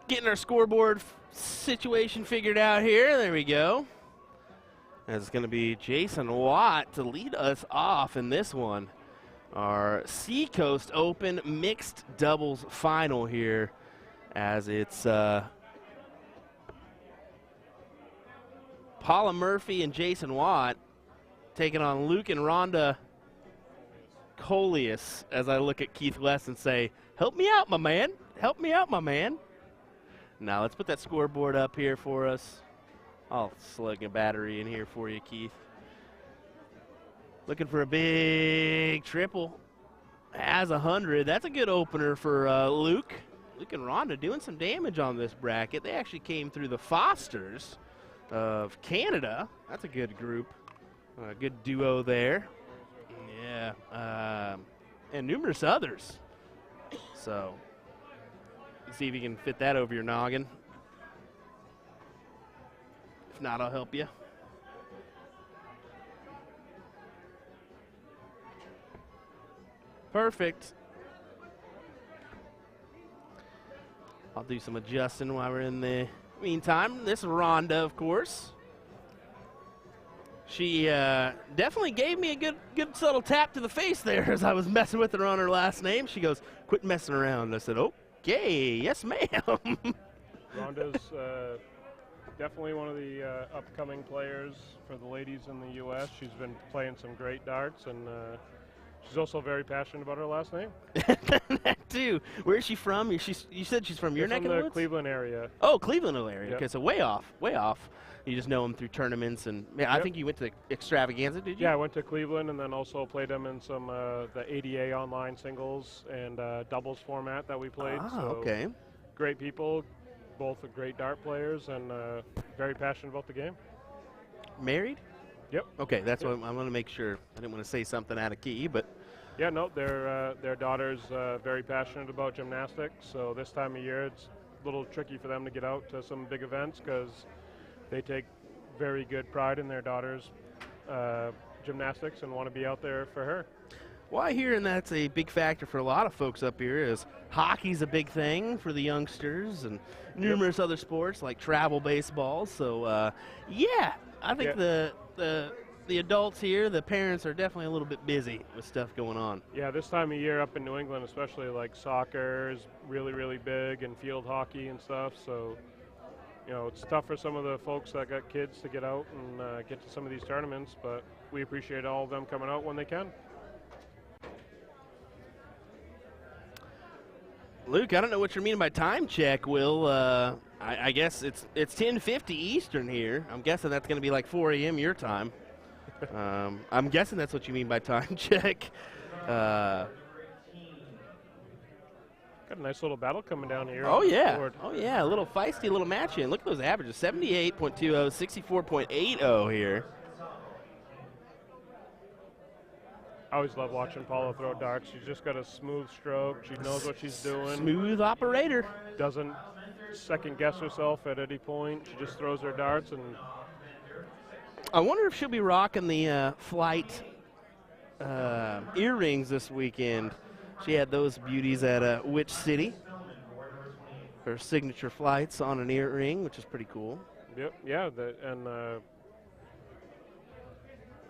getting our scoreboard situation figured out here. There we go. It's going to be Jason Watt to lead us off in this one. Our Seacoast Open mixed doubles final here, as it's Paula Murphy and Jason Watt taking on Luke and Rhonda Coleus, as I look at Keith West and say, help me out, my man. Help me out, my man. Now let's put that scoreboard up here for us. I'll slug a battery in here for you, Keith. Looking for a big triple. Has 100. That's a good opener for Luke. Luke and Rhonda doing some damage on this bracket. They actually came through the Fosters of Canada. That's a good group. A good duo there. Yeah. And numerous others. So, let's see if you can fit that over your noggin. If not, I'll help you. Perfect. I'll do some adjusting while we're in the meantime. This is Rhonda, of course. She definitely gave me a good subtle tap to the face there as I was messing with her on her last name. She goes, quit messing around. I said, okay, yes, ma'am. Rhonda's definitely one of the upcoming players for the ladies in the U.S. She's been playing some great darts, and she's also very passionate about her last name. That too. Where is she from? You said she's from your neck of the woods? From the Cleveland area. Oh, Cleveland area. Yep. Okay, so way off. You just know them through tournaments, and yeah, I think you went to the Extravaganza, did you? Yeah, I went to Cleveland and then also played them in some the ADA online singles and doubles format that we played. Ah, so okay. Great people, both are great dart players, and very passionate about the game. Married? Yep. Okay, that's what I want to make sure. I didn't want to say something out of key, but. Yeah, no, their daughter's very passionate about gymnastics, so this time of year it's a little tricky for them to get out to some big events because they take very good pride in their daughter's gymnastics and want to be out there for her. Well, I hear, and that's a big factor for a lot of folks up here, is hockey's a big thing for the youngsters and numerous other sports like travel baseball. So, yeah, I think the adults here, the parents, are definitely a little bit busy with stuff going on. Yeah, this time of year up in New England, especially, like soccer is really, really big, and field hockey and stuff. So, you know, it's tough for some of the folks that got kids to get out and get to some of these tournaments, but we appreciate all of them coming out when they can. Luke, I don't know what you're meaning by time check, Will. I guess it's 10:50 Eastern here. I'm guessing that's going to be like 4 a.m. your time. I'm guessing that's what you mean by time check. Got a nice little battle coming down here. Oh, yeah. Oh, yeah. A little feisty little match in. Look at those averages. 78.20, 64.80 here. I always love watching Paula throw darts. She's just got a smooth stroke. She knows what she's doing. Smooth operator. Doesn't second guess herself at any point. She just throws her darts. And I wonder if she'll be rocking the flight earrings this weekend. She had those beauties at Which City? Her signature flights on an earring, which is pretty cool. Yep, yeah,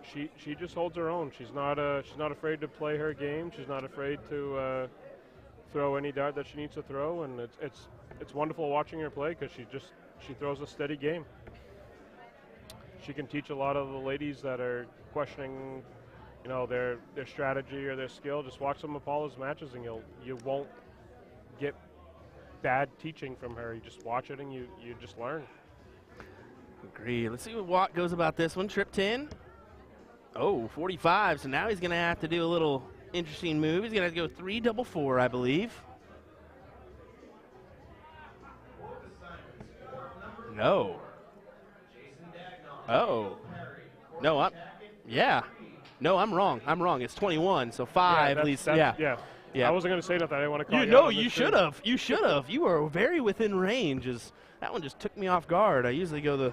she just holds her own. She's not afraid to play her game. She's not afraid to throw any dart that she needs to throw, and it's wonderful watching her play because she throws a steady game. She can teach a lot of the ladies that are questioning, you know, their strategy or their skill. Just watch some of Paula's matches, and you won't get bad teaching from her. You just watch it and you just learn. Agree. Let's see what Watt goes about this one. Trip 10. Oh, 45. So now he's going to have to do a little interesting move. He's going to have to go 3-4-4, I believe. No. Oh. No, yeah. No, I'm wrong. It's 21, so 5 at least. Yeah. I wasn't going to say nothing. I didn't want to call you No, you should have. You should have. You were very within range. That one just took me off guard. I usually go the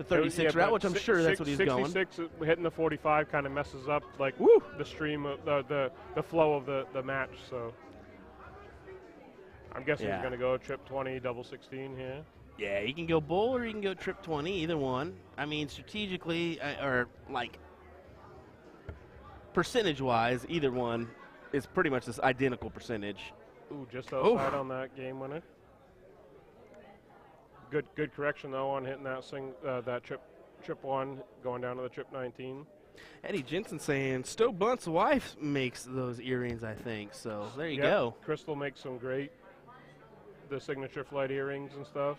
36 route, which I'm sure that's what he's going. 66 hitting the 45 kind of messes up like the stream of the flow of the match. So I'm guessing Yeah. he's going to go trip 20, double 16 here. Yeah, you can go bull or you can go trip 20, either one. I mean, strategically, or like percentage-wise, either one is pretty much this identical percentage. Ooh, just outside on that game winner. Good correction though on hitting that trip 1, going down to the trip 19. Eddie Jensen saying Stowe Bunt's wife makes those earrings, I think. So there you go. Crystal makes some the signature flight earrings and stuff.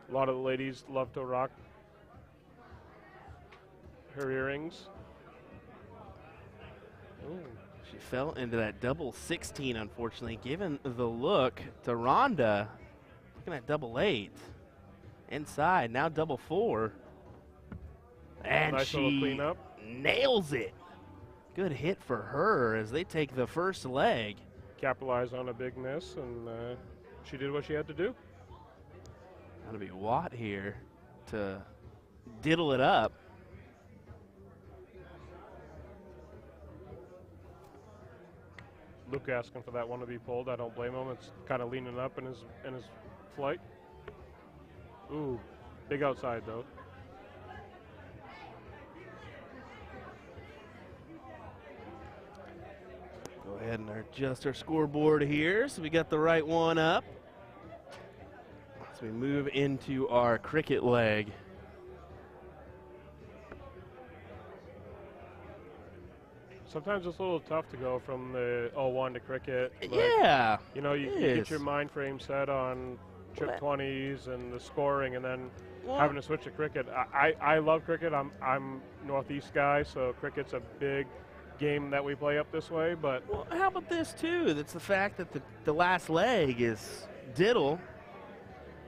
A lot of the ladies love to rock her earrings. Ooh, she fell into that double 16, unfortunately, giving the look to Rhonda. Looking at double 8. Inside, now double 4. And Nice little she cleanup. nails it. Good hit for her as they take the first leg. Capitalized on a big miss, and she did what she had to do. Gotta be Watt here to diddle it up. Luke asking for that one to be pulled. I don't blame him. It's kind of leaning up in his flight. Ooh, big outside though. Go ahead and adjust our scoreboard here so we got the right one up. As we move into our cricket leg. Sometimes it's a little tough to go from the 0-1 to cricket. Like, Yeah. You know, you get your mind frame set on trip 20s and the scoring, and then having to switch to cricket. I love cricket. I'm Northeast guy, so cricket's a big game that we play up this way. But Well, how about this too? That's the fact that the last leg is diddle.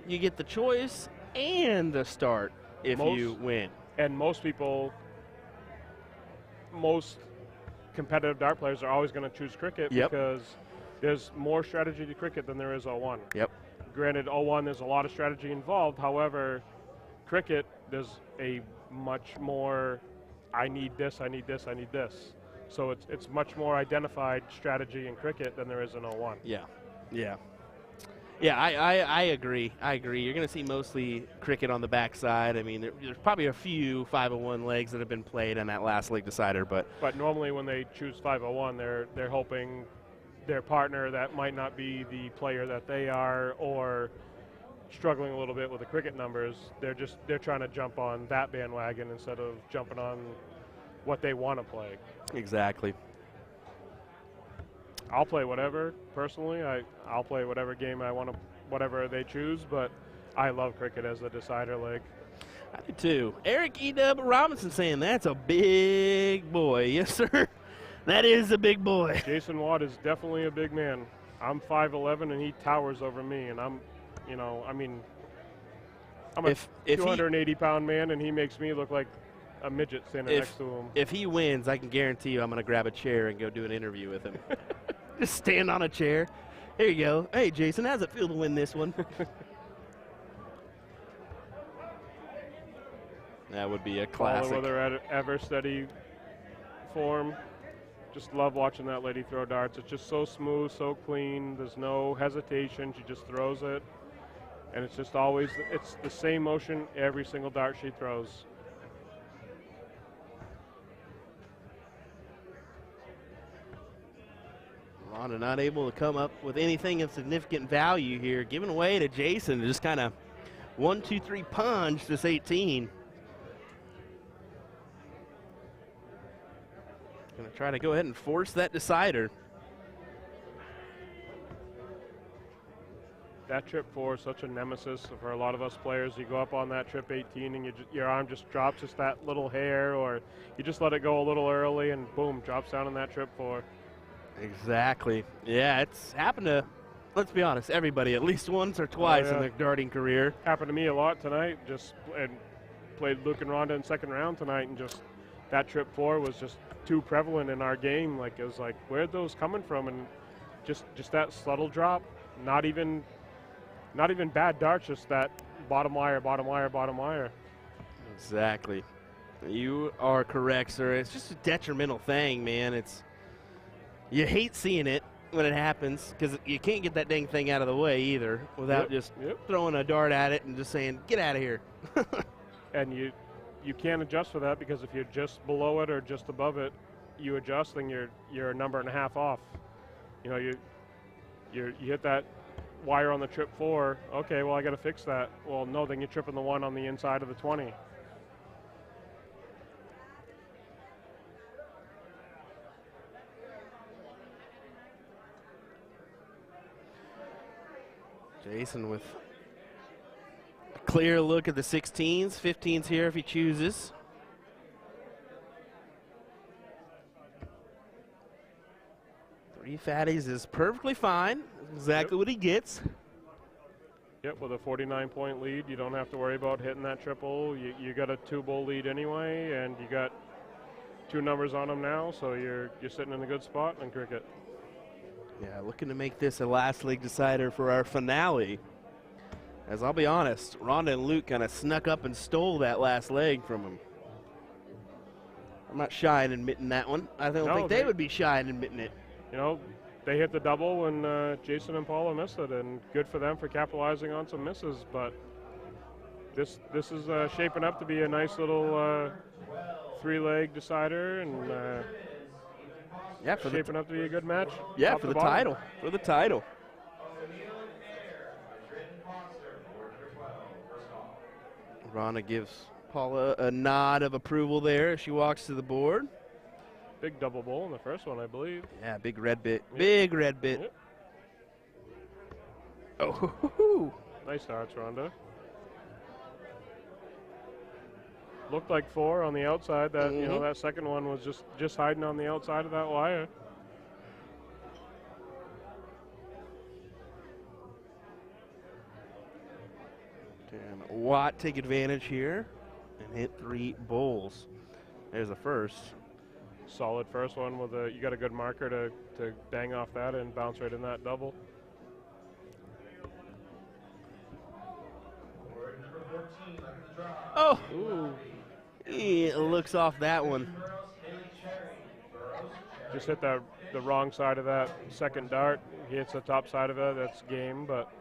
You get the choice and the start if you win. And most competitive dart players are always going to choose cricket because there's more strategy to cricket than there is 0-1. Yep. Granted, 0-1, there's a lot of strategy involved. However, cricket, there's a much more, I need this, I need this, I need this. So it's much more identified strategy in cricket than there is in 0-1. Yeah. I agree. You're going to see mostly cricket on the backside. I mean, there's probably a few 501 legs that have been played on that last leg decider, but normally when they choose 501, they're hoping their partner that might not be the player that they are, or struggling a little bit with the cricket numbers. They're trying to jump on that bandwagon instead of jumping on what they want to play. Exactly. I'll play whatever, personally. I'll play whatever game I want to, whatever they choose, but I love cricket as the decider leg. I do too. Eric E.W. Robinson saying that's a big boy. Yes, sir. That is a big boy. Jason Watt is definitely a big man. I'm 5'11", and he towers over me, and I'm a 280-pound man, and he makes me look like a midget standing next to him. If he wins, I can guarantee you I'm going to grab a chair and go do an interview with him. Just stand on a chair. There you go. Hey, Jason, how's it feel to win this one? That would be a classic. Follow her ever steady form. Just love watching that lady throw darts. It's just so smooth, so clean. There's no hesitation. She just throws it. And it's just always, it's the same motion every single dart she throws. Rhonda not able to come up with anything of significant value here. Giving away to Jason to just kind of 1, 2, 3 punch this 18. Going to try to go ahead and force that decider. That trip 4 is such a nemesis for a lot of us players. You go up on that trip 18 and your arm just drops just that little hair, or you just let it go a little early and boom, drops down on that trip 4. Exactly. Yeah, it's happened to, let's be honest, everybody at least once or twice in their darting career. Happened to me a lot tonight. And played Luke and Rhonda in second round tonight, and just that trip 4 was just too prevalent in our game. Like, it was like, where'd those coming from? And just that subtle drop, not even bad darts, just that bottom wire, bottom wire, bottom wire. Exactly. You are correct, sir. It's just a detrimental thing, man. You hate seeing it when it happens, because you can't get that dang thing out of the way either without just throwing a dart at it and just saying, get out of here. And you can't adjust for that, because if you're just below it or just above it, you adjust, then you're a number and a half off. You know, you hit that wire on the trip 4. Okay, well, I got to fix that. Well, no, then you're tripping the one on the inside of the 20. Jason with a clear look at the 16s, 15s here if he chooses. Three fatties is perfectly fine. Exactly what he gets. Yep, with a 49-point lead, you don't have to worry about hitting that triple. You got a 2-bowl lead anyway, and you got 2 numbers on them now, so you're sitting in a good spot in cricket. Yeah, looking to make this a last leg decider for our finale. As I'll be honest, Rhonda and Luke kind of snuck up and stole that last leg from him. I'm not shy in admitting that one. I don't think they would be shy in admitting it. You know, they hit the double when Jason and Paula missed it, and good for them for capitalizing on some misses. But this is shaping up to be a nice little 3-leg decider, and yeah, shaping up to be a good match. Yeah, for the title. For the title. Rhonda gives Paula a nod of approval there as she walks to the board. Big double bowl in the first one, I believe. Yeah, big red bit. Yep. Big red bit. Yep. Oh, hoo, hoo, hoo. Nice starts, Rhonda. Looked like 4 on the outside. That you know, that second one was just hiding on the outside of that wire. Can Watt take advantage here and hit 3 bowls? There's a first. Solid first one with you got a good marker to bang off that and bounce right in that double. Oh! Ooh. He looks off that one. Just hit the wrong side of that second dart. He hits the top side of it. That's game, but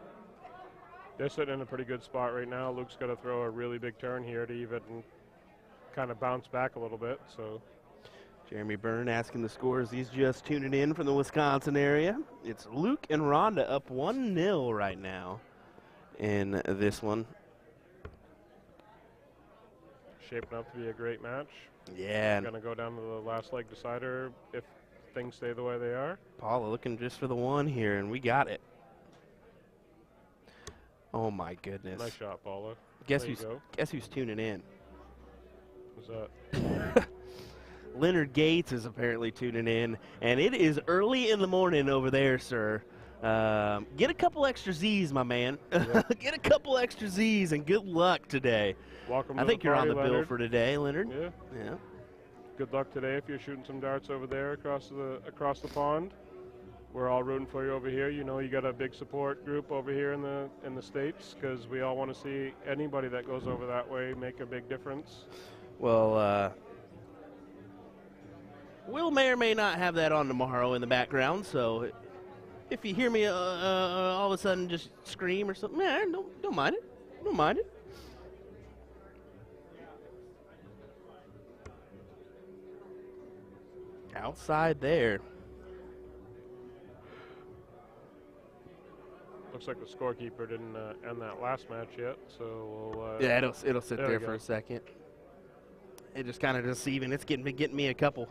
they're sitting in a pretty good spot right now. Luke's got to throw a really big turn here to even kind of bounce back a little bit. So Jeremy Byrne asking the scores. He's just tuning in from the Wisconsin area. It's Luke and Rhonda up 1-0 right now in this one. Shaping up to be a great match. Yeah. Going to go down to the last leg decider if things stay the way they are. Paula looking just for the one here, and we got it. Oh my goodness. Nice shot, Paula. Guess who's tuning in? Who's that? Leonard Gates is apparently tuning in, and it is early in the morning over there, sir. Get a couple extra Z's, my man. Yep. Get a couple extra Z's, and good luck today. Welcome. I think you're on the Leonard. bill for today, Leonard. Yeah. Yeah. Good luck today if you're shooting some darts over there across the pond. We're all rooting for you over here. You know, you got a big support group over here in the States, because we all want to see anybody that goes over that way make a big difference. Well, Will may or may not have that on tomorrow in the background, so if you hear me all of a sudden just scream or something, don't mind it. Don't mind it. Outside there. Looks like the scorekeeper didn't end that last match yet, so we'll. Yeah, it'll sit there for a second. It just kind of deceiving. It's getting me a couple.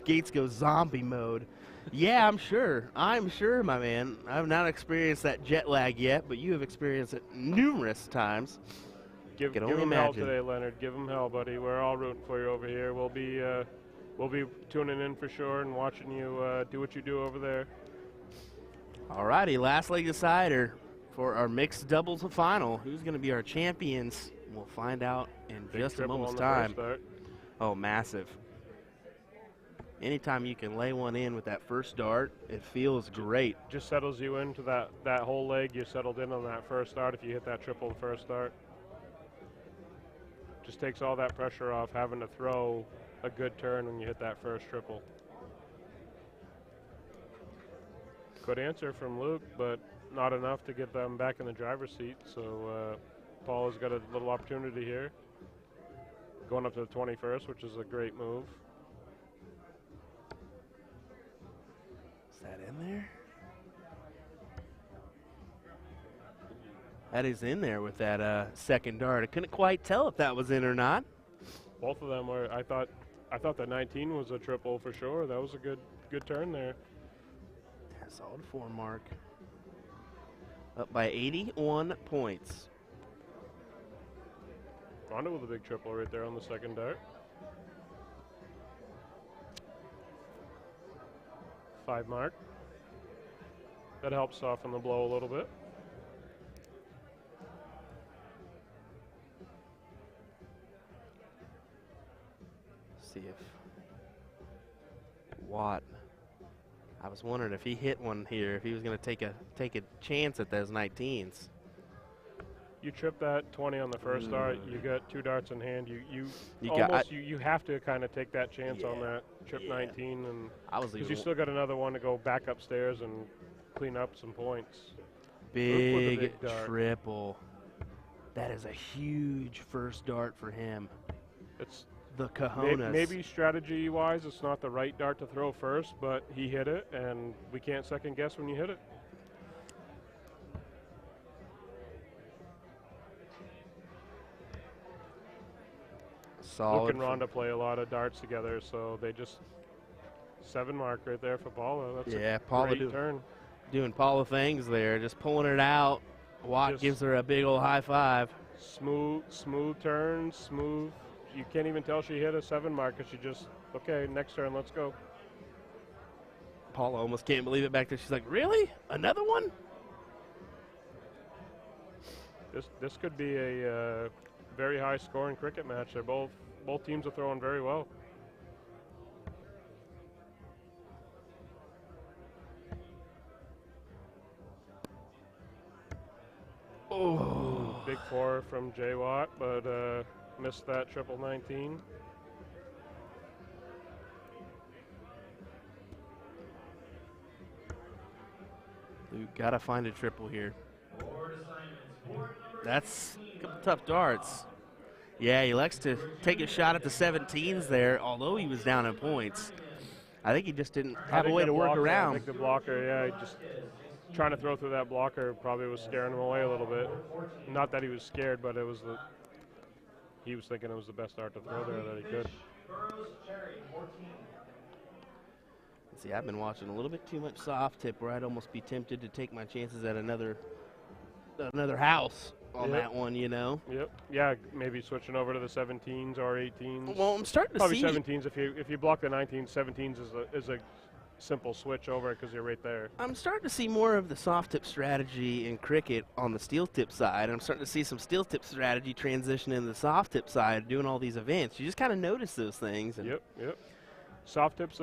Gates goes zombie mode. Yeah, I'm sure, my man. I've not experienced that jet lag yet, but you have experienced it numerous times. Give him hell today, Leonard. Give him hell, buddy. We're all rooting for you over here. We'll be tuning in for sure and watching you do what you do over there. All righty, last leg decider for our mixed doubles final. Who's going to be our champions? We'll find out in just a moment's time. Oh, massive. Anytime you can lay one in with that first dart, it feels great. Just settles you into that whole leg. You're settled in on that first dart if you hit that triple the first dart. Just takes all that pressure off having to throw a good turn when you hit that first triple. Good answer from Luke, but not enough to get them back in the driver's seat. So Paul has got a little opportunity here. Going up to the 21st, which is a great move. Is that in there? That is in there with that second dart. I couldn't quite tell if that was in or not. Both of them were. I thought that 19 was a triple for sure. That was a good turn there. Solid 4 mark. Up by 81 points. Ronda with a big triple right there on the second dart. 5 mark. That helps soften the blow a little bit. See if Watt. I was wondering if he hit one here, if he was going to take a chance at those 19s. You trip that 20 on the first dart. You got 2 darts in hand. You have to kind of take that chance on that trip 19, and because you still got another one to go back upstairs and clean up some points. Big triple. That is a huge first dart for him. It's the cojones. Maybe strategy-wise, it's not the right dart to throw first, but he hit it, and we can't second guess when you hit it. Solid. Luke and Rhonda play a lot of darts together, so they just 7 mark right there for Paula. That's a Paula great turn. Doing Paula things there, just pulling it out. Watt gives her a big old high five. Smooth turn, smooth. You can't even tell she hit a 7 mark because she just, okay, next turn, let's go. Paula almost can't believe it back there. She's like, really? Another one? This could be a very high scoring cricket match. They're both teams are throwing very well. Oh, big 4 from Jay Watt, but missed that triple 19. You gotta find a triple here. That's a couple tough darts. Yeah, he likes to take a shot at the 17s there, although he was down in points. I think he just didn't have a way to work around. I think the blocker, just trying to throw through that blocker probably was scaring him away a little bit. Not that he was scared, but it was he was thinking it was the best dart to throw there that he could. See, I've been watching a little bit too much soft tip where I'd almost be tempted to take my chances at another house on that one, you know? Yep. Yeah, maybe switching over to the 17s or 18s. Well, I'm starting to see. Probably 17s. If you block the 19s, 17s is a simple switch over because you're right there. I'm starting to see more of the soft tip strategy in cricket on the steel tip side. I'm starting to see some steel tip strategy transition in the soft tip side doing all these events. You just kind of notice those things. And Yep. Soft tips,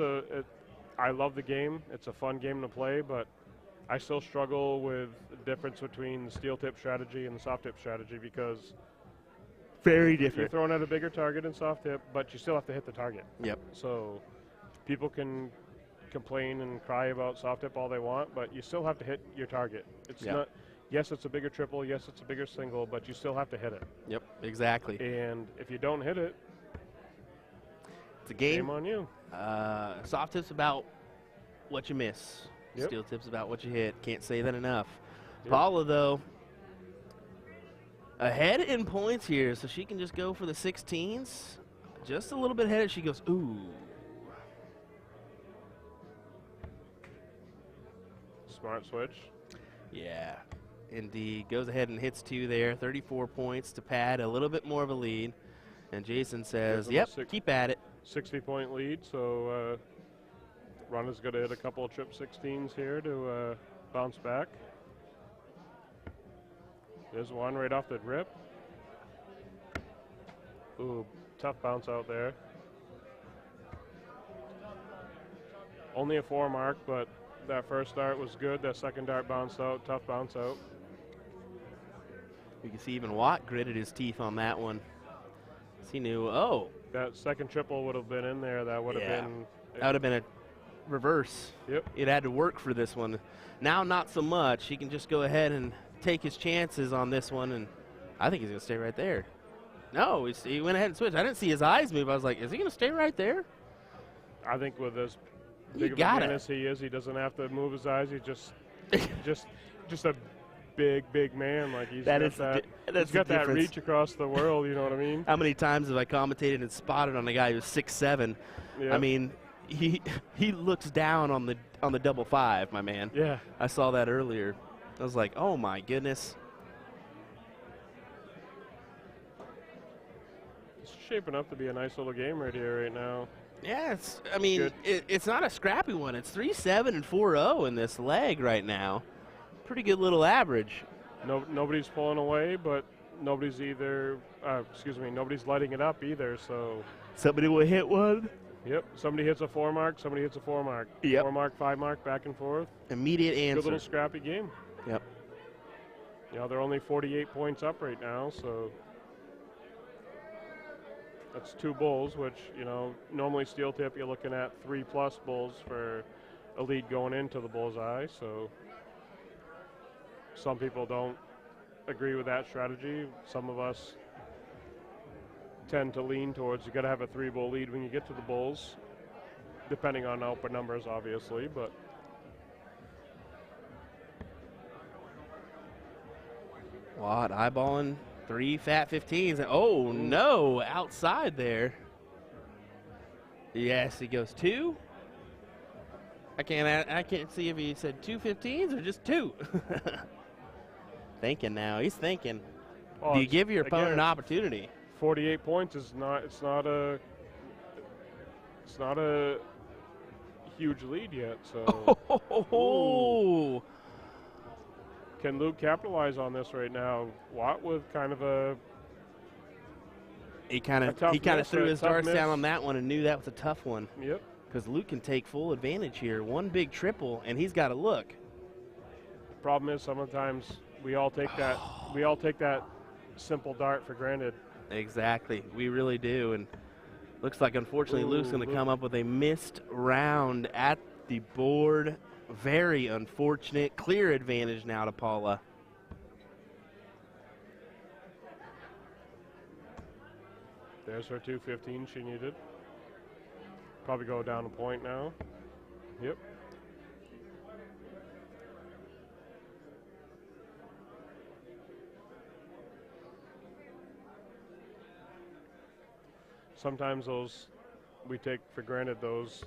I love the game. It's a fun game to play, but I still struggle with the difference between the steel tip strategy and the soft tip strategy because very different. You're throwing at a bigger target in soft tip, but you still have to hit the target. Yep. So people can complain and cry about soft tip all they want, but you still have to hit your target. It's not. Yes, it's a bigger triple. Yes, it's a bigger single, but you still have to hit it. Yep, exactly. And if you don't hit it, it's a game. Shame on you. Soft tip's about what you miss. Yep. Steel tip's about what you hit. Can't say that enough. Yep. Paula, though, ahead in points here, so she can just go for the 16s. Just a little bit ahead. She goes, ooh. Smart switch. Yeah, indeed. Goes ahead and hits 2 there. 34 points to pad a little bit more of a lead. And Jason says, yep, keep at it. 60-point lead, so Rhonda's going to hit a couple of trip 16s here to bounce back. There's one right off the rip. Ooh, tough bounce out there. Only a 4 mark, but that first dart was good. That second dart bounced out, tough bounce out. You can see even Watt gritted his teeth on that one. He knew, that second triple would have been in there. That would have been. That would have been reverse. Yep. It had to work for this one. Now, not so much. He can just go ahead and take his chances on this one, and I think he's going to stay right there. No, he went ahead and switched. I didn't see his eyes move. I was like, is he going to stay right there? I think with as You big of a got man it. as he is, he doesn't have to move his eyes. He's just a big man. Like he's That's got the that difference. reach across the world. You know what I mean? How many times have I commentated and spotted on a guy who's 6'7"? Yeah. I mean, he looks down on the double five, my man. Yeah. I saw that earlier. I was like, oh my goodness. It's shaping up to be a nice little game right here, right now. Yeah, I mean, it's not a scrappy one. It's 3-7 and 4-0 in this leg right now. Pretty good little average. Nobody's pulling away, but nobody's nobody's lighting it up either. So, Somebody will hit one. yep, somebody hits a 4 mark, somebody hits a 4 mark. Yep. 4 mark, 5 mark, back and forth. Immediate Good answer. little scrappy game. Yep. You know, they're only 48 points up right now, so that's 2 bulls, which, you know, normally steel tip you're looking at 3+ bulls for a lead going into the bullseye. So some people don't agree with that strategy. Some of us tend to lean towards you got to have a 3-bull lead when you get to the bulls, depending on open numbers, obviously, but. Watt eyeballing 3 fat 15s. And oh no, outside there. Yes, he goes 2. I can't see if he said 2 15s or just 2. Thinking now. He's thinking. Well, Do you give your opponent again, an opportunity? 48 points is not. It's not a huge lead yet. So. Oh. Can Luke capitalize on this right now? Watt with kind of a He kind of miss, threw a his tough darts miss. down on that one and knew that was a tough one. Yep. Because Luke can take full advantage here. One big triple, and he's got to look. Problem is sometimes we all take that simple dart for granted. Exactly. We really do. And looks like, unfortunately, Luke's going to come up with a missed round at the board. Very unfortunate. Clear advantage now to Paula. There's her 215 she needed. Probably go down a point now. Yep. Sometimes those we take for granted, those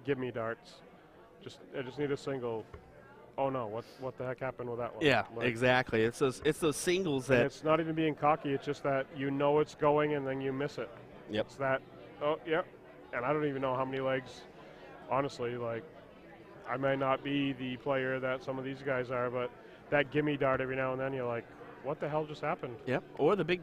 give me darts. I just need a single. Oh no, what the heck happened with that one? Yeah, Like, exactly. It's those singles and that. it's not even being cocky, it's just that you know it's going and then you miss it. Yep. It's that, oh, yep. And I don't even know how many legs, honestly, like, I may not be the player that some of these guys are, but that gimme dart every now and then, you're like, what the hell just happened? Yep. Or the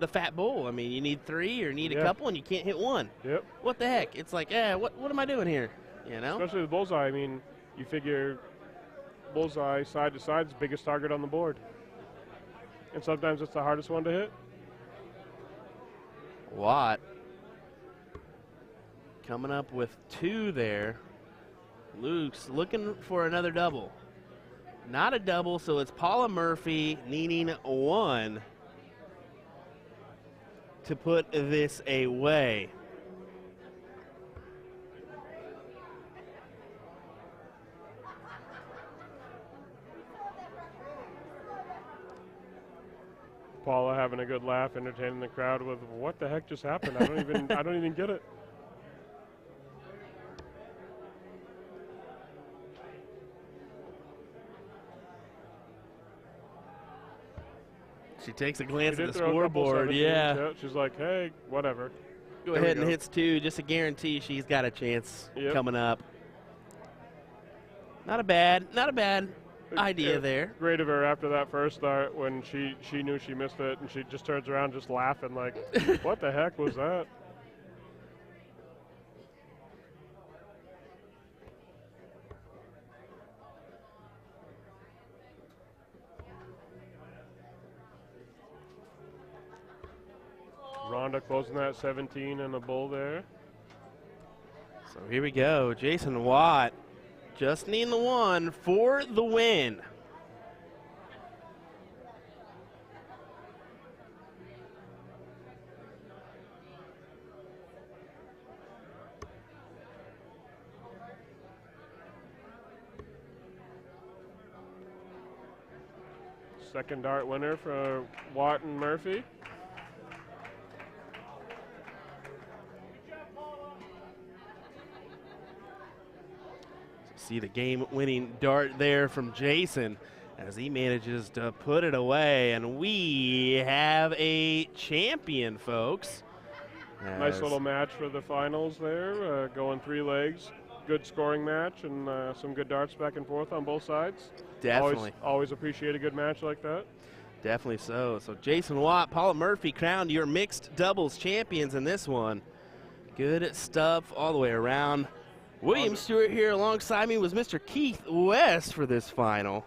fat bull. I mean, you need 3 or need a couple and you can't hit one. Yep. What the heck? It's like, what am I doing here? You know? Especially the bullseye. I mean, you figure bullseye side to side is the biggest target on the board. And sometimes it's the hardest one to hit. Watt coming up with 2 there. Luke's looking for another double. Not a double, so it's Paula Murphy needing 1 to put this away. Paula having a good laugh, entertaining the crowd with what the heck just happened? I don't even get it. She takes a glance She at did the throw a couple scoreboard. 17s, Yeah. She's like, hey, whatever. Go There we ahead and go. hits 2 just to guarantee she's got a chance Yep. coming up. Not a bad idea Yeah, there. Great of her after that first start when she knew she missed it and she just turns around just laughing like, what the heck was that? Rhonda closing that 17 and a bull there. So here we go. Jason Watt just needing the one for the win. Second dart winner for Watt and Murphy. See the game-winning dart there from Jason as he manages to put it away, and we have a champion, folks. Nice little match for the finals there, going 3 legs. Good scoring match and some good darts back and forth on both sides. Definitely. Always appreciate a good match like that. Definitely so. So Jason Watt, Paula Murphy crowned your mixed doubles champions in this one. Good stuff all the way around. William Stewart here alongside me was Mr. Keith West for this final.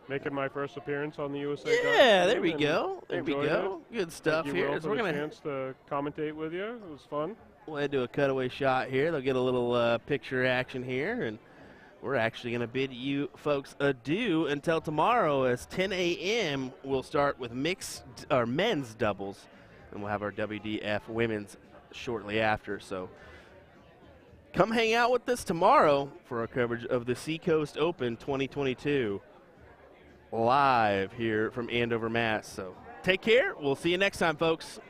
Making my first appearance on the USA. Yeah, there we go. There we go. Good stuff Thank you, here. Will, So for we're the gonna chance to commentate with you. It was fun. we'll do a cutaway shot here. They'll get a little picture action here, and we're actually going to bid you folks adieu until tomorrow, as 10 a.m. we'll start with men's doubles, and we'll have our WDF women's shortly after. So come hang out with us tomorrow for our coverage of the Seacoast Open 2022 live here from Andover, Mass. So take care. We'll see you next time, folks.